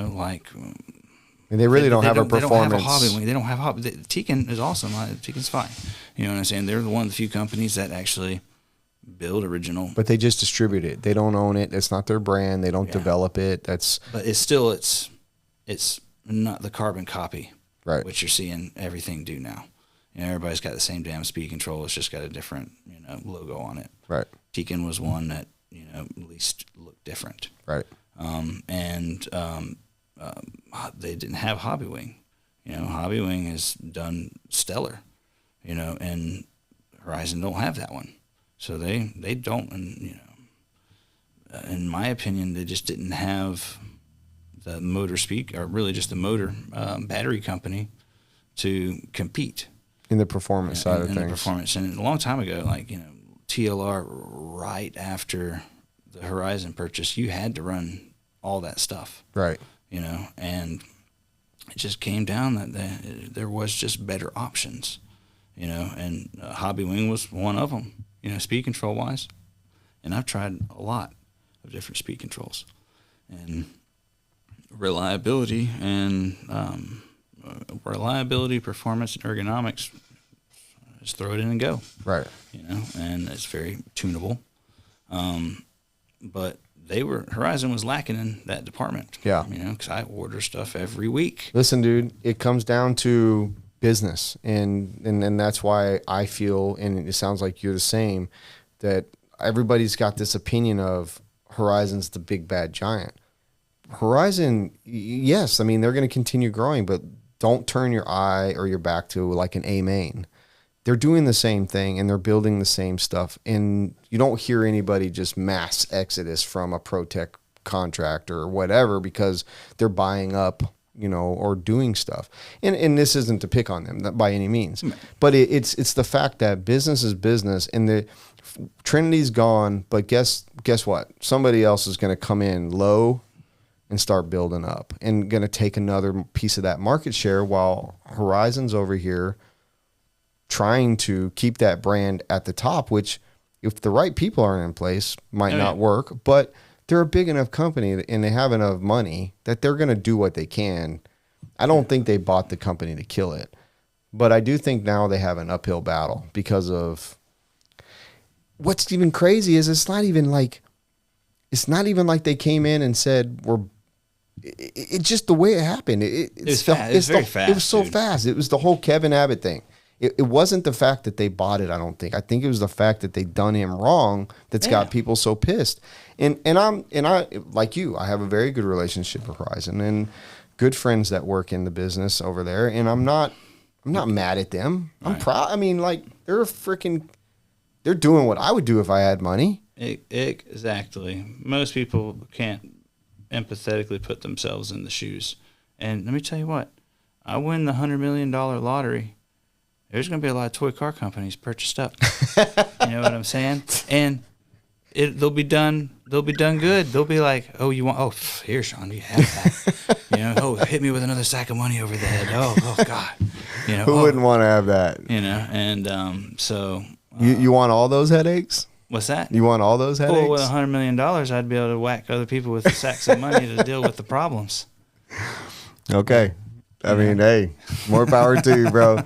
they really don't have a performance. They don't have a hobby wing. They don't have a hobby. Tekin is awesome. Tekin's fine. You know what I'm saying? They're one of the few companies that actually build original. But they just distribute it. They don't own it. It's not their brand. They don't develop it. But it's still it's not the carbon copy, right? Which you're seeing everything do now. Everybody's got the same damn speed control. It's just got a different logo on it. Right. Tekin was one that at least looked different. Right. They didn't have Hobby Wing. Hobby Wing is done stellar, and Horizon don't have that one. So they don't, and, in my opinion, they just didn't have the motor speak, or really just the motor battery company to compete. In the performance side of things. In the performance. And a long time ago, TLR, right after the Horizon purchase, you had to run all that stuff. Right. And it just came down that there was just better options, and Hobby Wing was one of them, speed control wise. And I've tried a lot of different speed controls, and reliability, performance, and ergonomics. Just throw it in and go. Right. And it's very tunable. But Horizon was lacking in that department. Yeah. Because I order stuff every week. Listen, dude, it comes down to business. And that's why I feel, and it sounds like you're the same, that everybody's got this opinion of Horizon's the big bad giant. Horizon, yes, they're going to continue growing, but don't turn your eye or your back to like an A main. They're doing the same thing and they're building the same stuff. And you don't hear anybody just mass exodus from a ProTech contract or whatever because they're buying up, or doing stuff. And this isn't to pick on them by any means, but it's the fact that business is business, and the Trinity's gone. But guess what? Somebody else is going to come in low and start building up and going to take another piece of that market share while Horizon's over here trying to keep that brand at the top, which if the right people aren't in place might not work, but they're a big enough company and they have enough money that they're going to do what they can. I don't think they bought the company to kill it, but I do think now they have an uphill battle because of what's even crazy is it's not even like they came in and said it's just the way it happened. It was very fast. It was so fast. It was the whole Kevin Abbott thing. It wasn't the fact that they bought it, I don't think. I think it was the fact that they done him wrong that's got people so pissed. And I like you, I have a very good relationship with Horizon and good friends that work in the business over there, and I'm not mad at them. I'm proud. I mean, like, they're doing what I would do if I had money. Exactly. Most people can't empathetically put themselves in the shoes. And let me tell you what, I win the $100 million lottery, there's going to be a lot of toy car companies purchased up. You know what I'm saying? And they'll be done good. They'll be like, oh, you want? Oh, here, Shon, you have that. You know, oh, hit me with another sack of money over the head. Oh God. You know, who wouldn't want to have that? You know, and so you want all those headaches? What's that? You want all those headaches? Well, with $100 million, I'd be able to whack other people with sacks of money to deal with the problems. Okay. I mean, hey, more power to you, bro.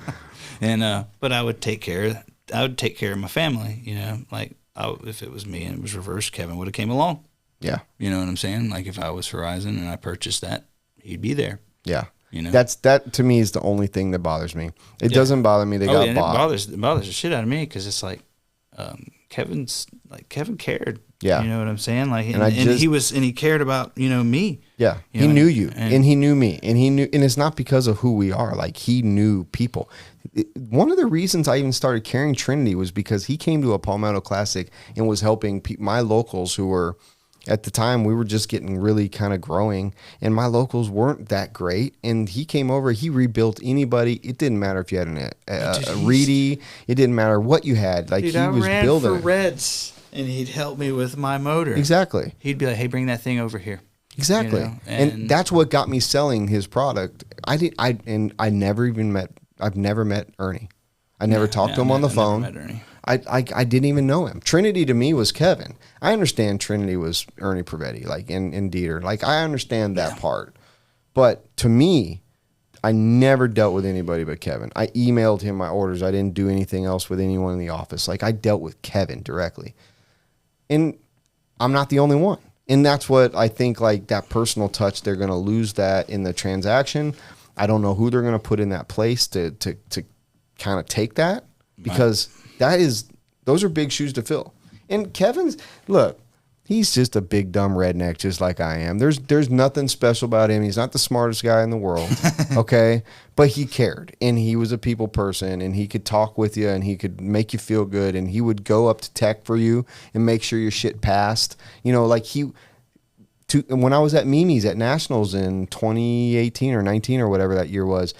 And but I would take care of my family, you know, like if it was me and it was reversed, Kevin would have came along. Yeah. You know what I'm saying? Like if I was Horizon and I purchased that, he'd be there. Yeah. You know, that to me is the only thing that bothers me. It doesn't bother me. They got bought. It bothers the shit out of me because it's like Kevin cared. Yeah. You know what I'm saying? Like, and he cared about, you know, me. Yeah. He knew you and he knew me and it's not because of who we are. Like, he knew people. One of the reasons I even started carrying Trinity was because he came to a Palmetto Classic and was helping my locals who were, at the time, we were just getting really kind of growing, and my locals weren't that great. And he came over, he rebuilt anybody. It didn't matter if you had a Reedy. It didn't matter what you had. Like, dude, he was building. I ran for Reds, and he'd help me with my motor. Exactly. He'd be like, "Hey, bring that thing over here." Exactly. You know? And that's what got me selling his product. I never met Ernie. I never talked to him on the phone. Never met Ernie. I didn't even know him. Trinity to me was Kevin. I understand Trinity was Ernie Prevetti, like in Dieter. Like, I understand that part. But to me, I never dealt with anybody but Kevin. I emailed him my orders. I didn't do anything else with anyone in the office. Like, I dealt with Kevin directly. And I'm not the only one. And that's what I think, like, that personal touch, they're going to lose that in the transaction. I don't know who they're going to put in that place to kind of take that, because those are big shoes to fill. And Kevin's, look, he's just a big dumb redneck just like I am. There's nothing special about him. He's not the smartest guy in the world, okay? But he cared, and he was a people person, and he could talk with you, and he could make you feel good, and he would go up to tech for you and make sure your shit passed. You know, like when I was at Mimi's at Nationals in 2018 or 19 or whatever that year was,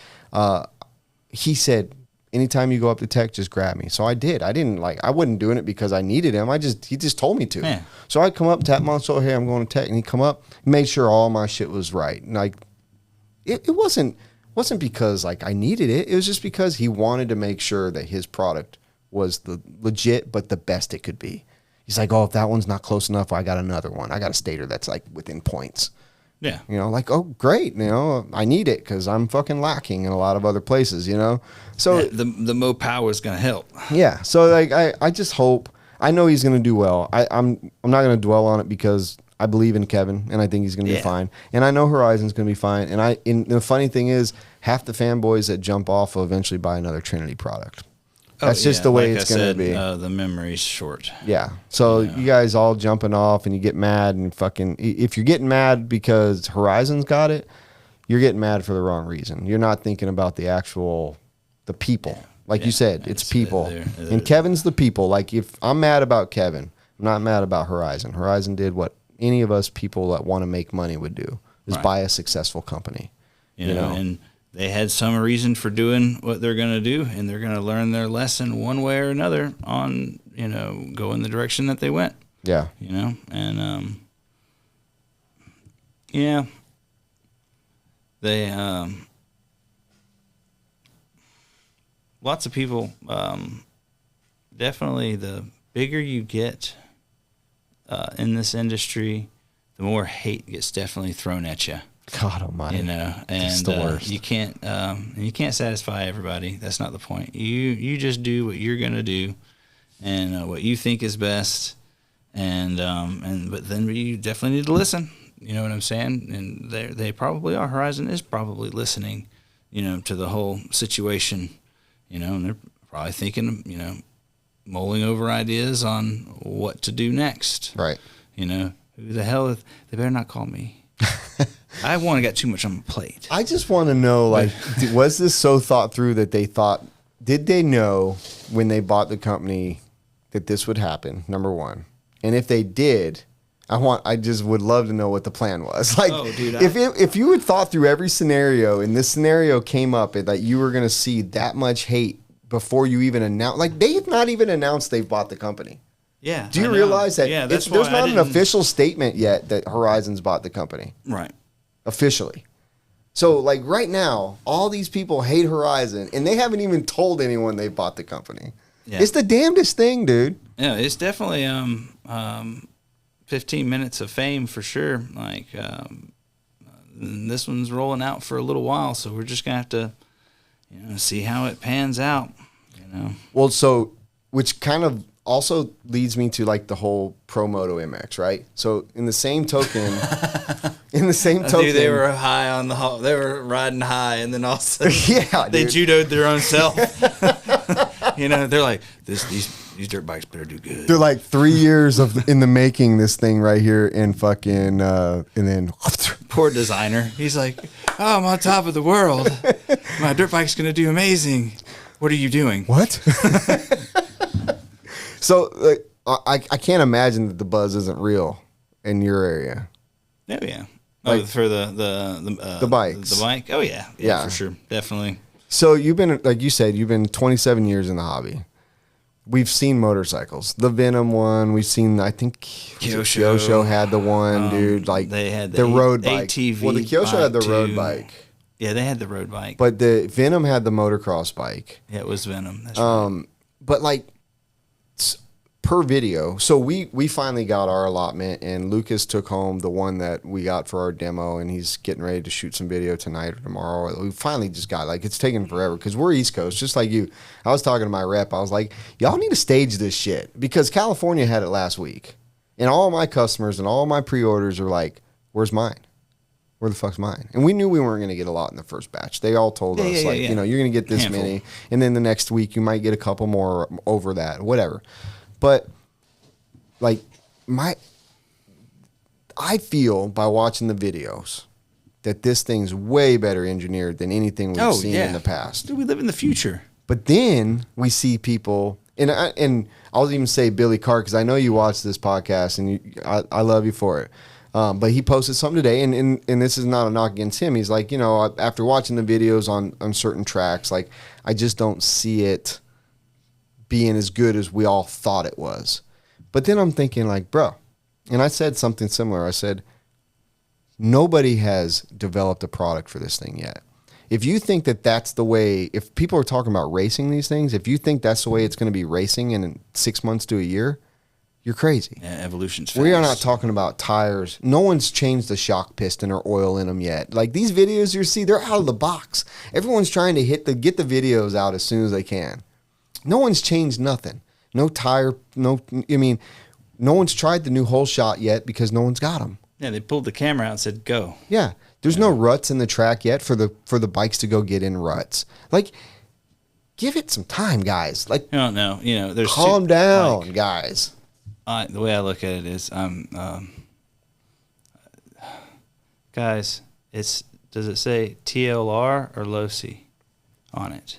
he said, anytime you go up to tech, just grab me. So I did. I wasn't doing it because I needed him. He just told me to. Yeah. So I'd come up, tap him on the shoulder, hey, I'm going to tech. And he'd come up, made sure all my shit was right. And like, it wasn't because like I needed it. It was just because he wanted to make sure that his product was the legit, but the best it could be. He's like, oh, if that one's not close enough, I got another one. I got a stator that's like within points. Yeah. You know, like, oh, great. You know, I need it because I'm fucking lacking in a lot of other places, you know? So the Mo power is going to help. Yeah. So like, I just hope, I know he's going to do well. I'm not going to dwell on it because I believe in Kevin and I think he's going to be fine. And I know Horizon's going to be fine. And the funny thing is, half the fanboys that jump off will eventually buy another Trinity product. That's just the way it's going to be. The memory's short. Yeah. So you guys all jumping off and you get mad and fucking, if you're getting mad because Horizon's got it, you're getting mad for the wrong reason. You're not thinking about the people. Like you said, it's people. And Kevin's the people. Like, if I'm mad about Kevin, I'm not mad about Horizon. Horizon did what any of us people that want to make money would do, is buy a successful company. You know, and they had some reason for doing what they're going to do, and they're going to learn their lesson one way or another on, you know, go in the direction that they went. Yeah. You know, and, yeah, they, lots of people, definitely the bigger you get in this industry, the more hate gets definitely thrown at you. God almighty. You know, and it's the worst. you can't satisfy everybody. That's not the point. You just do what you're gonna do, and what you think is best, and but then you definitely need to listen. You know what I'm saying? And they probably are. Horizon is probably listening, to the whole situation, and they're probably thinking, mulling over ideas on what to do next. Right. Who the hell? They better not call me. I want to get too much on my plate. I just want to know, was this so thought through that did they know when they bought the company that this would happen, number one? And if they did, I just would love to know what the plan was. If you had thought through every scenario and this scenario came up and that you were going to see that much hate before you even announced, they have not even announced they've bought the company. Yeah. Do you realize that there's not an official statement yet that Horizon's bought the company? Right. Officially. So, right now, all these people hate Horizon, and they haven't even told anyone they bought the company. Yeah. It's the damnedest thing, dude. Yeah, it's definitely 15 minutes of fame for sure. This one's rolling out for a little while, so we're just going to have to, see how it pans out, Well, so, which kind of also leads me to the whole Pro Moto MX, right? So in the same token, Dude, they were high on they were riding high, and then all of a sudden, they judoed their own self. They're like, these dirt bikes better do good. They're like 3 years in the making, this thing right here, and fucking, and then poor designer. He's like, oh, I'm on top of the world. My dirt bike's gonna do amazing. What are you doing? What? So I can't imagine that the buzz isn't real in your area. Oh yeah. For the bikes. The bike. Oh yeah. Yeah, for sure. Definitely. So you've been, like you said, 27 years in the hobby. We've seen motorcycles. The Venom one, we've seen, I think Kyosho had the one, dude. They had the road bike. ATV. Well, the Kyosho had the road bike. Yeah, they had the road bike. But the Venom had the motocross bike. Yeah, it was Venom. That's right. But per video, so we finally got our allotment, and Lucas took home the one that we got for our demo, and he's getting ready to shoot some video tonight or tomorrow. We finally just got, it's taken forever because we're East Coast, just like you. I was talking to my rep. I was like, y'all need to stage this shit because California had it last week, and all my customers and all my pre-orders are like, where's mine? Where the fuck's mine? And we knew we weren't going to get a lot in the first batch. They all told us, you're going to get this many, and then the next week you might get a couple more over that, whatever. But I feel by watching the videos that this thing's way better engineered than anything we've seen in the past. Dude, we live in the future. But then we see people, and I'll even say Billy Carr, because I know you watch this podcast, and I love you for it. But he posted something today, and this is not a knock against him. He's like, after watching the videos on certain tracks, I just don't see it being as good as we all thought it was. But then I'm thinking bro, and I said something similar. I said, nobody has developed a product for this thing yet. If you think that that's the way, if people are talking about racing these things, if you think that's the way it's going to be racing in 6 months to a year, you're crazy. Yeah, evolution's fast. We are not talking about tires. No one's changed the shock piston or oil in them yet. These videos you see, they're out of the box. Everyone's trying to get the videos out as soon as they can. No one's changed nothing. No tire, no one's tried the new hole shot yet because no one's got them. Yeah, they pulled the camera out and said, go. Yeah. There's no ruts in the track yet for the bikes to go get in ruts. Give it some time, guys. No. There's calm down, guys. The way I look at it is, guys, does it say TLR or LOSI on it?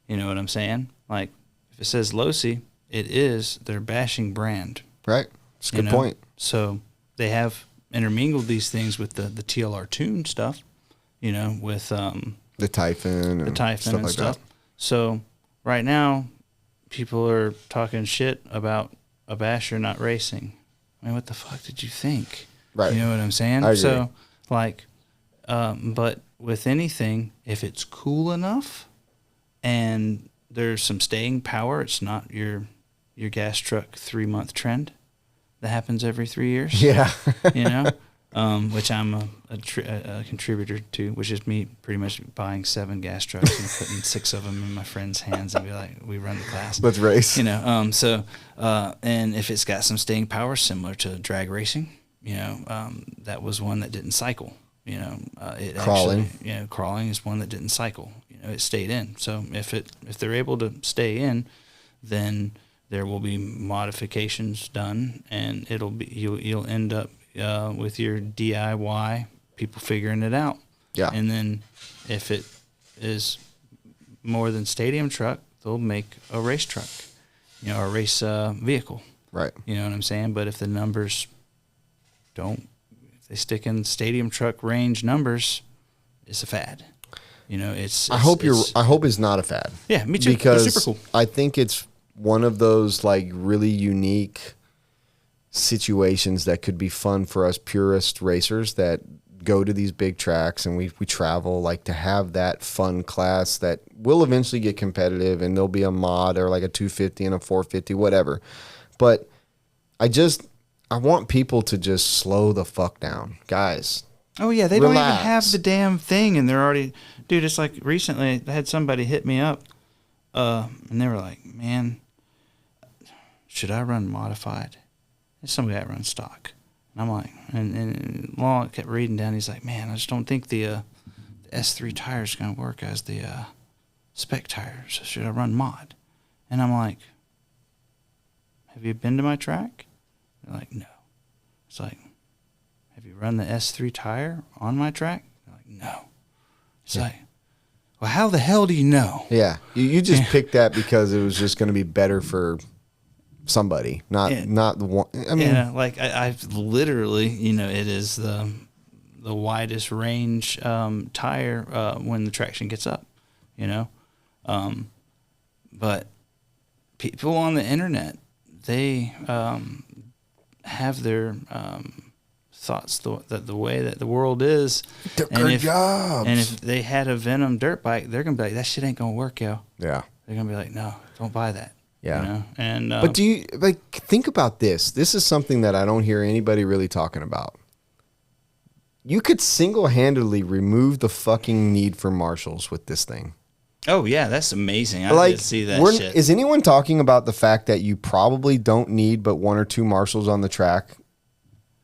You know what I'm saying? If it says LOSI, it is their bashing brand. Right. That's a good point. So they have intermingled these things with the TLR tune stuff, with the Typhon and stuff. So right now, people are talking shit about a basher not racing. I mean, what the fuck did you think? Right. You know what I'm saying? I agree. So, but with anything, if it's cool enough and there's some staying power, it's not your gas truck 3-month trend that happens every 3 years. Yeah. which I'm a contributor to, which is me pretty much buying 7 gas trucks and putting 6 of them in my friend's hands and be like, we run the class. Let's race. You know, and if it's got some staying power similar to drag racing, you know, that was one that didn't cycle. You know, Crawling. Actually, you know, crawling is one that didn't cycle. You know, it stayed in. So if they're able to stay in, then there will be modifications done, and it'll be you'll end up with your DIY people figuring it out. Yeah. And then if it is more than stadium truck, they'll make a race truck, you know, a race vehicle. Right. You know what I'm saying? But if the numbers don't, if they stick in stadium truck range numbers, it's a fad. You know, I hope it's not a fad. Yeah, me too. Because they're super cool. I think it's one of those like really unique situations that could be fun for us purist racers that go to these big tracks and we travel, like to have that fun class that will eventually get competitive, and there'll be a mod or like a 250 and a 450, whatever. But I want people to just slow the fuck down, guys. Oh yeah, they Relax. don't even have the damn thing, and they're already, dude. It's like recently I had somebody hit me up, and they were like, "Man, should I run modified?" There's some guy that runs stock, and I'm like, and Law kept reading down. He's like, "Man, I just don't think the S3 tire is gonna work as the spec tires. So should I run mod?" And I'm like, "Have you been to my track?" They're like, "No." It's like, "Have you run the S3 tire on my track?" They're like, "No." It's like, well, how the hell do you know? Yeah, you just picked that because it was just going to be better for somebody, not the one. I mean, yeah, like I've literally, you know, it is the widest range tire when the traction gets up, you know, but people on the internet, they have their thoughts that the way that the world is, and if they had a Venom dirt bike, they're gonna be like, that shit ain't gonna work, yo. Yeah, they're gonna be like, no, don't buy that. Yeah, you know? And but do you think about this? This is something that I don't hear anybody really talking about. You could single-handedly remove the fucking need for marshals with this thing. Oh yeah, that's amazing. I did see that shit. Is anyone talking about the fact that you probably don't need but 1 or 2 marshals on the track?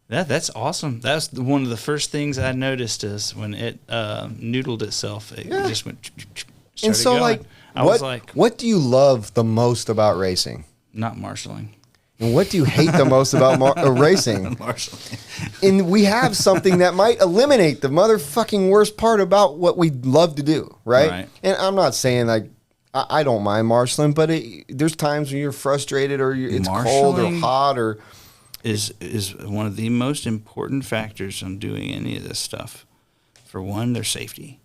That's awesome. That's one of the first things I noticed is when it noodled itself. It just went. And so, going. What do you love the most about racing? Not marshaling. And what do you hate the most about racing? Marshaling. And we have something that might eliminate the motherfucking worst part about what we love to do, right? And I'm not saying like I don't mind marshaling, but there's times when you're frustrated or it's cold or hot or is one of the most important factors on doing any of this stuff. For one, their safety.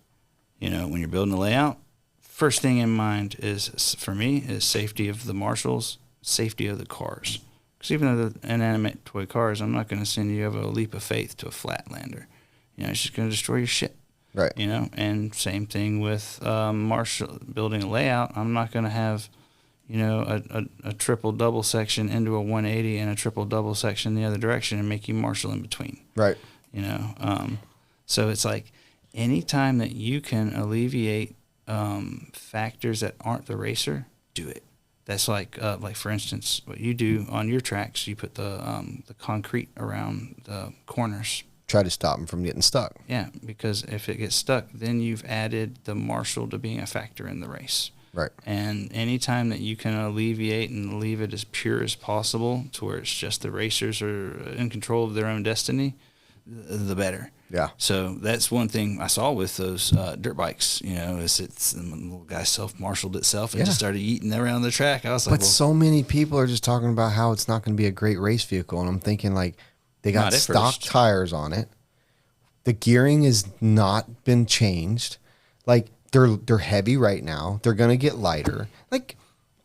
You know, when you're building a layout, first thing in mind is, for me, is safety of the marshals, safety of the cars. Because even though they're inanimate toy cars, I'm not going to send you over a leap of faith to a Flatlander. You know, it's just going to destroy your shit. Right. You know, and same thing with building a layout. I'm not going to have, you know, a triple double section into a 180 and a triple double section the other direction and make you marshal in between. Right. You know, so it's like anytime that you can alleviate factors that aren't the racer, do it. That's like for instance, what you do on your tracks, you put the concrete around the corners. Try to stop them from getting stuck. Yeah, because if it gets stuck, then you've added the marshal to being a factor in the race. Right. And anytime that you can alleviate and leave it as pure as possible to where it's just the racers are in control of their own destiny, the better. Yeah. So that's one thing I saw with those dirt bikes. You know, it's the little guy self-marshaled itself and just started eating around the track. I was like, but so many people are just talking about how it's not going to be a great race vehicle, and I'm thinking like they got stock tires on it. The gearing has not been changed. Like they're heavy right now. They're going to get lighter. Like,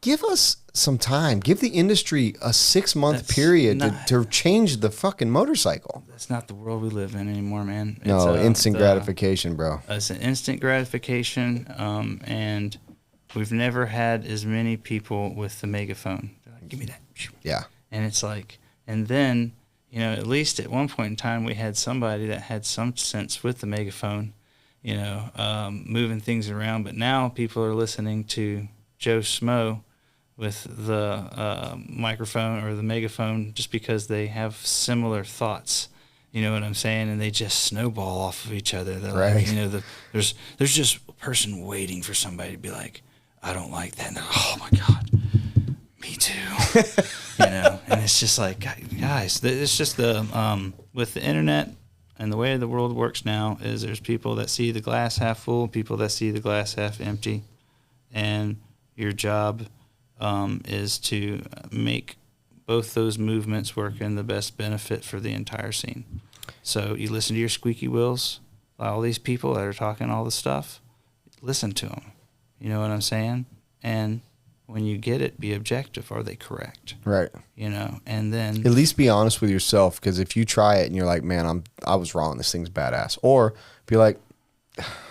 give us some time. Give the industry a 6-month period to change the fucking motorcycle. That's not the world we live in anymore, man. No, instant gratification, bro. It's an instant gratification, and we've never had as many people with the megaphone. They're like, give me that. Yeah. And it's like, and then, at least at one point in time, we had somebody that had some sense with the megaphone, moving things around. But now people are listening to Joe Smo with the microphone or the megaphone just because they have similar thoughts. You know what I'm saying? And they just snowball off of each other. They're right. like, there's just a person waiting for somebody to be like, I don't like that. And they're, oh my God, me too. And it's just like, guys, it's just with the internet and the way the world works now is there's people that see the glass half full, people that see the glass half empty. And your job is to make both those movements work in the best benefit for the entire scene. So you listen to your squeaky wheels, all these people that are talking all this stuff, listen to them. You know what I'm saying? And when you get it, be objective. Are they correct? Right. And then at least be honest with yourself, because if you try it and you're like, man, I was wrong, this thing's badass, or be like,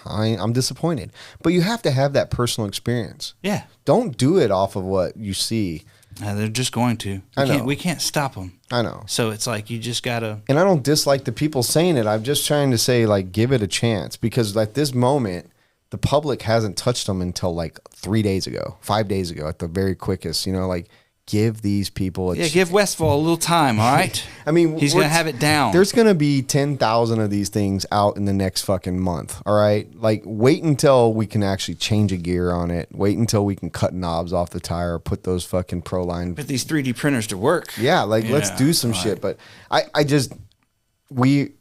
I'm disappointed. But you have to have that personal experience. Yeah. Don't do it off of what you see. They're just going to. We can't stop them. I know. So it's like you just got to. And I don't dislike the people saying it. I'm just trying to say, like, give it a chance. Because at this moment, the public hasn't touched them until like 3 days ago, 5 days ago at the very quickest. Like, give these people give Westfall a little time, all right? I mean, he's going to have it down. There's going to be 10,000 of these things out in the next fucking month, all right? Like, wait until we can actually change a gear on it. Wait until we can cut knobs off the tire, put those fucking Proline. Put these 3D printers to work. Yeah, like, let's do some shit. But I just, we're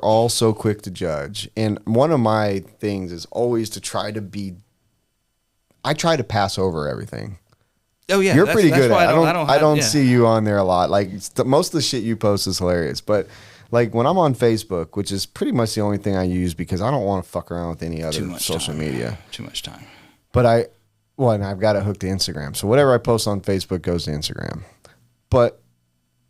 all so quick to judge. And one of my things is always to try to I try to pass over everything. Oh yeah, you're pretty good at it. I don't yeah. see you on there a lot. Like most of the shit you post is hilarious, but like when I'm on Facebook, which is pretty much the only thing I use because I don't want to fuck around with any other social media. Too much time. But and I've got it hooked to Instagram, so whatever I post on Facebook goes to Instagram. But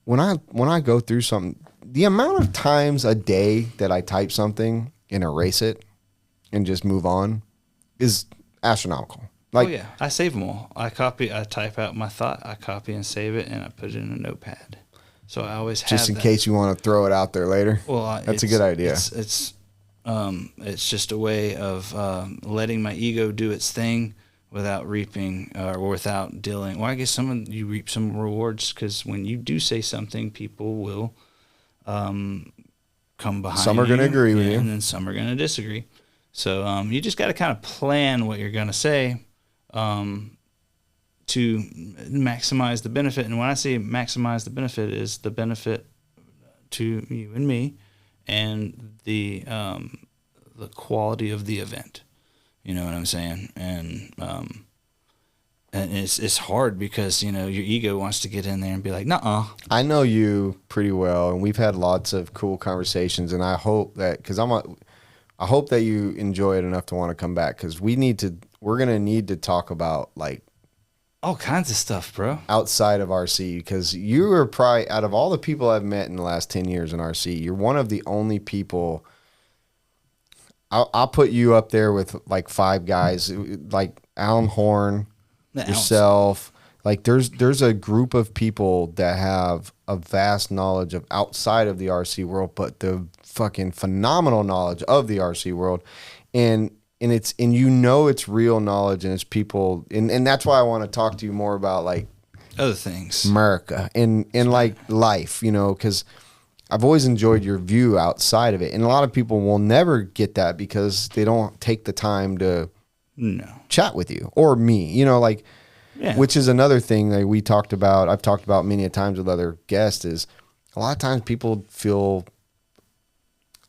when I go through something, the amount of times a day that I type something and erase it and just move on is astronomical. Like, oh yeah, I save them all. I type out my thought, I copy and save it, and I put it in a notepad. So I always have just in case you want to throw it out there later. Well, that's a good idea. It's just a way of letting my ego do its thing without reaping or without dealing. Well, I guess you reap some rewards because when you do say something, people will come behind you. Some are going to agree with you, and then some are going to disagree. So you just got to kind of plan what you're going to say. To maximize the benefit. And when I say maximize the benefit, is the benefit to you and me and the quality of the event. You know what I'm saying? And it's hard because, your ego wants to get in there and be like, nuh-uh. I know you pretty well, and we've had lots of cool conversations, and I hope that, because I hope that you enjoy it enough to want to come back, because we're going to need to talk about, like, all kinds of stuff, bro. Outside of RC, because you are probably, out of all the people I've met in the last 10 years in RC, you're one of the only people. I'll put you up there with, like, 5 guys, like Alan Horn, yourself. Like, there's a group of people that have a vast knowledge of outside of the RC world, but the fucking phenomenal knowledge of the RC world. And it's real knowledge, and it's people, and that's why I want to talk to you more about, like, other things, America and like life, because I've always enjoyed your view outside of it, and a lot of people will never get that because they don't take the time to chat with you or me, like, which is another thing that we talked about. I've talked about many a times with other guests is a lot of times people feel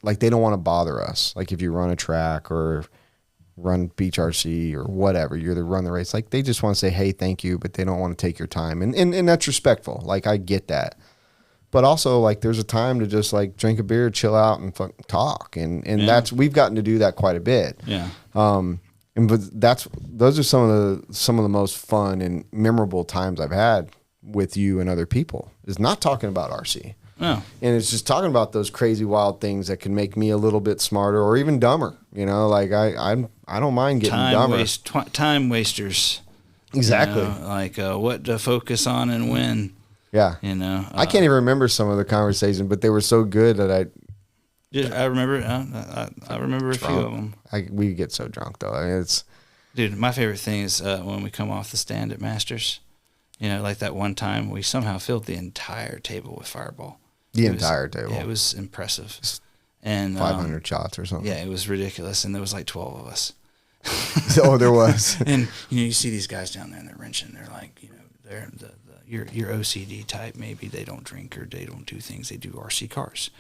like they don't want to bother us. Like if you run a track or run beach RC or whatever, you're the run the race. Like they just want to say, hey, thank you, but they don't want to take your time. And that's respectful. Like I get that. But also like there's a time to just like drink a beer, chill out and talk. And we've gotten to do that quite a bit. Yeah. But those are some of the most fun and memorable times I've had with you and other people is not talking about RC. Oh. And it's just talking about those crazy wild things that can make me a little bit smarter or even dumber. Like I don't mind getting dumber. Time wasters. Exactly. Like what to focus on and when. Yeah. You know, I can't even remember some of the conversation, but they were so good that I remember. I remember a few of them. we get so drunk though. I mean, it's Dude, my favorite thing is when we come off the stand at Masters. You know, like that one time we somehow filled the entire table with Fireball. the entire table. Yeah, it was impressive. And 500 shots or something. Yeah, it was ridiculous, and there was like 12 of us. Oh, there was. And you see these guys down there, and they're wrenching. They're like, they're your OCD type. Maybe they don't drink or they don't do things. They do RC cars.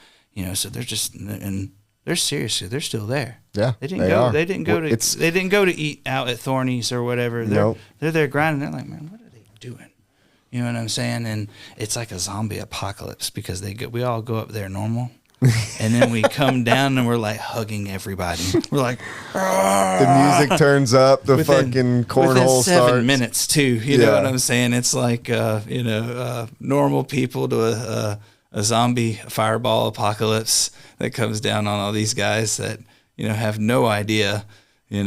So they're just and they're seriously. They're still there. Yeah, they didn't go. They didn't go They didn't go to eat out at Thorny's or whatever. They're there grinding. They're like, man, what are they doing? You know what I'm saying? And it's like a zombie apocalypse because we all go up there normal. And then we come down and we're like hugging everybody. We're like, the music turns up, the fucking cornhole starts. Within 7 minutes too. You know what I'm saying? It's like normal people to a zombie fireball apocalypse that comes down on all these guys that have no idea. But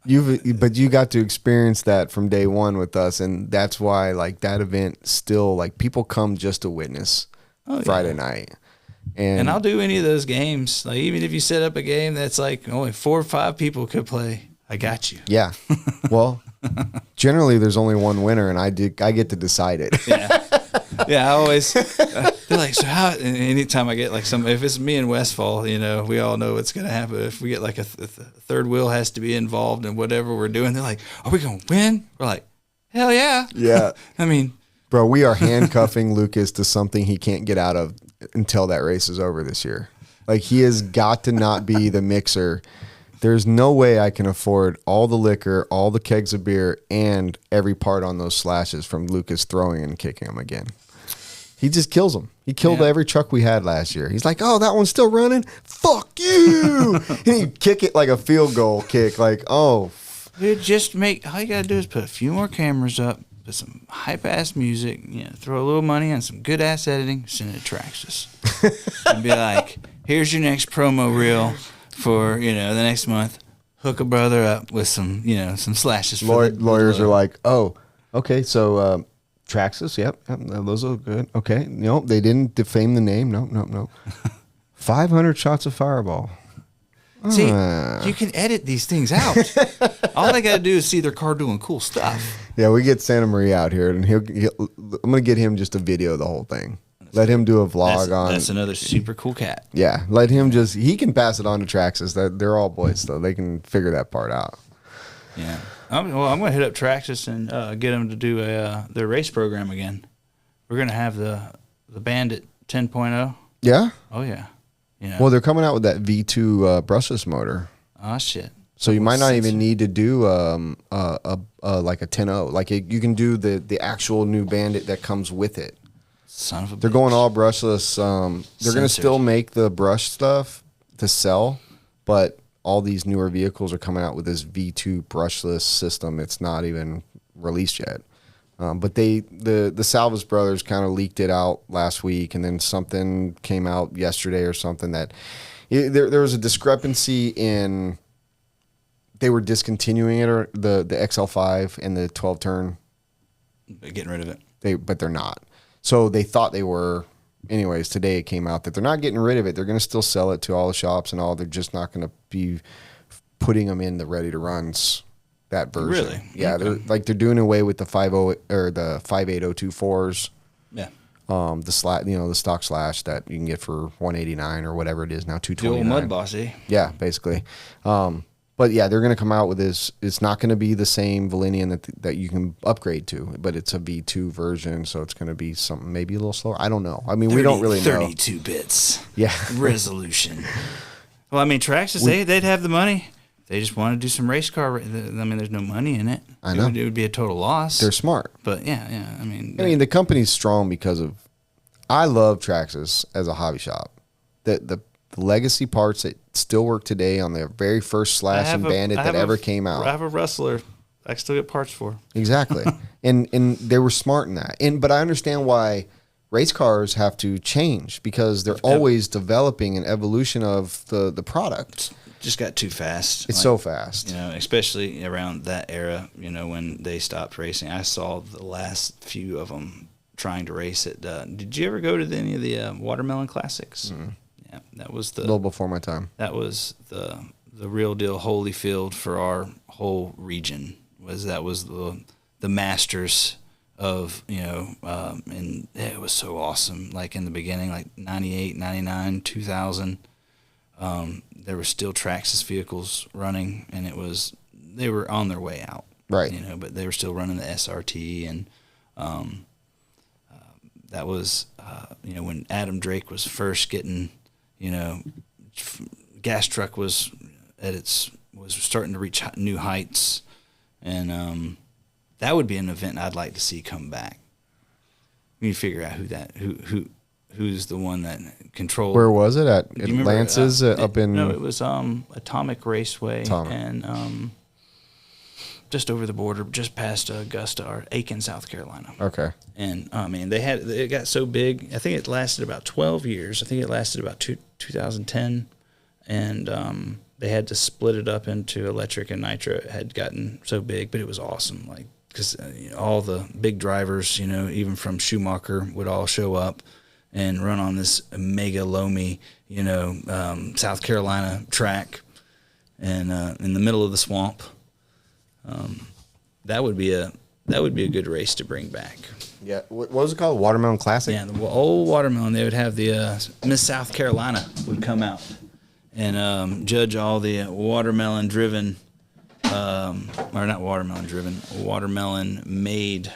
you got to experience that from day one with us, and that's why like that event still like people come just to witness Friday night. And I'll do any of those games. Like even if you set up a game that's like only 4 or 5 people could play, I got you. Yeah. Well, generally there's only one winner, and I get to decide it. Yeah. Yeah. I always they're like, so how? And anytime I get like if it's me and Westfall, we all know what's gonna happen. If we get like a third wheel has to be involved in whatever we're doing, they're like, are we gonna win? We're like, hell yeah. Yeah. I mean, bro, we are handcuffing Lucas to something he can't get out of until that race is over this year. Like he has got to not be the mixer. There's no way I can afford all the liquor, all the kegs of beer, and every part on those slashes from Lucas throwing and kicking them again. He just kills them. He killed every truck we had last year. He's like, oh, that one's still running? Fuck you. And he'd kick it like a field goal kick. Like, oh. Dude, all you got to do is put a few more cameras up, put some hype-ass music, throw a little money on some good-ass editing, send it to Traxxas. And be like, here's your next promo reel for, the next month. Hook a brother up with some, some slashes. Lawyers are like, oh, okay, so Traxxas, yep, those are good. Okay, no, they didn't defame the name. No. 500 shots of Fireball. See, you can edit these things out. All they got to do is see their car doing cool stuff. Yeah, we get Santa Maria out here, and I'm going to get him just a video of the whole thing. Let him do a vlog on. That's another super cool cat. Yeah, let him he can pass it on to Traxxas. They're all boys, though. They can figure that part out. Yeah. I'm going to hit up Traxxas and get them to do their race program again. We're going to have the Bandit 10.0. Yeah? Oh, yeah. Well, they're coming out with that V2 brushless motor. Oh, shit. So you might not even need to do like a 10.0. Like you can do the actual new Bandit that comes with it. Son of a bitch. They're going all brushless. They're going to still make the brush stuff to sell, but all these newer vehicles are coming out with this V2 brushless system. It's not even released yet. But the Salvas brothers kind of leaked it out last week, and then something came out yesterday or something that there was a discrepancy in they were discontinuing it, or the XL5 and the 12 turn. They're getting rid of it. But they're not. So they thought they were. Anyways, today it came out that they're not getting rid of it. They're going to still sell it to all the shops and all. They're just not going to be putting them in the ready to runs. That version. Really? Yeah, Okay. they're doing away with the 50 or the 58024s. Yeah. The stock slash that you can get for $189 or whatever it is now, $229. The old mud bossy. Yeah, basically. But yeah, they're going to come out with this. It's not going to be the same Valenian that you can upgrade to, but it's a V2 version, so it's going to be something maybe a little slower. I don't know. I mean, we don't really know. 32 bits. Yeah. Resolution. Well, I mean, Traxxas, they'd have the money. They just want to do some race car. I mean, there's no money in it. I know. It would be a total loss. They're smart. But yeah. I mean, the company's strong because of. I love Traxxas as a hobby shop. The legacy parts that still work today on the very first Slash and Bandit that ever came out. I have a Rustler I still get parts for. Exactly. and they were smart in that. But I understand why race cars have to change, because they're always developing an evolution of the product. Just got too fast. It's so fast. Especially around that era, when they stopped racing. I saw the last few of them trying to race it. Did you ever go to any of the watermelon classics? Mm-hmm. Yeah, that was A little before my time. That was the real deal Holyfield for our whole region. That was the masters of, and it was so awesome. Like in the beginning, like 98, 99, 2000, there were still Traxxas vehicles running, and they were on their way out. Right. But they were still running the SRT, and that was, when Adam Drake was first getting, gas truck was starting to reach new heights, and that would be an event I'd like to see come back. We need to figure out who's the one that controlled. Where was it at? Lance's up in. No, it was Atomic Raceway and just over the border, just past Augusta or Aiken, South Carolina. Okay. And it got so big. I think it lasted about 12 years. I think it lasted about 2010, and they had to split it up into electric and nitro. It had gotten so big, but it was awesome. Like, because all the big drivers, even from Schumacher, would all show up and run on this mega loamy, South Carolina track, and in the middle of the swamp. That would be a good race to bring back. Yeah, what was it called? Watermelon Classic. Yeah, the old watermelon. They would have the Miss South Carolina would come out and judge all the watermelon-driven, or not watermelon-driven, watermelon-made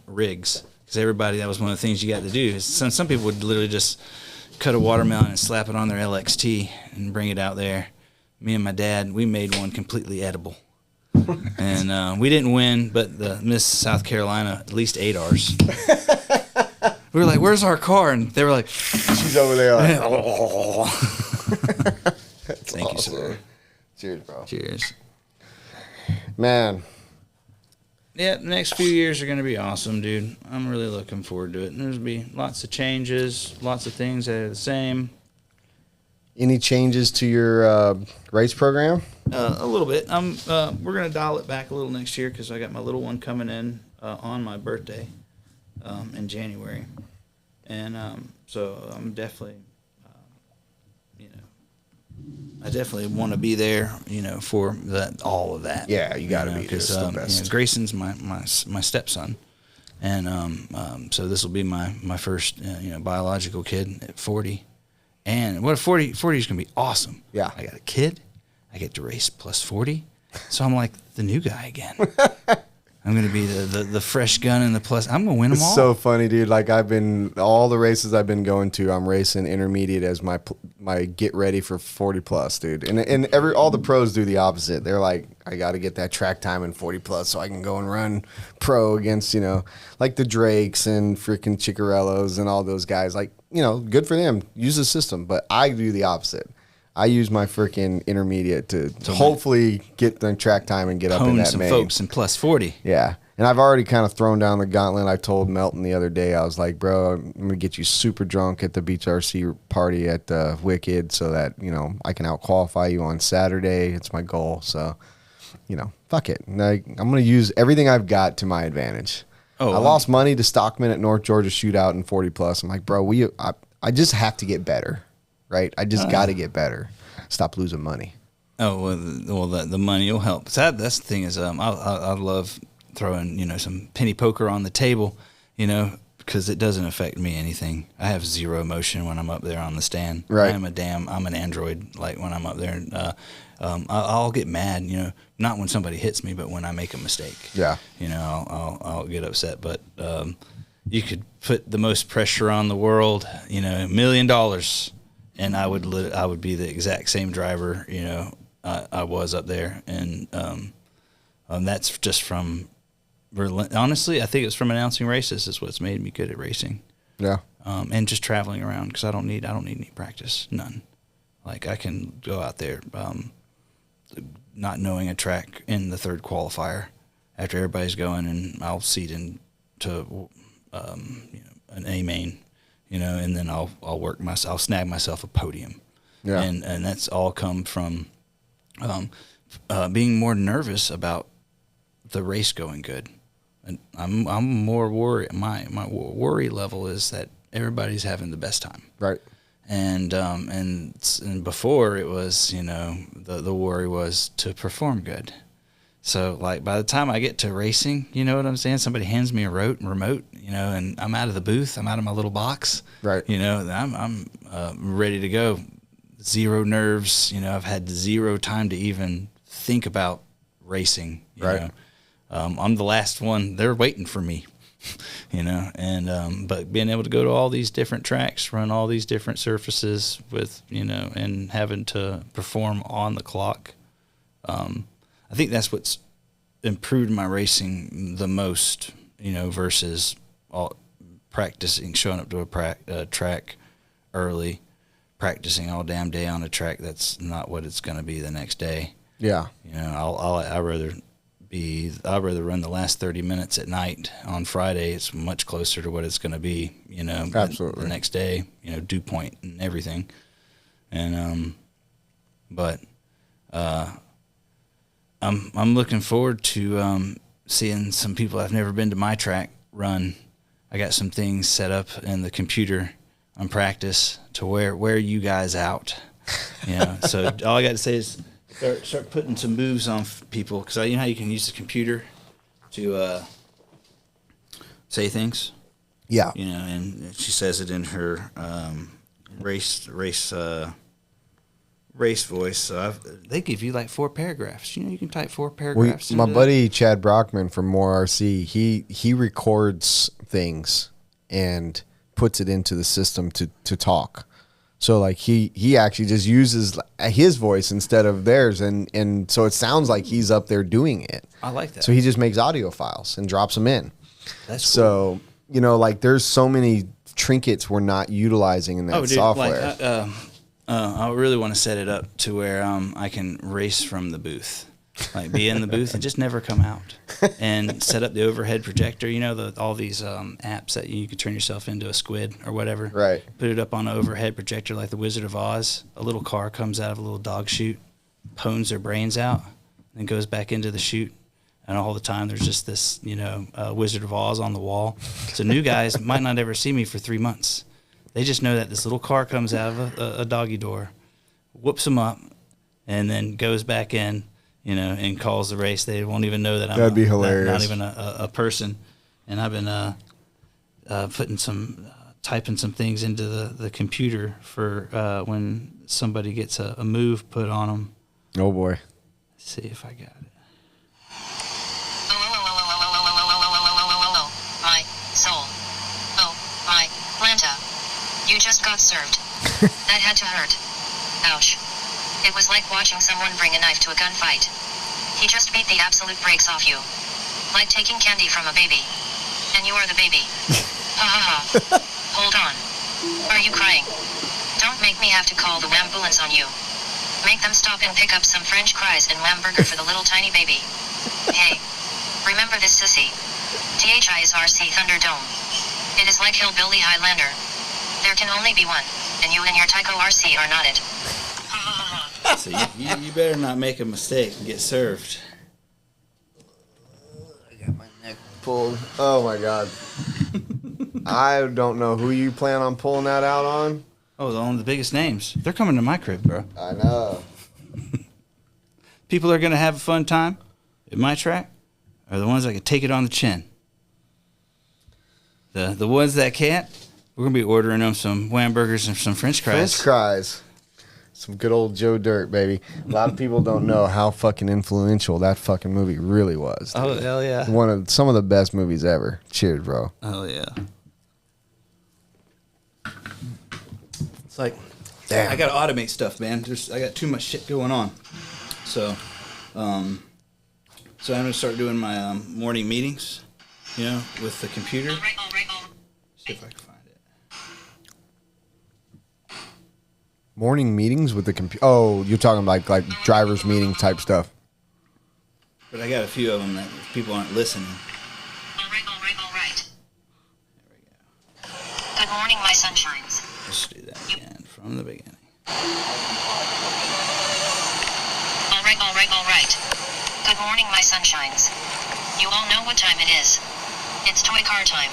rigs. Because everybody, that was one of the things you got to do. Some people would literally just cut a watermelon and slap it on their LXT and bring it out there. Me and my dad, we made one completely edible. And we didn't win, but the Miss South Carolina at least ate ours. We were like, "Where's our car?" And they were like, "She's over there." Like, Thank you, sir. Cheers, bro. Cheers. Man. Yeah, the next few years are going to be awesome, dude. I'm really looking forward to it. And there's going to be lots of changes, lots of things that are the same. Any changes to your race program? A little bit. We're going to dial it back a little next year because I got my little one coming in on my birthday in January. And so I'm definitely, I definitely want to be there, for all of that. Yeah, you got to be. Because Grayson's my stepson. And so this will be my first, biological kid at 40. And what 40 is going to be awesome. Yeah. I got a kid. I get to race plus 40. So I'm like the new guy again. I'm going to be the fresh gun and the plus. I'm going to win them all. It's so funny, dude. Like all the races I've been going to, I'm racing intermediate as my get ready for 40 plus, dude. And all the pros do the opposite. They're like, I got to get that track time in 40 plus so I can go and run pro against, like the Drakes and freaking Ciccarellos and all those guys. Like, good for them. Use the system. But I do the opposite. I use my freaking intermediate to hopefully get the track time and get up in that some main. folks in plus 40. Yeah. And I've already kind of thrown down the gauntlet. I told Melton the other day, I was like, bro, I'm going to get you super drunk at the Beach RC party at Wicked so that, I can out-qualify you on Saturday. It's my goal. So, fuck it. Like, I'm going to use everything I've got to my advantage. I lost money to Stockman at North Georgia Shootout in 40 plus. I'm like, bro, I just have to get better. Right, I just got to get better. Stop losing money. Oh well, the money will help. So that's the thing is, I love throwing some penny poker on the table, because it doesn't affect me anything. I have zero emotion when I'm up there on the stand. Right, I'm an android. Like when I'm up there, I'll get mad. Not when somebody hits me, but when I make a mistake. Yeah, I'll get upset. But you could put the most pressure on the world, $1 million. And I would be the exact same driver, I was up there, and that's just from, honestly, I think it's from announcing races is what's made me good at racing. Yeah. And just traveling around because I don't need any practice, none. Like I can go out there, not knowing a track in the third qualifier after everybody's going, and I'll seat into, an A main. And then I'll snag myself a podium. Yeah. And that's all come from being more nervous about the race going good. And I'm more worried. My worry level is that everybody's having the best time. Right. And before it was, the worry was to perform good. So like by the time I get to racing, you know what I'm saying? Somebody hands me a remote, and I'm out of the booth. I'm out of my little box. Right. I'm ready to go. Zero nerves. I've had zero time to even think about racing. Right. I'm the last one. They're waiting for me. But being able to go to all these different tracks, run all these different surfaces with, and having to perform on the clock, I think that's what's improved my racing the most, versus practicing, showing up to a track early, practicing all damn day on a track that's not what it's going to be the next day. Yeah. I'd rather run the last 30 minutes at night on Friday. It's much closer to what it's going to be, Absolutely. the next day, dew point and everything. And, I'm looking forward to, seeing some people I've never been to my track run. I got some things set up in the computer on practice to wear you guys out. So all I got to say is, Start putting some moves on people, because you know how you can use the computer to say things. Yeah. And she says it in her race voice. So they give you like 4 paragraphs. You can type 4 paragraphs. My buddy Chad Brockman from More RC, he records things and puts it into the system to talk. So like he actually just uses his voice instead of theirs, and so it sounds like he's up there doing it. I like that. So he just makes audio files and drops them in. That's cool. So like there's so many trinkets we're not utilizing in that software. Like, I really want to set it up to where I can race from the booth. Like be in the booth and just never come out, and set up the overhead projector. All these apps that you can turn yourself into a squid or whatever. Right. Put it up on an overhead projector like the Wizard of Oz. A little car comes out of a little dog chute, pones their brains out, and goes back into the chute. And all the time there's just this, Wizard of Oz on the wall. So new guys might not ever see me for 3 months. They just know that this little car comes out of a doggy door, whoops them up, and then goes back in. And calls the race. They won't even know that I'm That'd be hilarious. Not even a person. And I've been typing some things into the computer for when somebody gets a move put on them. Oh boy. Let's see if I got it. My soul. Oh, my Lanta. You just got served. That had to hurt. Ouch. It was like watching someone bring a knife to a gunfight. He just beat the absolute brakes off you. Like taking candy from a baby. And you are the baby. Ha ha ha. Hold on. Are you crying? Don't make me have to call the ambulance on you. Make them stop and pick up some French fries and hamburger for the little tiny baby. Hey. Remember this sissy. THI is RC Thunderdome. It is like Hillbilly Highlander. There can only be one. And you and your Tyco RC are not it. So you better not make a mistake and get served. I got my neck pulled. Oh my God. I don't know who you plan on pulling that out on. Oh, they're one of the biggest names. They're coming to my crib, bro. I know. People are going to have a fun time at my track are the ones that can take it on the chin. The ones that can't, we're going to be ordering them some hamburgers and some French fries. French fries. Some good old Joe Dirt, baby. A lot of people don't know how fucking influential that fucking movie really was. Dude. Oh, hell yeah. Some of the best movies ever. Cheers, bro. Oh, yeah. It's like, damn. I got to automate stuff, man. I got too much shit going on. So I'm going to start doing my morning meetings, with the computer. See if I can find it. Morning meetings with the computer. Oh, you're talking like driver's meeting type stuff. But I got a few of them that people aren't listening. All right. There we go. Good morning, my sunshines. Let's do that again from the beginning. All right. Good morning, my sunshines. You all know what time it is. It's toy car time.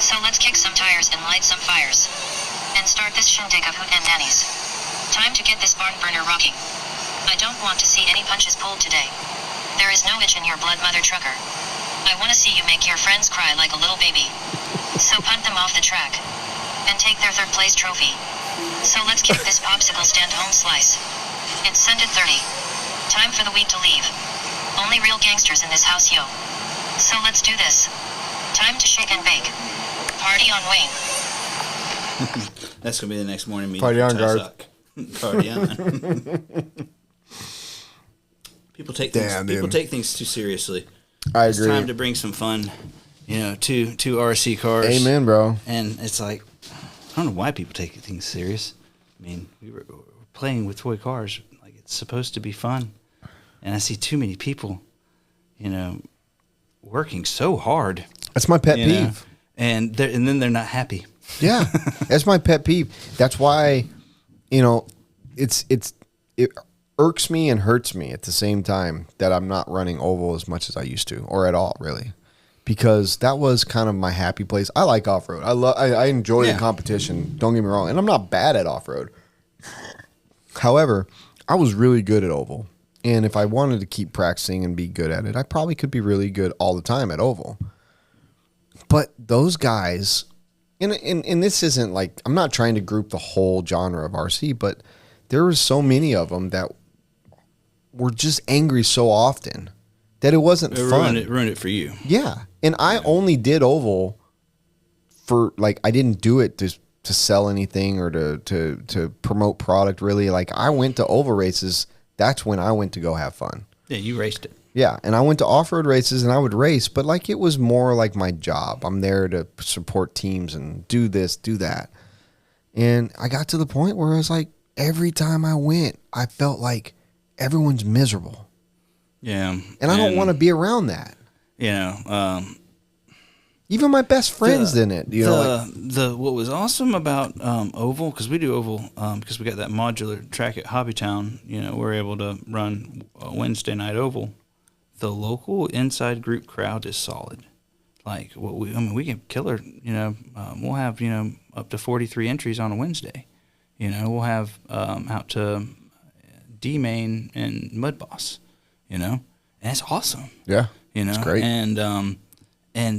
So let's kick some tires and light some fires. And start this shindig of hootenannies. Time to get this barn burner rocking. I don't want to see any punches pulled today. There is no itch in your blood, mother trucker. I want to see you make your friends cry like a little baby. So punt them off the track. And take their third place trophy. So let's kick this popsicle stand home slice. It's Sunday 30. Time for the weed to leave. Only real gangsters in this house, yo. So let's do this. Time to shake and bake. Party on Wayne. That's going to be the next morning meeting. Party for on, guard. Tysock. Party on. People take things too seriously. I It's agree. time to bring some fun, to RC cars. Amen, bro. And it's like, I don't know why people take things serious. I mean, we're playing with toy cars like it's supposed to be fun. And I see too many people, working so hard. That's my pet you know, peeve. and then they're not happy. Yeah, that's my pet peeve. That's why, it irks me and hurts me at the same time that I'm not running oval as much as I used to, or at all, really, because that was kind of my happy place. I like off road. I enjoy the competition. Don't get me wrong, and I'm not bad at off road. However, I was really good at oval, and if I wanted to keep practicing and be good at it, I probably could be really good all the time at oval. But those guys. And this isn't like, I'm not trying to group the whole genre of RC, but there were so many of them that were just angry so often that it wasn't fun. It ruined it for you. Yeah. And I only did oval for, like, I didn't do it to sell anything or to promote product, really. Like, I went to oval races. That's when I went to go have fun. Yeah, you raced it. Yeah, and I went to off-road races and I would race, but like it was more like my job. I'm there to support teams and do this, do that. And I got to the point where I was like, every time I went, I felt like everyone's miserable. Yeah. And I don't want to be around that. Even my best friends didn't. What was awesome about oval, because we do oval, because we got that modular track at HobbyTown. We're able to run a Wednesday night oval. The local inside group crowd is solid. Like we can kill her. We'll have up to 43 entries on a Wednesday. We'll have out to D Main and Mud Boss. And it's awesome. Yeah, it's great. And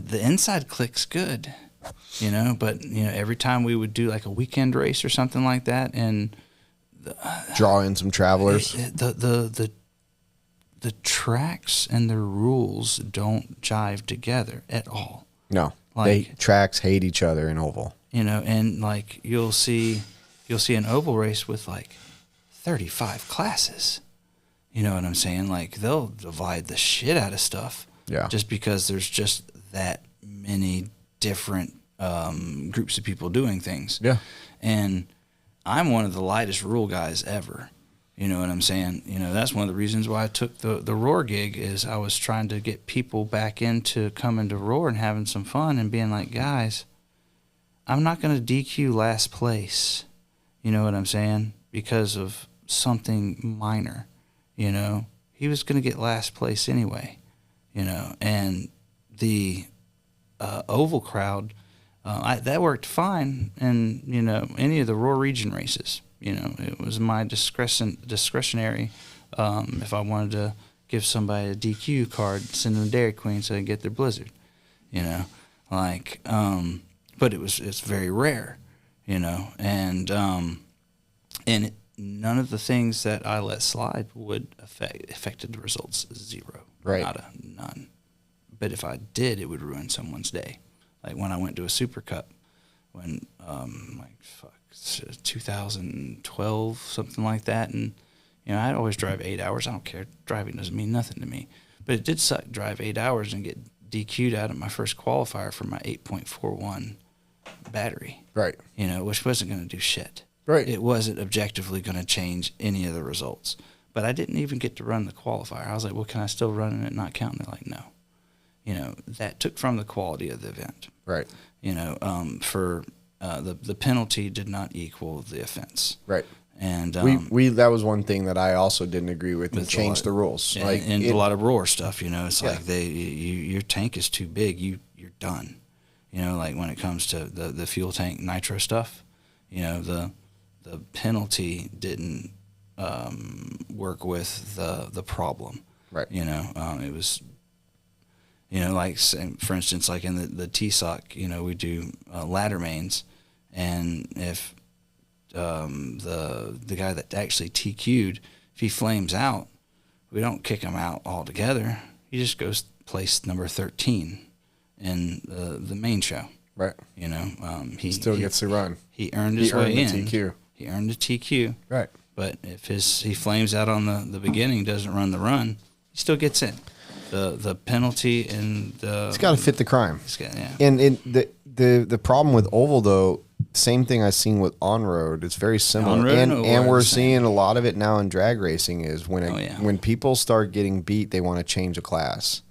the inside click's good, but every time we would do like a weekend race or something like that, and draw in some travelers. The tracks and the rules don't jive together at all. No, Like, tracks hate each other in oval. And like you'll see an oval race with like 35 classes. You know what I'm saying? Like they'll divide the shit out of stuff. Yeah. Just because there's just that many different groups of people doing things. Yeah. And I'm one of the lightest rule guys ever. You know what I'm saying? That's one of the reasons why I took the Roar gig is I was trying to get people back into coming to Roar and having some fun and being like, guys, I'm not going to DQ last place. You know what I'm saying? Because of something minor. He was going to get last place anyway. And the oval crowd, that worked fine in, any of the Roar region races. It was my discretionary. If I wanted to give somebody a DQ card, send them to Dairy Queen so they get their Blizzard. But it's very rare, and none of the things that I let slide would affected the results. Zero. Right. None. But if I did, it would ruin someone's day. Like when I went to a Super Cup, when 2012, something like that, and I'd always drive 8 hours. I don't care. Driving doesn't mean nothing to me. But it did suck. Drive 8 hours and get DQ'd out of my first qualifier for my 8.41 battery. Right. Which wasn't going to do shit. Right. It wasn't objectively going to change any of the results. But I didn't even get to run the qualifier. I was like, well, can I still run it and not count? And they're like, no. That took from the quality of the event. Right. For the penalty did not equal the offense. Right. And we that was one thing that I also didn't agree with and changed the rules. And a lot of Roar stuff, it's like your tank is too big. You're done. You know, like when it comes to the fuel tank nitro stuff, you know, the penalty didn't work with the problem. Right. You know, it was, you know, like for instance, like in the TSOC, you know, we do ladder mains, and if the guy that actually TQ'd, if he flames out, we don't kick him out altogether. He just goes place number 13 in the main show. Right. You know, he Still gets to run. He earned his way in. TQ. He earned a TQ. Right. But if he flames out on the beginning, doesn't run the run, he still gets in. The penalty and it's got to fit the crime. Yeah. And the problem with oval though, same thing I've seen with on road. It's very similar, On-road and we're the same. seeing a lot of it now in drag racing. Is when yeah. when people start getting beat, they want to change a class.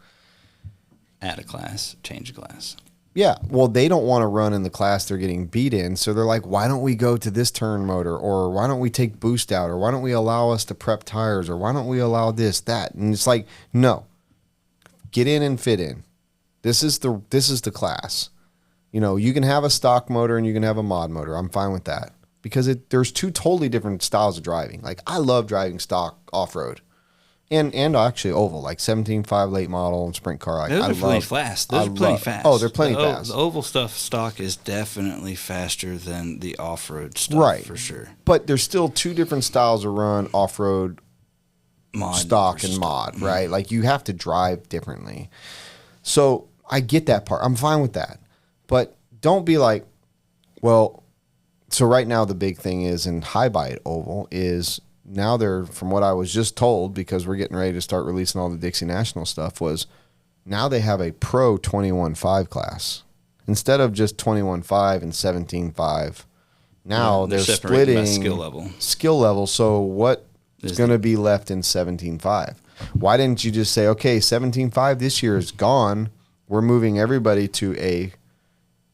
Add a class, change a class. Yeah, well, they don't want to run in the class they're getting beat in, so they're like, why don't we go to this turn motor, or why don't we take boost out, or why don't we allow us to prep tires, or why don't we allow this, that, and it's like, no, get in and fit in. This is the class. You know, you can have a stock motor and you can have a mod motor. I'm fine with that because there's two totally different styles of driving. Like I love driving stock off road. And actually oval, like 17.5 late model and sprint car. Like, Those are plenty fast. Those are plenty fast. Oh, they're plenty fast. The oval stock is definitely faster than the off-road stuff, right, for sure. But there's still two different styles of run: off-road, Mod stock, and mod. Right? Like you have to drive differently. So I get that part. I'm fine with that. But don't be like, well. So right now the big thing is in high bite oval is. Now they're, from what I was just told, because we're getting ready to start releasing all the Dixie National stuff, was now they have a pro 21.5 class. Instead of just 21.5 and 17.5, now they're separating by splitting skill level. So what is going to be left in 17.5? Why didn't you just say, okay, 17.5 this year is gone. We're moving everybody to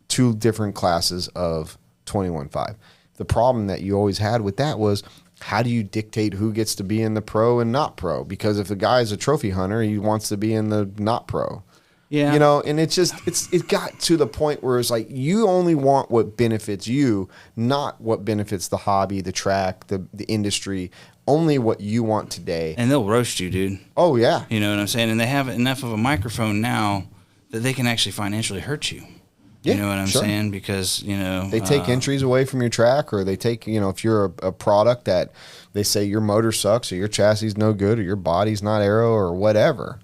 two different classes of 21.5. The problem that you always had with that was, how do you dictate who gets to be in the pro and not pro? Because if a guy is a trophy hunter, he wants to be in the not pro. Yeah. You know, and it got to the point where it's like you only want what benefits you, not what benefits the hobby, the track, the industry, only what you want today. And they'll roast you, dude. Oh, yeah. You know what I'm saying? And they have enough of a microphone now that they can actually financially hurt you. Yeah, you know what I'm sure. saying? Because, you know... They take entries away from your track, or they take, you know, if you're a product that they say your motor sucks or your chassis is no good or your body's not aero or whatever,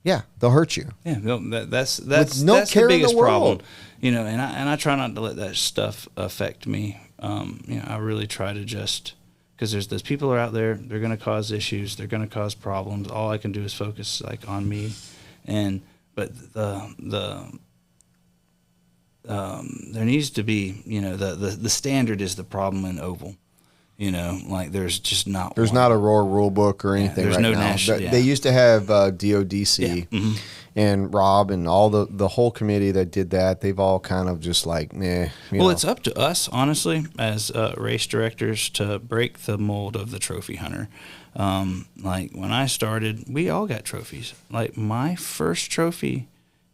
yeah, they'll hurt you. Yeah, that's no the care in the biggest world. problem. You know, and I try not to let that stuff affect me. You know, I really try to just... Because there's those people are out there, they're going to cause issues, they're going to cause problems. All I can do is focus, like, on me. But there needs to be, you know, the standard is the problem in oval. You know, like there's just not. There's not a Roar rule book or anything there's right no now. national. They used to have DODC and Rob and all the whole committee that did that. They've all kind of just like, nah. Well, it's up to us, honestly, as race directors to break the mold of the trophy hunter. Like when I started, we all got trophies. Like my first trophy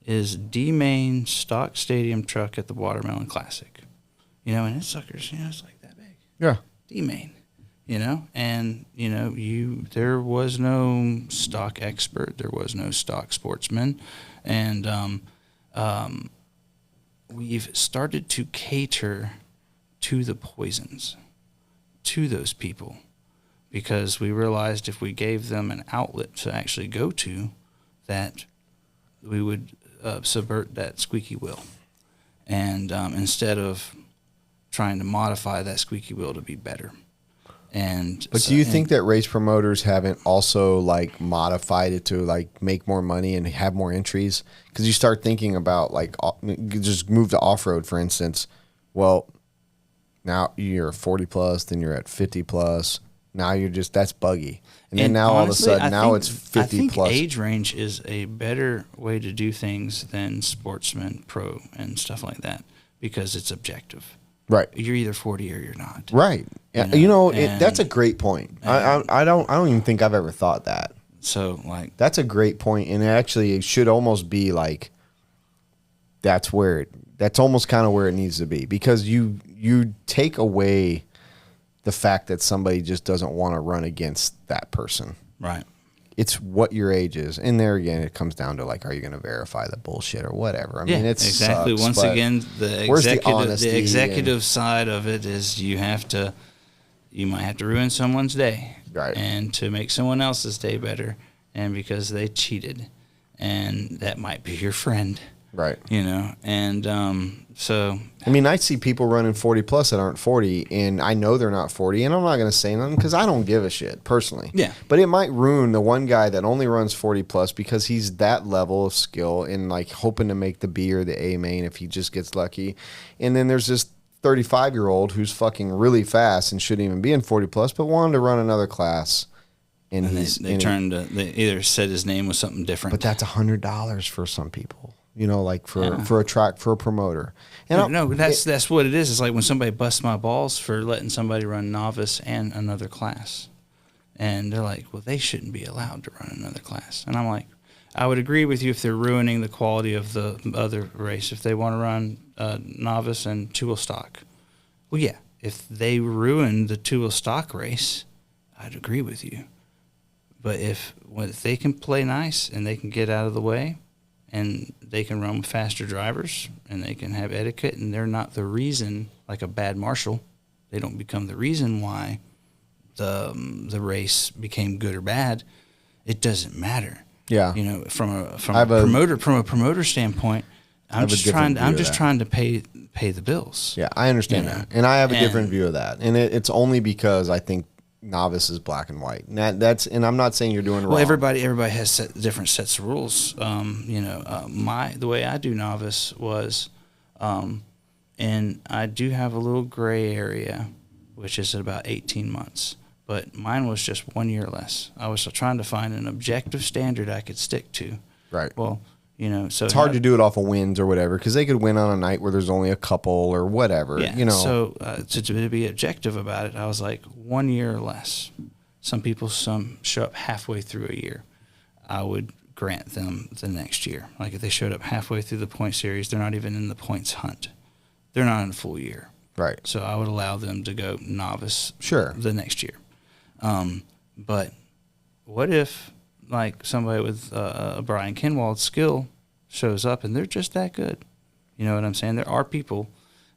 is D-Main stock stadium truck at the Watermelon Classic. You know, and it's suckers, you know, it's like that big. Yeah. D-Main, you know, and, you know, there was no stock expert, there was no stock sportsman, and we've started to cater to the poisons, to those people, because we realized if we gave them an outlet to actually go to, that we would subvert that squeaky wheel. And instead of trying to modify that squeaky wheel to be better. But do you think that race promoters haven't also like modified it to like make more money and have more entries? Because you start thinking about like just move to off-road, for instance. Well, now you're 40 plus, then you're at 50 plus. Now you're just, that's buggy. And then now honestly, all of a sudden, it's 50 I think plus. Age range is a better way to do things than sportsman, pro, and stuff like that, because it's objective. Right. You're either 40 or you're not. Right. You know, that's a great point. I don't even think I've ever thought that. So like that's a great point, and actually it should almost be like that's almost kind of where it needs to be, because you take away the fact that somebody just doesn't want to run against that person. Right. It's what your age is. And there again, it comes down to like, are you going to verify the bullshit or whatever? I mean, it's exactly. sucks, Once again, the executive side of it is you might have to ruin someone's day, right? And to make someone else's day better, and because they cheated, and that might be your friend, right? And so I mean, I see people running 40 plus that aren't 40, and I know they're not 40, and I'm not going to say nothing because I don't give a shit personally. Yeah. But it might ruin the one guy that only runs 40 plus because he's that level of skill and like hoping to make the B or the A main if he just gets lucky. And then there's this 35-year-old who's fucking really fast and shouldn't even be in 40 plus, but wanted to run another class. And they either said his name was something different. But that's $100 for some people. Like for a promoter. And that's what it is. It's like when somebody busts my balls for letting somebody run novice and another class. And they're like, well, they shouldn't be allowed to run another class. And I'm like, I would agree with you if they're ruining the quality of the other race. If they want to run novice and two-wheel stock. Well, yeah, if they ruin the two-wheel stock race, I'd agree with you. But if they can play nice and they can get out of the way, and they can run with faster drivers, and they can have etiquette, and they're not the reason, like a bad marshal. They don't become the reason why the race became good or bad. It doesn't matter. Yeah. From a promoter standpoint, I'm just trying to pay the bills. Yeah, I understand that, and I have a different view of that, and it's only because I think novice is black and white. And and I'm not saying you're doing wrong. Well, everybody has different sets of rules. The way I do novice was, and I do have a little gray area, which is at about 18 months. But mine was just 1 year less. I was trying to find an objective standard I could stick to. Right. Well, so it's hard to do it off of wins or whatever, because they could win on a night where there's only a couple or whatever. Yeah. So to be objective about it, I was like 1 year or less. Some people show up halfway through a year. I would grant them the next year. Like if they showed up halfway through the point series, they're not even in the points hunt. They're not in a full year. Right. So I would allow them to go novice. Sure. The next year. But what if like somebody with a Brian Kinwald's skill shows up and they're just that good? You know what I'm saying? There are people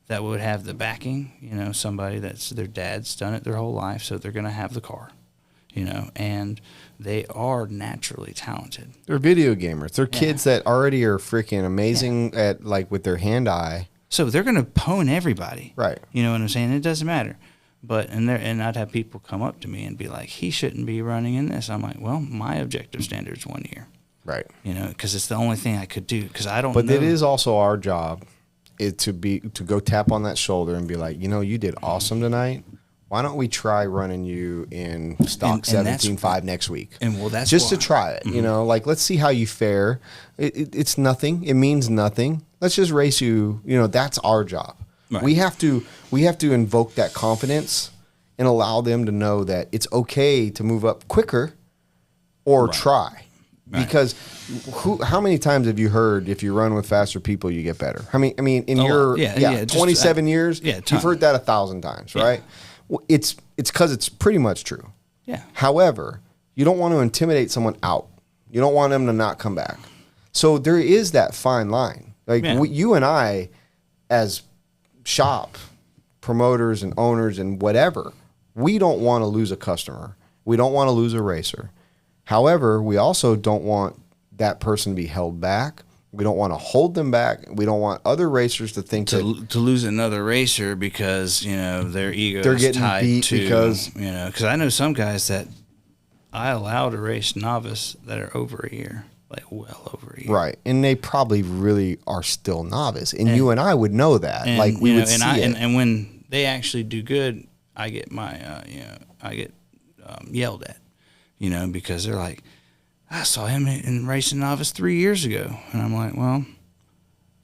that would have the backing, somebody that's their dad's done it their whole life, so they're going to have the car, and they are naturally talented. They're video gamers. They're kids that already are freaking amazing at like with their hand-eye. So they're going to pwn everybody. Right. You know what I'm saying? It doesn't matter. But and I'd have people come up to me and be like, he shouldn't be running in this. I'm like, well, my objective standard is 1 year. Right. Because it's the only thing I could do. Because I don't. But know. it is also our job, to go tap on that shoulder and be like, you did awesome tonight. Why don't we try running you in stock 17.5 next week? And that's just to try it. Mm-hmm. Like let's see how you fare. It's nothing. It means nothing. Let's just race you. That's our job. Right. We have to invoke that confidence and allow them to know that it's okay to move up quicker or try. Right. Because how many times have you heard if you run with faster people you get better? I mean in 27 years, you've heard that 1,000 times, right? Well, it's because it's pretty much true. Yeah. However, you don't want to intimidate someone out. You don't want them to not come back. So there is that fine line. Like you and I, as shop promoters and owners and whatever, we don't want to lose a customer. We don't want to lose a racer. However, we also don't want that person to be held back. We don't want to hold them back. We don't want other racers to think to lose another racer because their ego they're is getting tied beat to because I know some guys that I allow to race novice that are over a year. Like well over a year. Right. And they probably really are still novice. And you and I would know that. And, like we would see it. And when they actually do good, I get my yelled at, because they're like, I saw him in racing novice 3 years ago. And I'm like, well,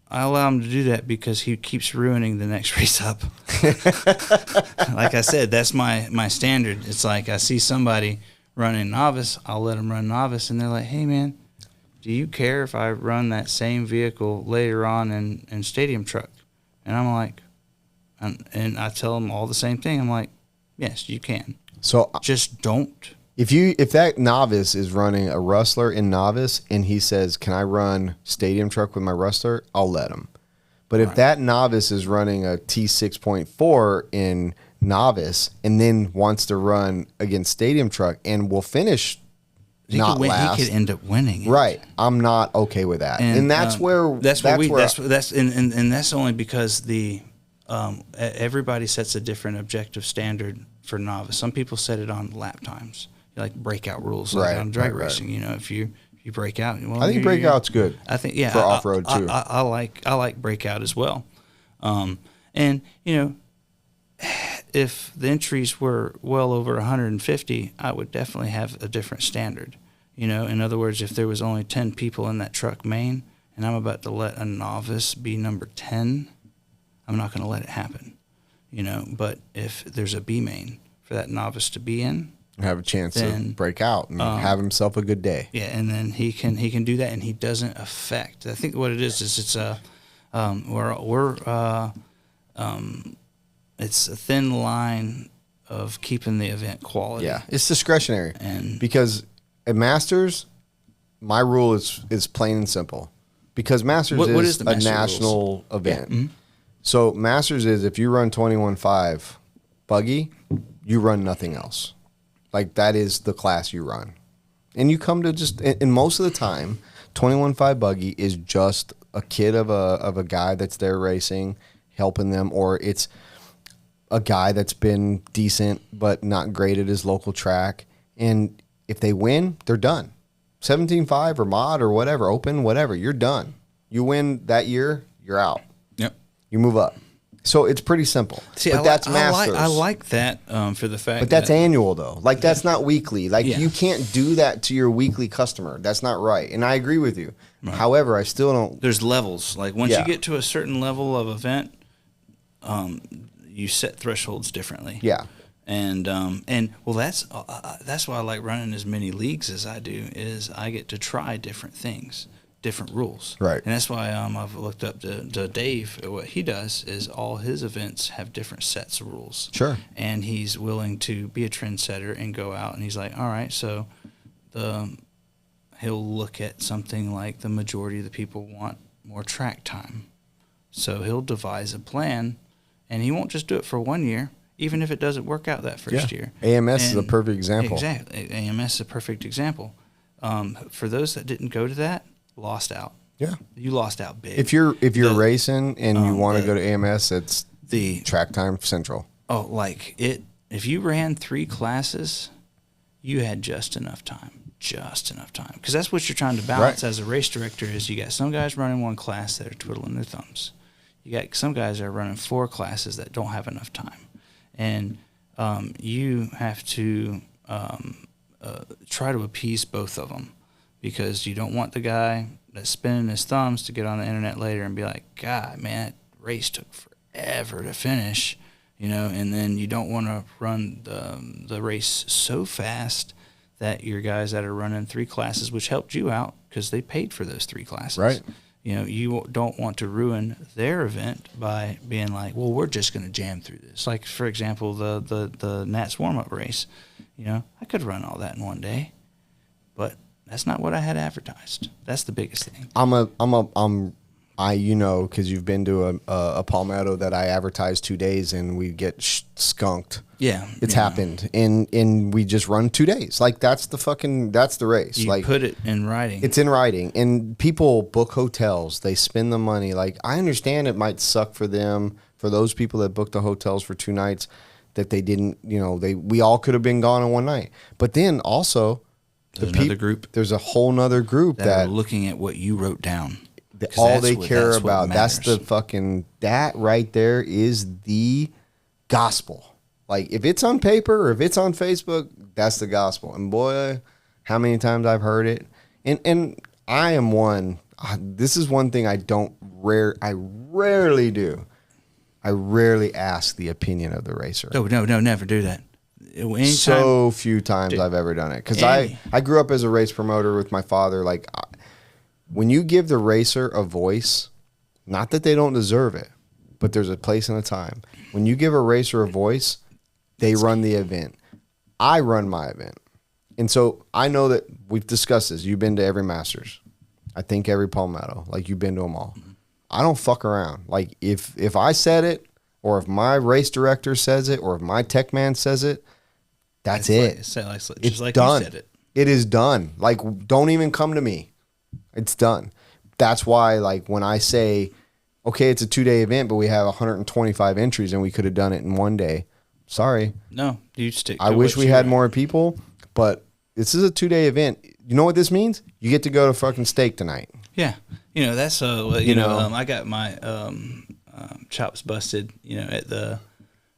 I allow him to do that because he keeps ruining the next race up. Like I said, that's my standard. It's like I see somebody running novice, I'll let them run novice, and they're like, hey, man, do you care if I run that same vehicle later on in stadium truck? And I'm like, and I tell them all the same thing. I'm like, yes, you can. So Just don't. if that novice is running a Rustler in novice and he says, "Can I run stadium truck with my Rustler?" I'll let him. But if that novice is running a T6.4 in novice and then wants to run against stadium truck and will finish not last, he could end up winning. right? I'm not okay with that, and that's where that's only because everybody sets a different objective standard for novice. Some people set it on lap times, like breakout rules, like on drag racing. You know, if you break out, well, I think breakout's good. I think for off road too. I like breakout as well, and you know, if the entries were well over 150, I would definitely have a different standard. You know, in other words, if there was only 10 people in that truck main, and I'm about to let a novice be number 10, I'm not going to let it happen. You know, but if there's a B main for that novice to be in, have a chance to break out and have himself a good day. Yeah, and then he can do that, and he doesn't affect. I think what it is it's it's a thin line of keeping the event quality. Yeah, it's discretionary, and because at Masters, my rule is plain and simple. Because Masters what is is the a Master national rules? event. Yeah. Mm-hmm. So Masters is if you run 21.5 buggy, you run nothing else. Like that is the class you run. And you come to just, and most of the time, 21.5 buggy is just a kid of a guy that's there racing, helping them, or it's a guy that's been decent but not great at his local track. And if they win, they're done. 17.5 or mod or whatever, open, whatever, you're done. You win that year, you're out. Yep. You move up. So it's pretty simple. See, but that's Masters. I like that for the fact. But that's annual though. Like that's not weekly. Like Yeah. you can't do that to your weekly customer. That's not right. And I agree with you. Right. However, I still don't. There's levels. Like once Yeah. you get to a certain level of event, you set thresholds differently. Yeah. And well, that's why I like running as many leagues as I do. Is I get to try different things, different rules. Right. And that's why I've looked up to Dave. What he does is all his events have different sets of rules. Sure. And he's willing to be a trendsetter and go out and he's like, all right, so he'll look at something like the majority of the people want more track time. So he'll devise a plan, and he won't just do it for 1 year, even if it doesn't work out that first year. AMS is a perfect example. Exactly. AMS is a perfect example. For those that didn't go to that, lost out. Yeah. You lost out big. If you're racing and you want to go to AMS, it's the track time central. Oh, like it. If you ran 3 classes, you had just enough time. Because that's what you're trying to balance as a race director is you got some guys running 1 class that are twiddling their thumbs. You got some guys that are running 4 classes that don't have enough time. And you have to try to appease both of them because you don't want the guy that's spinning his thumbs to get on the internet later and be like, God, man, that race took forever to finish, you know, and then you don't want to run the race so fast that your guys that are running 3 classes, which helped you out because they paid for those 3 classes. Right. You know, you don't want to ruin their event by being like, well, we're just going to jam through this. Like, for example, the Nats warm-up race. You know, I could run all that in 1 day, but that's not what I had advertised. That's the biggest thing. You know, because you've been to a Palmetto that I advertised 2 days and we get skunked. Yeah. It's happened. And we just run 2 days. Like that's the race. You like put it in writing. It's in writing. And people book hotels. They spend the money. Like I understand it might suck for them, for those people that booked the hotels for 2 nights that they didn't, you know, we all could have been gone in 1 night. But then also there's another group. There's a whole nother group that are looking at what you wrote down. All they care about. That's the fucking, that right there is the gospel. Like if it's on paper or if it's on Facebook, that's the gospel. And boy, how many times I've heard it. And I am one, this is one thing I rarely do. I rarely ask the opinion of the racer. No, never do that. Anytime, so few times I've ever done it. Because I grew up as a race promoter with my father. Like when you give the racer a voice, not that they don't deserve it, but there's a place and a time. When you give a racer a voice, they run the event. I run my event. And so I know that we've discussed this. You've been to every Masters. I think every Palmetto. Like, you've been to them all. I don't fuck around. Like, if I said it, or if my race director says it, or if my tech man says it, that's it. Just like done. you said it. It is done. Like, don't even come to me. It's done. That's why, like, when I say, okay, it's a 2-day event, but we have 125 entries and we could have done it in 1 day. Sorry. No, you stick to I wish what we you had were. more people, but this is a 2-day event. You know what this means? You get to go to fucking steak tonight. Yeah. You know, that's, I got my chops busted, at the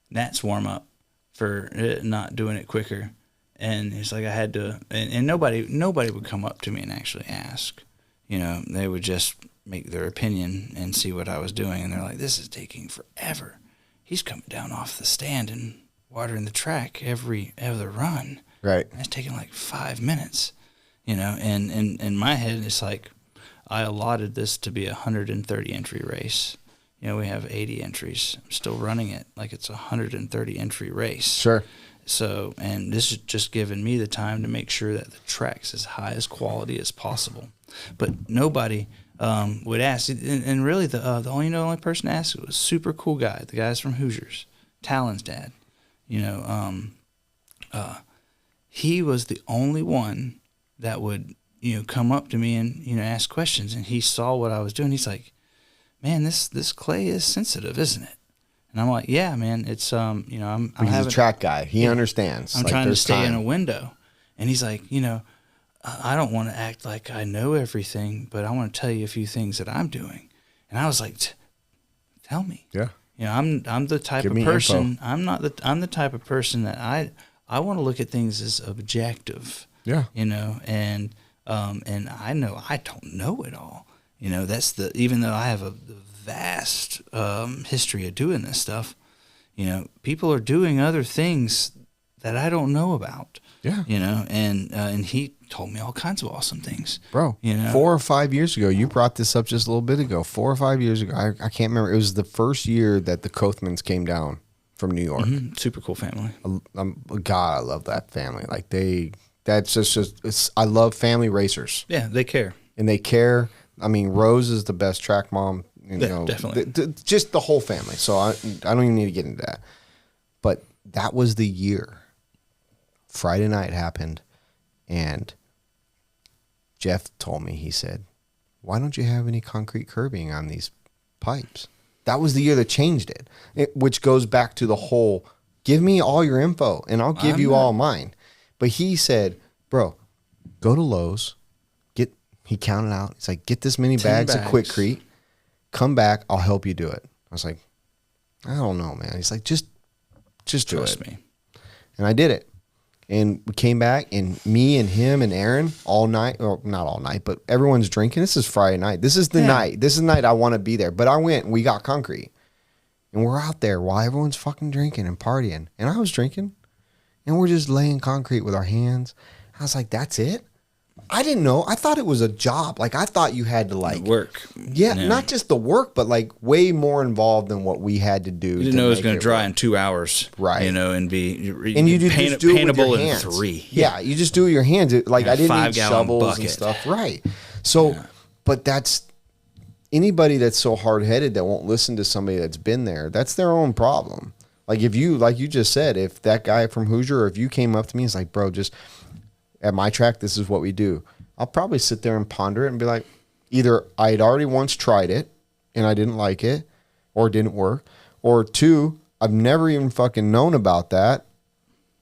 Nats warm up for not doing it quicker. And it's like I had to, and nobody would come up to me and actually ask. They would just make their opinion and see what I was doing. And they're like, this is taking forever. He's coming down off the stand and watering the track every other run. Right. And it's taking like 5 minutes, and in my head, it's like I allotted this to be a 130 entry race. We have 80 entries. I'm still running it like it's a 130 entry race. Sure. So, and this is just giving me the time to make sure that the track's as high as quality as possible. But nobody would ask, and really the only person asked was a super cool guy. The guy's from Hoosiers, Talon's dad. He was the only one that would come up to me and ask questions, and he saw what I was doing. He's like, "Man, this clay is sensitive, isn't it?" And I'm like, "Yeah, man, it's I'm He's a track guy. He understands. I'm like, trying to there's stay in time. a window." And he's like, I don't want to act like I know everything, but I want to tell you a few things that I'm doing. And I was like, tell me. Yeah. I'm the type Give of me person. info. I'm the type of person that I want to look at things as objective. Yeah. And I know I don't know it all. That's even though I have a vast history of doing this stuff, people are doing other things that I don't know about. Yeah. And he told me all kinds of awesome things. Bro, 4 or 5 years ago, you brought this up just a little bit ago. 4 or 5 years ago, I can't remember. It was the first year that the Kothmans came down from New York. Mm-hmm. Super cool family. God, I love that family. Like I love family racers. Yeah, they care. And they care. I mean, Rose is the best track mom. Definitely. Just the whole family. So I don't even need to get into that. But that was the year. Friday night happened, and Jeff told me, he said, "Why don't you have any concrete curbing on these pipes?" That was the year that changed it, which goes back to the whole, give me all your info, and I'll give you all mine. But he said, bro, go to Lowe's, he counted out, he's like, get this many bags of Quickcrete, come back, I'll help you do it. I was like, I don't know, man. He's like, just do it. Trust me. And I did it. And we came back, and me and him and Aaron all night, or not all night, but everyone's drinking. This is Friday night. This is the night. This is the night I want to be there. But I went, and we got concrete. And we're out there while everyone's fucking drinking and partying. And I was drinking. And we're just laying concrete with our hands. I was like, that's it? I didn't know. I thought it was a job. Like, I thought you had to, like, work. Yeah, not just the work, but like way more involved than what we had to do. You didn't know it was going to dry in 2 hours, right? And be and you just do it with your paintable in hands. 3. Yeah, you just do it with your hands. Like, I didn't need 5-gallon shovels bucket. and stuff, right? So, but that's anybody that's so hard headed that won't listen to somebody that's been there. That's their own problem. Like if you, like you just said, if that guy from Hoosier, or if you came up to me and was like, bro, just at my track, this is what we do. I'll probably sit there and ponder it and be like, either I'd already once tried it and I didn't like it or it didn't work, or 2, I've never even fucking known about that.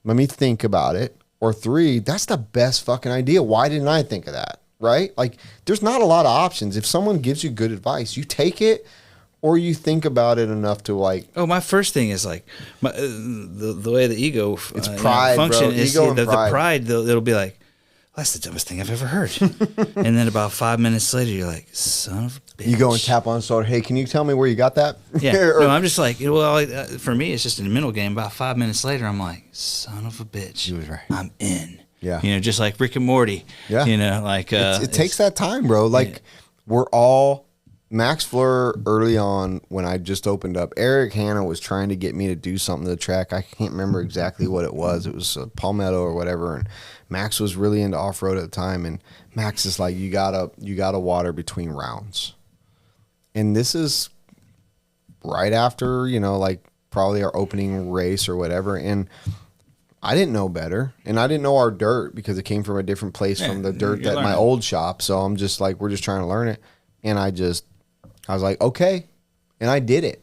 Let me think about it. Or 3, that's the best fucking idea. Why didn't I think of that? Right? Like, there's not a lot of options. If someone gives you good advice, you take it or you think about it enough to like. Oh, my first thing is like the way the ego it's pride, function bro. is Ego and the pride. pride. It'll be like, that's the dumbest thing I've ever heard. And then about 5 minutes later, you're like, son of a bitch. You go and tap on the shoulder. Hey, can you tell me where you got that? Yeah. Or, No, I'm just like, well, for me, it's just a mental game. About 5 minutes later, I'm like, son of a bitch. He was right. I'm in. Yeah. Just like Rick and Morty. Yeah. Like. it takes that time, bro. Like, we're all Max Fleur early on when I just opened up. Eric Hanna was trying to get me to do something to the track. I can't remember exactly what it was. It was a Palmetto or whatever. And Max was really into off road at the time. And Max is like, you gotta water between rounds. And this is right after, like probably our opening race or whatever. And I didn't know better, and I didn't know our dirt because it came from a different place from the dirt that my old shop. So I'm just like, we're just trying to learn it. And I was like, okay. And I did it.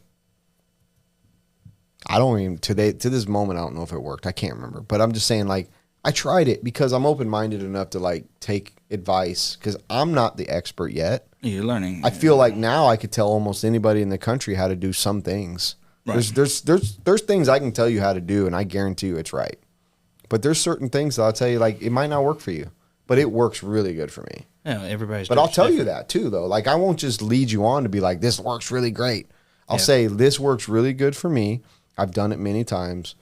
I don't even, to this moment, I don't know if it worked. I can't remember. But I'm just saying, like, I tried it because I'm open-minded enough to, like, take advice because I'm not the expert yet. You're learning. I feel like now I could tell almost anybody in the country how to do some things. Right. There's things I can tell you how to do, and I guarantee you it's right. But there's certain things that I'll tell you, like, it might not work for you, but it works really good for me. Yeah, everybody's. But I'll tell you that too, though. Like, I won't just lead you on to be like, this works really great. I'll say, this works really good for me. I've done it many times.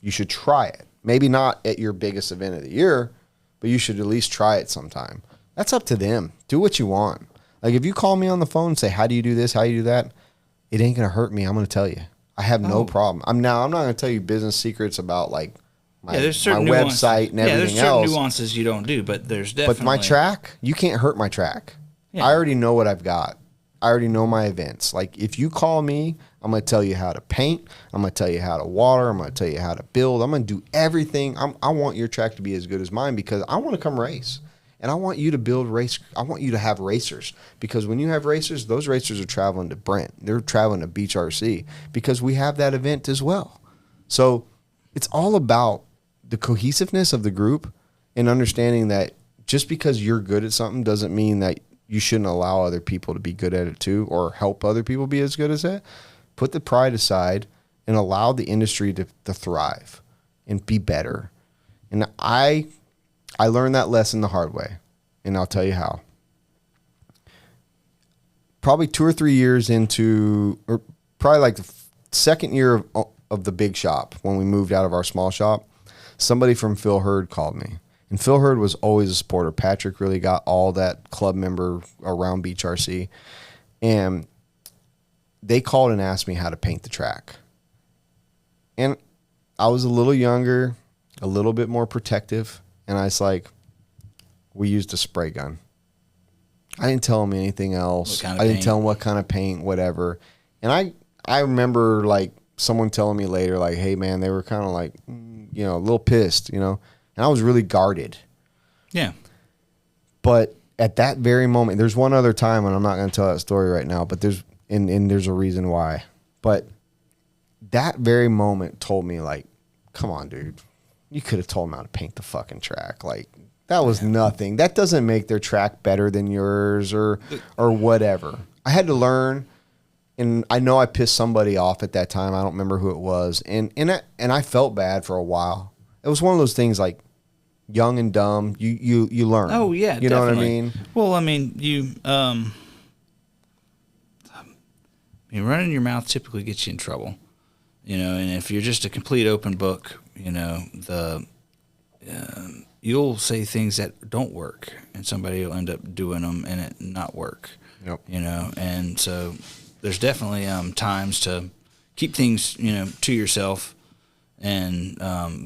You should try it. Maybe not at your biggest event of the year, but you should at least try it sometime. That's up to them. Do what you want. Like, if you call me on the phone and say, how do you do this? How do you do that? It ain't going to hurt me. I'm going to tell you. I have no problem. I'm not going to tell you business secrets about, like, my website and everything else. Yeah, there's certain nuances you don't do, but there's definitely. But my track, you can't hurt my track. Yeah. I already know what I've got. I already know my events. Like, if you call me, I'm going to tell you how to paint. I'm going to tell you how to water. I'm going to tell you how to build. I'm going to do everything. I want your track to be as good as mine because I want to come race. And I want you to build race. I want you to have racers because when you have racers, those racers are traveling to Brent. They're traveling to Beach RC because we have that event as well. So it's all about the cohesiveness of the group and understanding that just because you're good at something doesn't mean that you shouldn't allow other people to be good at it too or help other people be as good as it. Put the pride aside and allow the industry to thrive and be better. And I learned that lesson the hard way, and I'll tell you how. Probably 2 or 3 years into, or probably like the second year of the big shop, when we moved out of our small shop, somebody from Phil Hurd called me. And Phil Hurd was always a supporter. Patrick really got all that club member around Beach RC. And they called and asked me how to paint the track. And I was a little younger, a little bit more protective. And I was like, we used a spray gun. I didn't tell them anything else. I didn't tell them what kind of paint, whatever. And I remember, like, someone telling me later, like, hey, man, they were kind of like, a little pissed, And I was really guarded. Yeah. But at that very moment, there's one other time, and I'm not going to tell that story right now, but there's a reason why. But that very moment told me, like, come on, dude. You could have told them how to paint the fucking track. Like, that was nothing. That doesn't make their track better than yours or whatever. I had to learn, and I know I pissed somebody off at that time. I don't remember who it was. And I felt bad for a while. It was one of those things, like, young and dumb. You learn. Oh, yeah, You know what I mean? Well, I mean, running your mouth typically gets you in trouble. And if you're just a complete open book, you'll say things that don't work, and somebody will end up doing them and it not work. Yep. And so there's definitely times to keep things, to yourself. And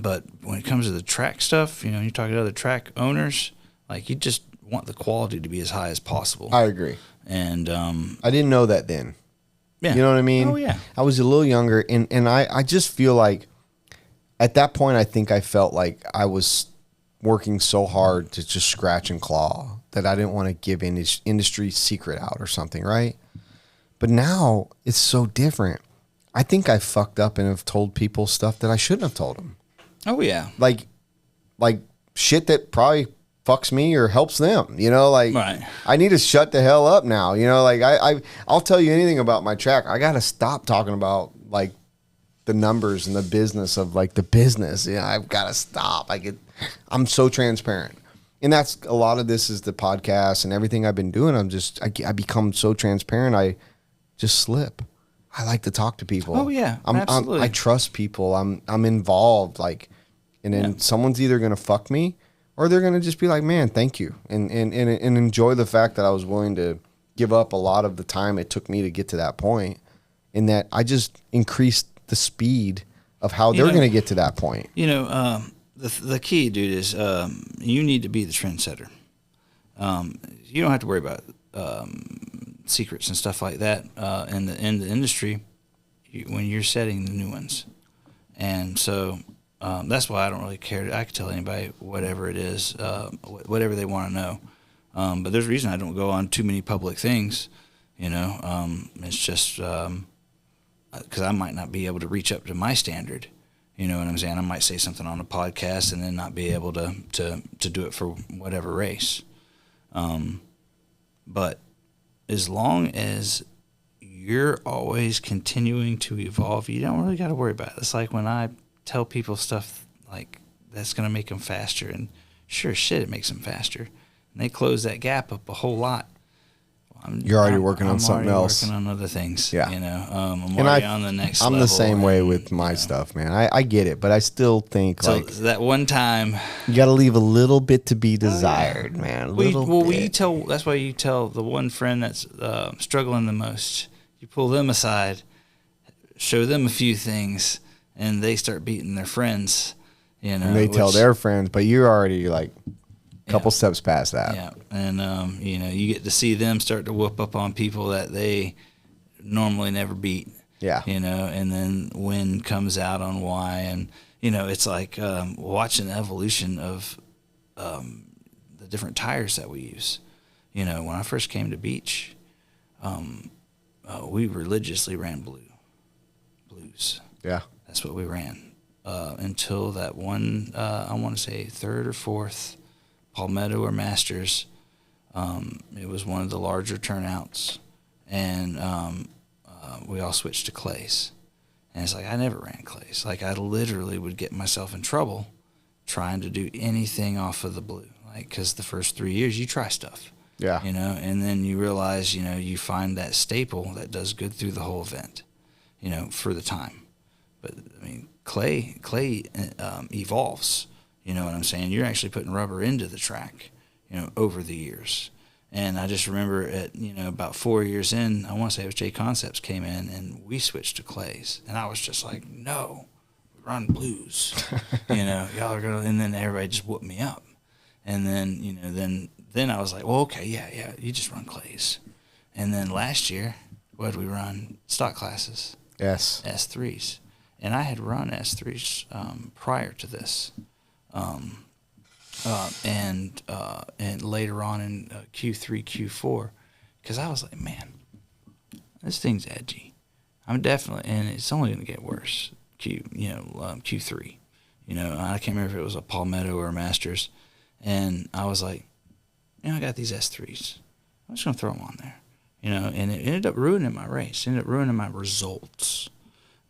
but when it comes to the track stuff, you're talking to other track owners, like, you just want the quality to be as high as possible. I agree. And I didn't know that then. Yeah. You know what I mean? Oh, yeah. I was a little younger, and I just feel like at that point, I think I felt like I was working so hard to just scratch and claw that I didn't want to give industry secret out or something, right? But now it's so different. I think I fucked up and have told people stuff that I shouldn't have told them. Oh, yeah. Like shit that probably fucks me or helps them, right. I need to shut the hell up now, I'll tell you anything about my track. I got to stop talking about, like, the numbers and the business of, like, the business. I've got to stop. I'm so transparent. And that's a lot of this is the podcast and everything I've been doing. I become so transparent. I just slip. I like to talk to people. Oh, yeah, absolutely. I trust people. I'm involved. Like, and then someone's either going to fuck me or they're going to just be like, man, thank you. And enjoy the fact that I was willing to give up a lot of the time it took me to get to that point, and that I just increased the speed of how they're going to get to that point. The key, dude, is you need to be the trendsetter. You don't have to worry about secrets and stuff like that in the industry when you're setting the new ones. And so that's why I don't really care. I can tell anybody whatever it is, whatever they want to know. But there's a reason I don't go on too many public things. It's just because I might not be able to reach up to my standard. You know what I'm saying? I might say something on a podcast and then not be able to do it for whatever race. But as long as you're always continuing to evolve, you don't really got to worry about it. It's like when I tell people stuff like that's going to make them faster, and sure shit, it makes them faster. And they close that gap up a whole lot. You're already working on something else. Working on other things. Yeah. I'm already on the next level. I'm the same way with my stuff, man. I get it, but I still think so that one time you got to leave a little bit to be desired, man. That's why you tell the one friend that's struggling the most. You pull them aside, show them a few things, and they start beating their friends. And they tell their friends, but you're already like couple steps past that. Yeah, and you get to see them start to whoop up on people that they normally never beat. Yeah. And then win comes out on why, and it's like watching the evolution of the different tires that we use. When I first came to Beach, we religiously ran blues. Yeah. That's what we ran until that one. I want to say third or fourth Palmetto or Masters. It was one of the larger turnouts, and we all switched to clays. And it's like I never ran clays. Like I literally would get myself in trouble trying to do anything off of the blue. Like because the first 3 years you try stuff. Yeah. And then you realize you find that staple that does good through the whole event. For the time. But I mean clay evolves. You know what I'm saying? You're actually putting rubber into the track, over the years. And I just remember at, about 4 years in, I want to say it was J Concepts came in and we switched to clays. And I was just like, no, we run blues. Y'all are going to, and then everybody just whooped me up. And then, then I was like, well, okay, yeah, you just run clays. And then last year, what did we run? Stock classes. Yes. S3s. And I had run S3s prior to this. And later on in Q3, Q4, because I was like, man, this thing's edgy. I'm definitely, and it's only going to get worse. Q3, I can't remember if it was a Palmetto or a Masters, and I was like, I got these S3s. I'm just going to throw them on there, and it ended up ruining my race, ended up ruining my results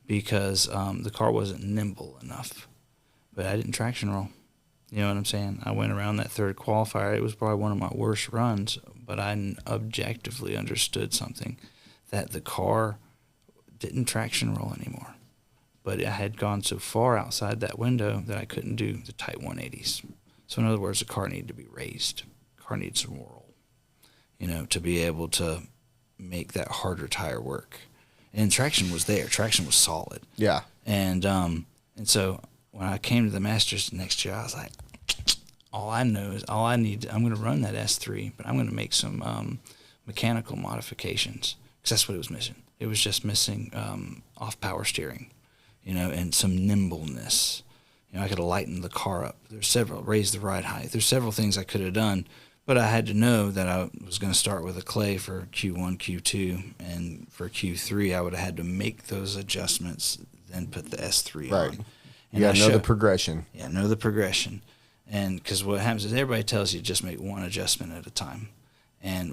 because the car wasn't nimble enough. But I didn't traction roll. You know what I'm saying? I went around that third qualifier. It was probably one of my worst runs, but I objectively understood something, that the car didn't traction roll anymore. But I had gone so far outside that window that I couldn't do the tight 180s. So in other words, the car needed to be raised. The car needs some roll, to be able to make that harder tire work. And traction was there. Traction was solid. Yeah. And so when I came to the Masters next year, I was like, all I need, I'm going to run that S3, but I'm going to make some mechanical modifications because that's what it was missing. It was just missing off power steering, and some nimbleness. I could have lightened the car up. There's several, raised the ride height. There's several things I could have done, but I had to know that I was going to start with a clay for Q1, Q2, and for Q3, I would have had to make those adjustments, then put the S3 on. You got to know the progression. Yeah, know the progression. And because what happens is everybody tells you just make one adjustment at a time. And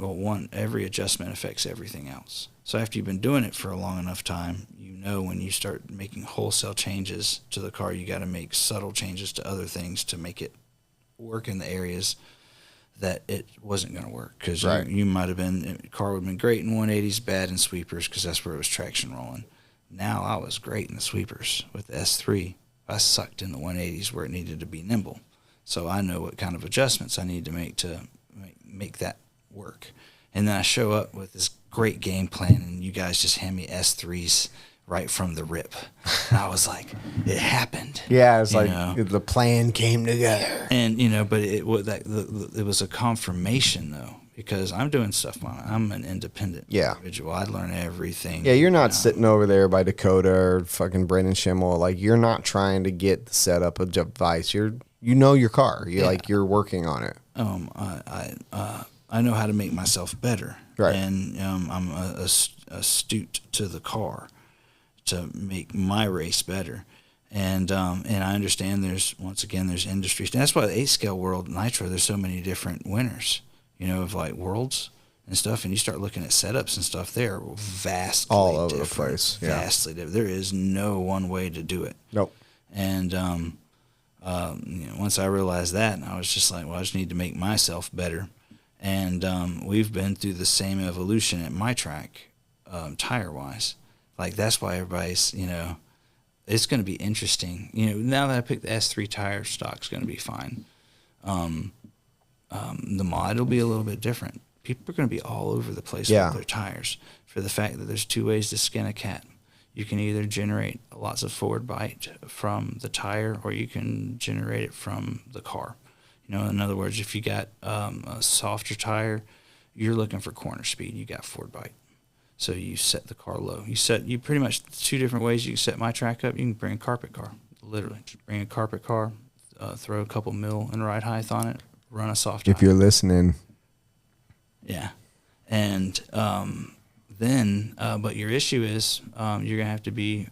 every adjustment affects everything else. So after you've been doing it for a long enough time, when you start making wholesale changes to the car, you got to make subtle changes to other things to make it work in the areas that it wasn't going to work. Because you might have been, the car would have been great in 180s, bad in sweepers because that's where it was traction rolling. Now I was great in the sweepers with the S3. I sucked in the 180s where it needed to be nimble. So I know what kind of adjustments I need to make that work. And then I show up with this great game plan, and you guys just hand me S3s right from the rip. And I was like, it happened. Yeah, it's you like know? the plan came together. And but it was a confirmation though, because I'm doing stuff. I'm an independent individual. I learn everything. Yeah, you're not sitting over there by Dakota or fucking Brendan Schimmel. Like, you're not trying to get the setup of device. You know your car. You're working on it. I know how to make myself better. Right. And I'm astute to the car to make my race better. And I understand there's industries. That's why the 8-scale world Nitro, there's so many different winners, of like worlds and stuff. And you start looking at setups and stuff, they're vastly all over different, the place. Yeah. Vastly different. There is no one way to do it. Nope. And once I realized that, I was just like, well, I just need to make myself better. And we've been through the same evolution at my track, tire-wise. Like, that's why everybody's, it's going to be interesting. Now that I picked the S3 tire, stock's going to be fine. The mod will be a little bit different. People are going to be all over the place with their tires for the fact that there's 2 ways to skin a cat. You can either generate lots of forward bite from the tire, or you can generate it from the car. In other words, if you got a softer tire, you're looking for corner speed. You got forward bite. So you set the car low. You pretty much 2 different ways you can set my track up. You can bring a carpet car, literally. Just bring a carpet car, throw a couple mil in ride height on it, run a soft tire. If you're listening. Yeah. And then, but your issue is you're going to have to be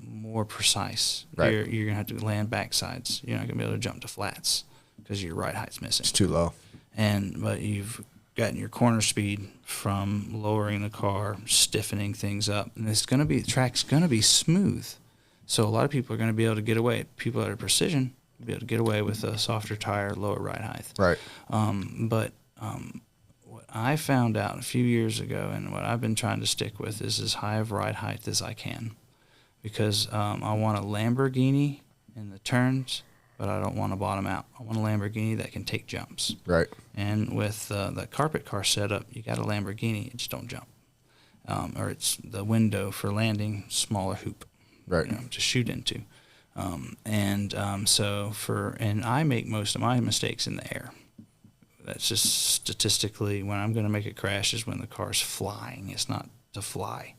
more precise. Right. You're going to have to land backsides. You're not going to be able to jump to flats because your ride height's missing. It's too low. But you've gotten your corner speed from lowering the car, stiffening things up, and the track's going to be smooth. So a lot of people are going to be able to get away. People that are precision will be able to get away with a softer tire, lower ride height. Right. But what I found out a few years ago, and what I've been trying to stick with, is as high of ride height as I can, because I want a Lamborghini in the turns, but I don't want to bottom out. I want a Lamborghini that can take jumps. Right. And with the carpet car setup, you got a Lamborghini, it just don't jump. Or it's the window for landing, smaller hoop, right, to shoot into. And I make most of my mistakes in the air. That's just statistically, when I'm going to make a crash is when the car's flying. It's not to fly.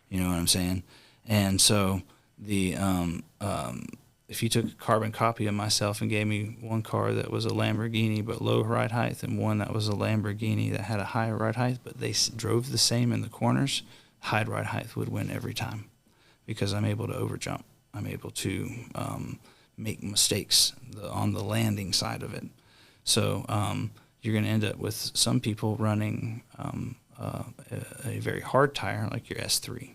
You know what I'm saying? And so if you took a carbon copy of myself and gave me one car that was a Lamborghini but low ride height, and one that was a Lamborghini that had a higher ride height, but they drove the same in the corners, high ride height would win every time, because I'm able to overjump. I'm able to make mistakes on the landing side of it. So you're going to end up with some people running a very hard tire like your S3.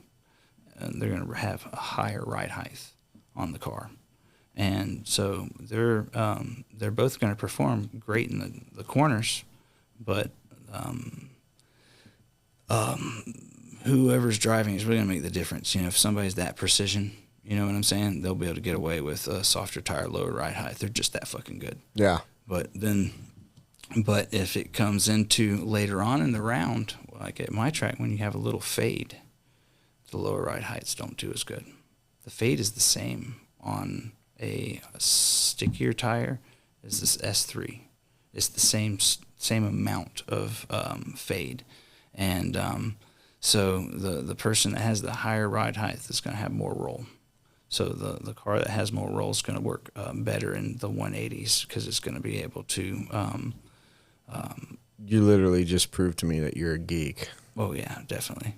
And they're going to have a higher ride height on the car. And so they're both going to perform great in the corners, but whoever's driving is really going to make the difference. If somebody's that precision, you know what I'm saying, they'll be able to get away with a softer tire, lower ride height. They're just that fucking good. Yeah. But if it comes into later on in the round, like at my track, when you have a little fade, the lower ride heights don't do as good. The fade is the same on a stickier tire as this S3. It's the same amount of fade, and so the person that has the higher ride height is going to have more roll. So the car that has more roll is going to work better in the 180s, because it's going to be able to. You literally just proved to me that you're a geek. Oh yeah, definitely.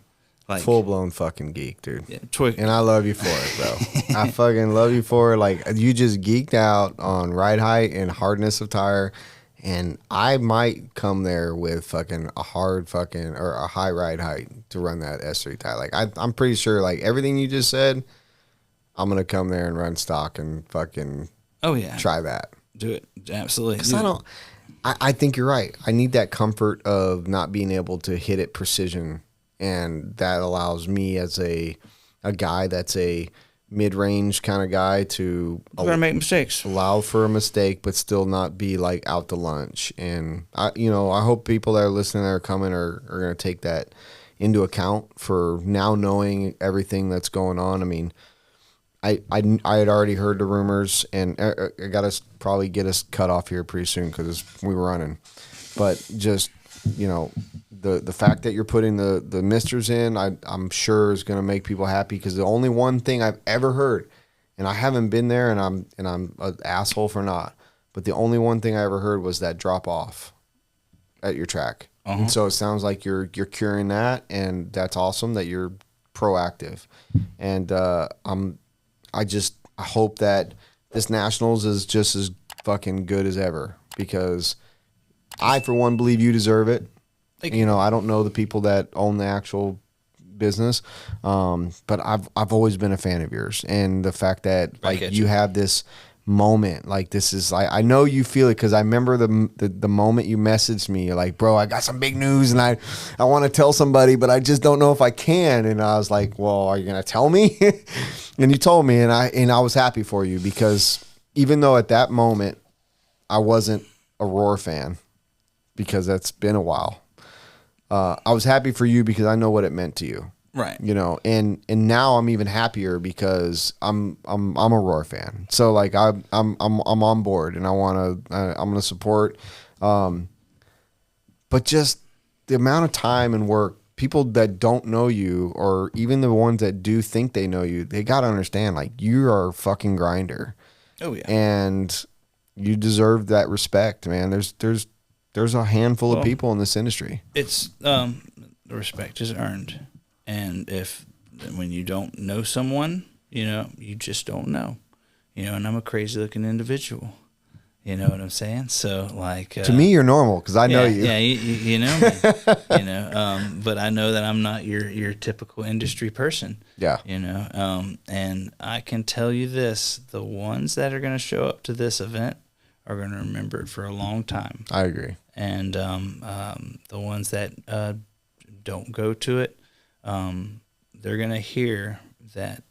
Like, full-blown fucking geek, dude. Yeah, and I love you for it, bro. I fucking love you for it. Like, you just geeked out on ride height and hardness of tire, and I might come there with fucking a hard fucking or a high ride height to run that S3 tire. Like, I'm pretty sure, like, everything you just said, I'm going to come there and run stock and fucking try that. Do it. Absolutely. Because I think you're right. I need that comfort of not being able to hit it precision. And that allows me as a guy that's a mid-range kind of guy to You're gonna make mistakes. allow for a mistake, but still not be like out to lunch. And I hope people that are listening that are coming are going to take that into account for now knowing everything that's going on. I mean, I had already heard the rumors, and I got to probably get us cut off here pretty soon because we were running. But just, the fact that you're putting the misters in, I'm sure is going to make people happy, because the only one thing I've ever heard, and I haven't been there, and I'm an asshole for not, but the only one thing I ever heard was that drop off at your track. And so it sounds like you're curing that, and that's awesome that you're proactive. And I hope that this Nationals is just as fucking good as ever, because I, for one, believe you deserve it. I don't know the people that own the actual business, but I've always been a fan of yours, and the fact that you have this moment, like this is like, I know you feel it, because I remember the moment you messaged me, you're like, bro, I got some big news, and I want to tell somebody, but I just don't know if I can. And I was like, well, are you gonna tell me? And you told me, and I was happy for you, because even though at that moment I wasn't a Roar fan, because that's been a while, I was happy for you because I know what it meant to you. Right. And now I'm even happier because I'm a Roar fan. So like I'm on board, and I'm gonna support. But just the amount of time and work, people that don't know you, or even the ones that do think they know you, they gotta understand, like, you are a fucking grinder. Oh yeah. And you deserve that respect, man. There's a handful of people in this industry. It's the respect is earned. And when you don't know someone, you just don't know, and I'm a crazy looking individual, you know what I'm saying? So like, to me, you're normal, cause I know you. Yeah. You know me, but I know that I'm not your typical industry person. Yeah. And I can tell you this, the ones that are going to show up to this event are going to remember it for a long time. I agree. And, the ones that, don't go to it, they're gonna hear that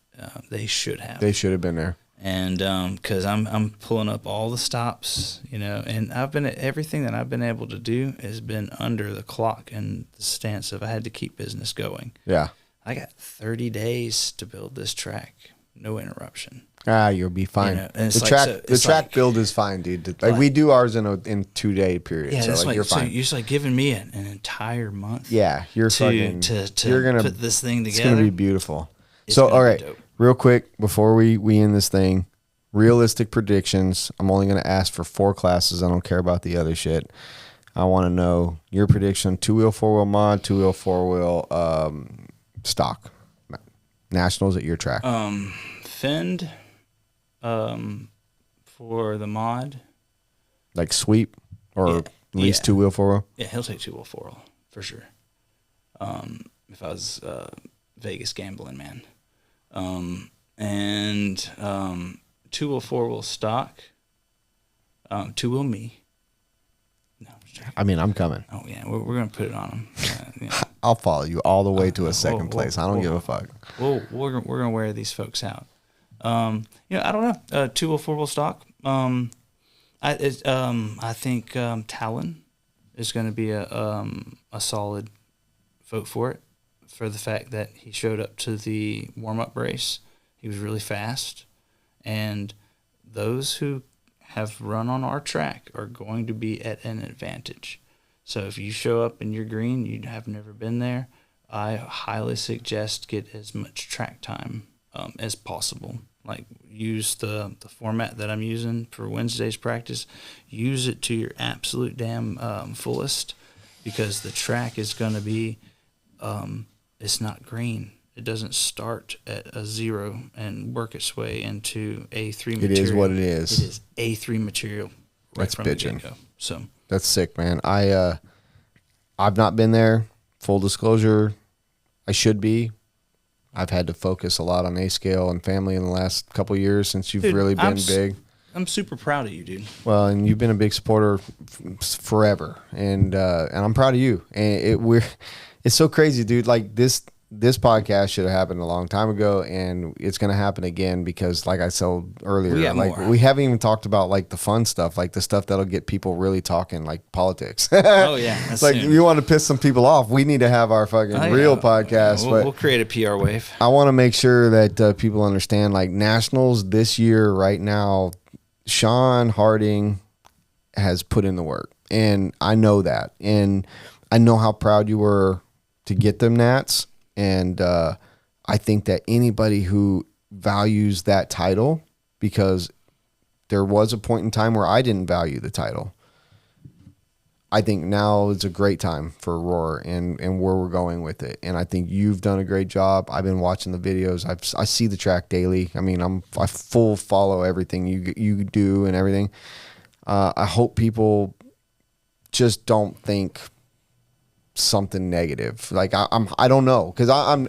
they should have. They should have been there. And because I'm pulling up all the stops, and everything that I've been able to do has been under the clock and the stance of I had to keep business going. Yeah. I got 30 days to build this track, no interruption. You'll be fine. And the track build is fine, dude. Like we do ours in 2-day period. Yeah, so that's like, you're fine. So you're just like giving me an entire month. Yeah, you're fucking. You're gonna put this thing together. It's gonna be beautiful. So all right, real quick before we end this thing, realistic predictions. I'm only gonna ask for 4 classes. I don't care about the other shit. I want to know your prediction: 2-wheel, 4-wheel mod, 2-wheel, 4-wheel stock. Nationals at your track. Fend. For the mod, like sweep, or at least 2-wheel, 4-wheel. Yeah, he'll take 2-wheel, 4-wheel for sure. If I was Vegas gambling man, and 2-wheel, 4-wheel stock, 2-wheel me. No, I mean, I'm coming. Oh yeah, we're gonna put it on him. I'll follow you all the way to a second place. I don't give a fuck. We're gonna wear these folks out. I don't know. 2-wheel, 4-wheel stock. I think Talon is going to be a solid vote for it, for the fact that he showed up to the warm-up race. He was really fast, and those who have run on our track are going to be at an advantage. So if you show up and you're green, you have never been there, I highly suggest get as much track time as possible. Like, use the format that I'm using for Wednesday's practice. Use it to your absolute damn fullest, because the track is going to be, it's not green. It doesn't start at a 0 and work its way into A3 material. It is what it is. It is A3 material right That's from bitching. the get-go. So that's sick, man. I've not been there. Full disclosure, I should be. I've had to focus a lot on A-scale and family in the last couple of years since you've really been big. I'm super proud of you, dude. Well, and you've been a big supporter forever, and I'm proud of you. And it's so crazy, dude. Like the this podcast should have happened a long time ago, and it's going to happen again because, like I said earlier, We got like more. we haven't even talked about like the fun stuff, like the stuff that'll get people really talking, like politics. Oh yeah, that's Like soon. we want to piss some people off. We need to have our fucking Oh, yeah. real podcast. We'll but create a PR wave. I want to make sure that people understand, like nationals this year, right now, Shon Harding has put in the work, and I know that, and I know how proud you were to get them Nats, and I think that anybody who values that title, because there was a point in time where I didn't value the title. I think now is a great time for Roar and where we're going with it. And I think you've done a great job. I've been watching the videos. I see the track daily. I mean, I full follow everything you do and everything. I hope people just don't think something negative. Like I don't know, because I'm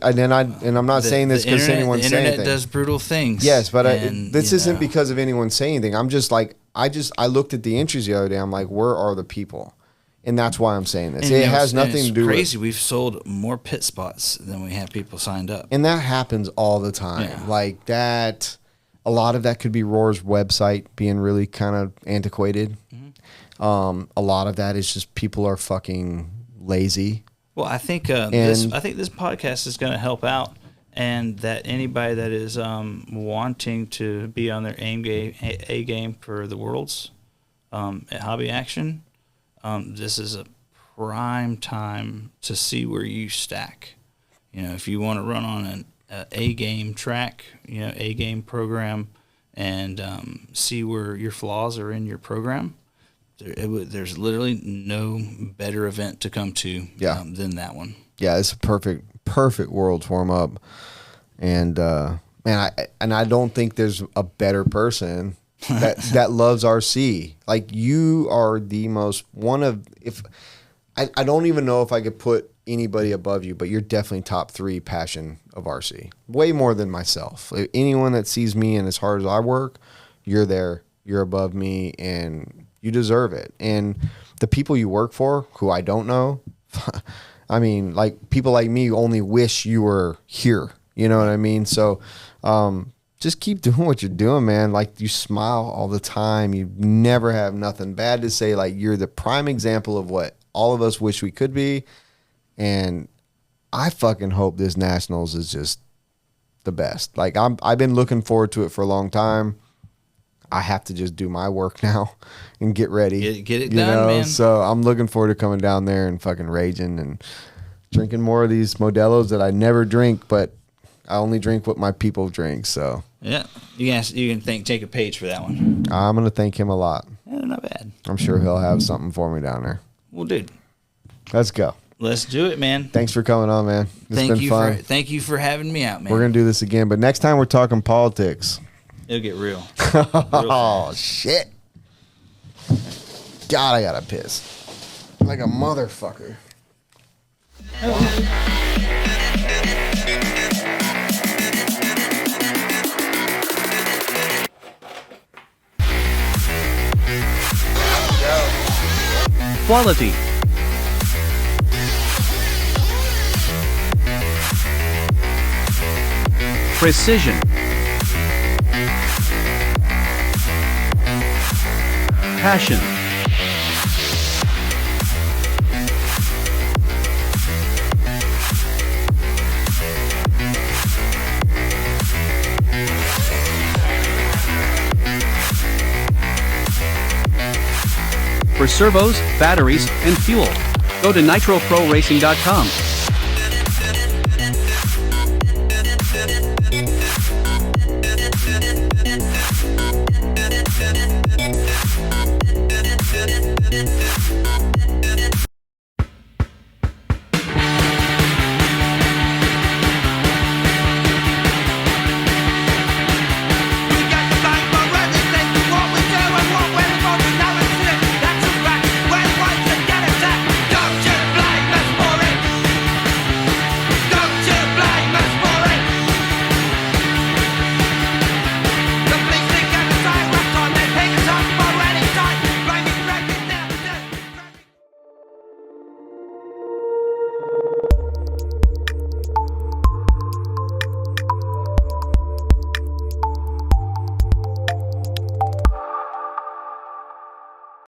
not saying this because anyone's saying internet anything. does brutal things. Yes, but and, this you isn't know, because of anyone saying anything. I'm just like I looked at the entries the other day. I'm like, where are the people? And that's why I'm saying this. and, It you know, has and nothing it's to do crazy. with. We've sold more pit spots than we have people signed up. And that happens all the time. Yeah. Like that, a lot of that could be Roar's website being really kind of antiquated. Mm-hmm. A lot of that is just people are fucking lazy. Well, I think this podcast is going to help out, and that anybody that is wanting to be on their A game for the Worlds at Hobby Action, this is a prime time to see where you stack. You know, if you want to run on an A game track, you know, A game program, and see where your flaws are in your program. There's literally no better event to come to than that one. Yeah, it's a perfect Worlds warm up, and man, I don't think there's a better person that loves RC. Like you are the most one of if I don't even know if I could put anybody above you, but you're definitely top 3 passion of RC. Way more than myself. Like, anyone that sees me and as hard as I work, you're there. You're above me, and you deserve it. And the people you work for, who I don't know, I mean, like people like me only wish you were here. You know what I mean? So just keep doing what you're doing, man. Like you smile all the time. You never have nothing bad to say. Like you're the prime example of what all of us wish we could be. And I fucking hope this Nationals is just the best. Like I've been looking forward to it for a long time. I have to just do my work now and get ready. Get it done, man. So I'm looking forward to coming down there and fucking raging and drinking more of these Modelos that I never drink, but I only drink what my people drink. So Yeah, you can take a page for that one. I'm gonna thank him a lot. Yeah, not bad. I'm sure he'll have something for me down there. Well, dude, Let's go. let's do it, man. Thanks for coming on, man. It's been fun. Thank you for having me out, man. We're gonna do this again, but next time we're talking politics. It'll get real. Oh shit! God, I gotta piss like a motherfucker. Quality. Precision. Passion. For servos, batteries, and fuel, go to nitroproracing.com.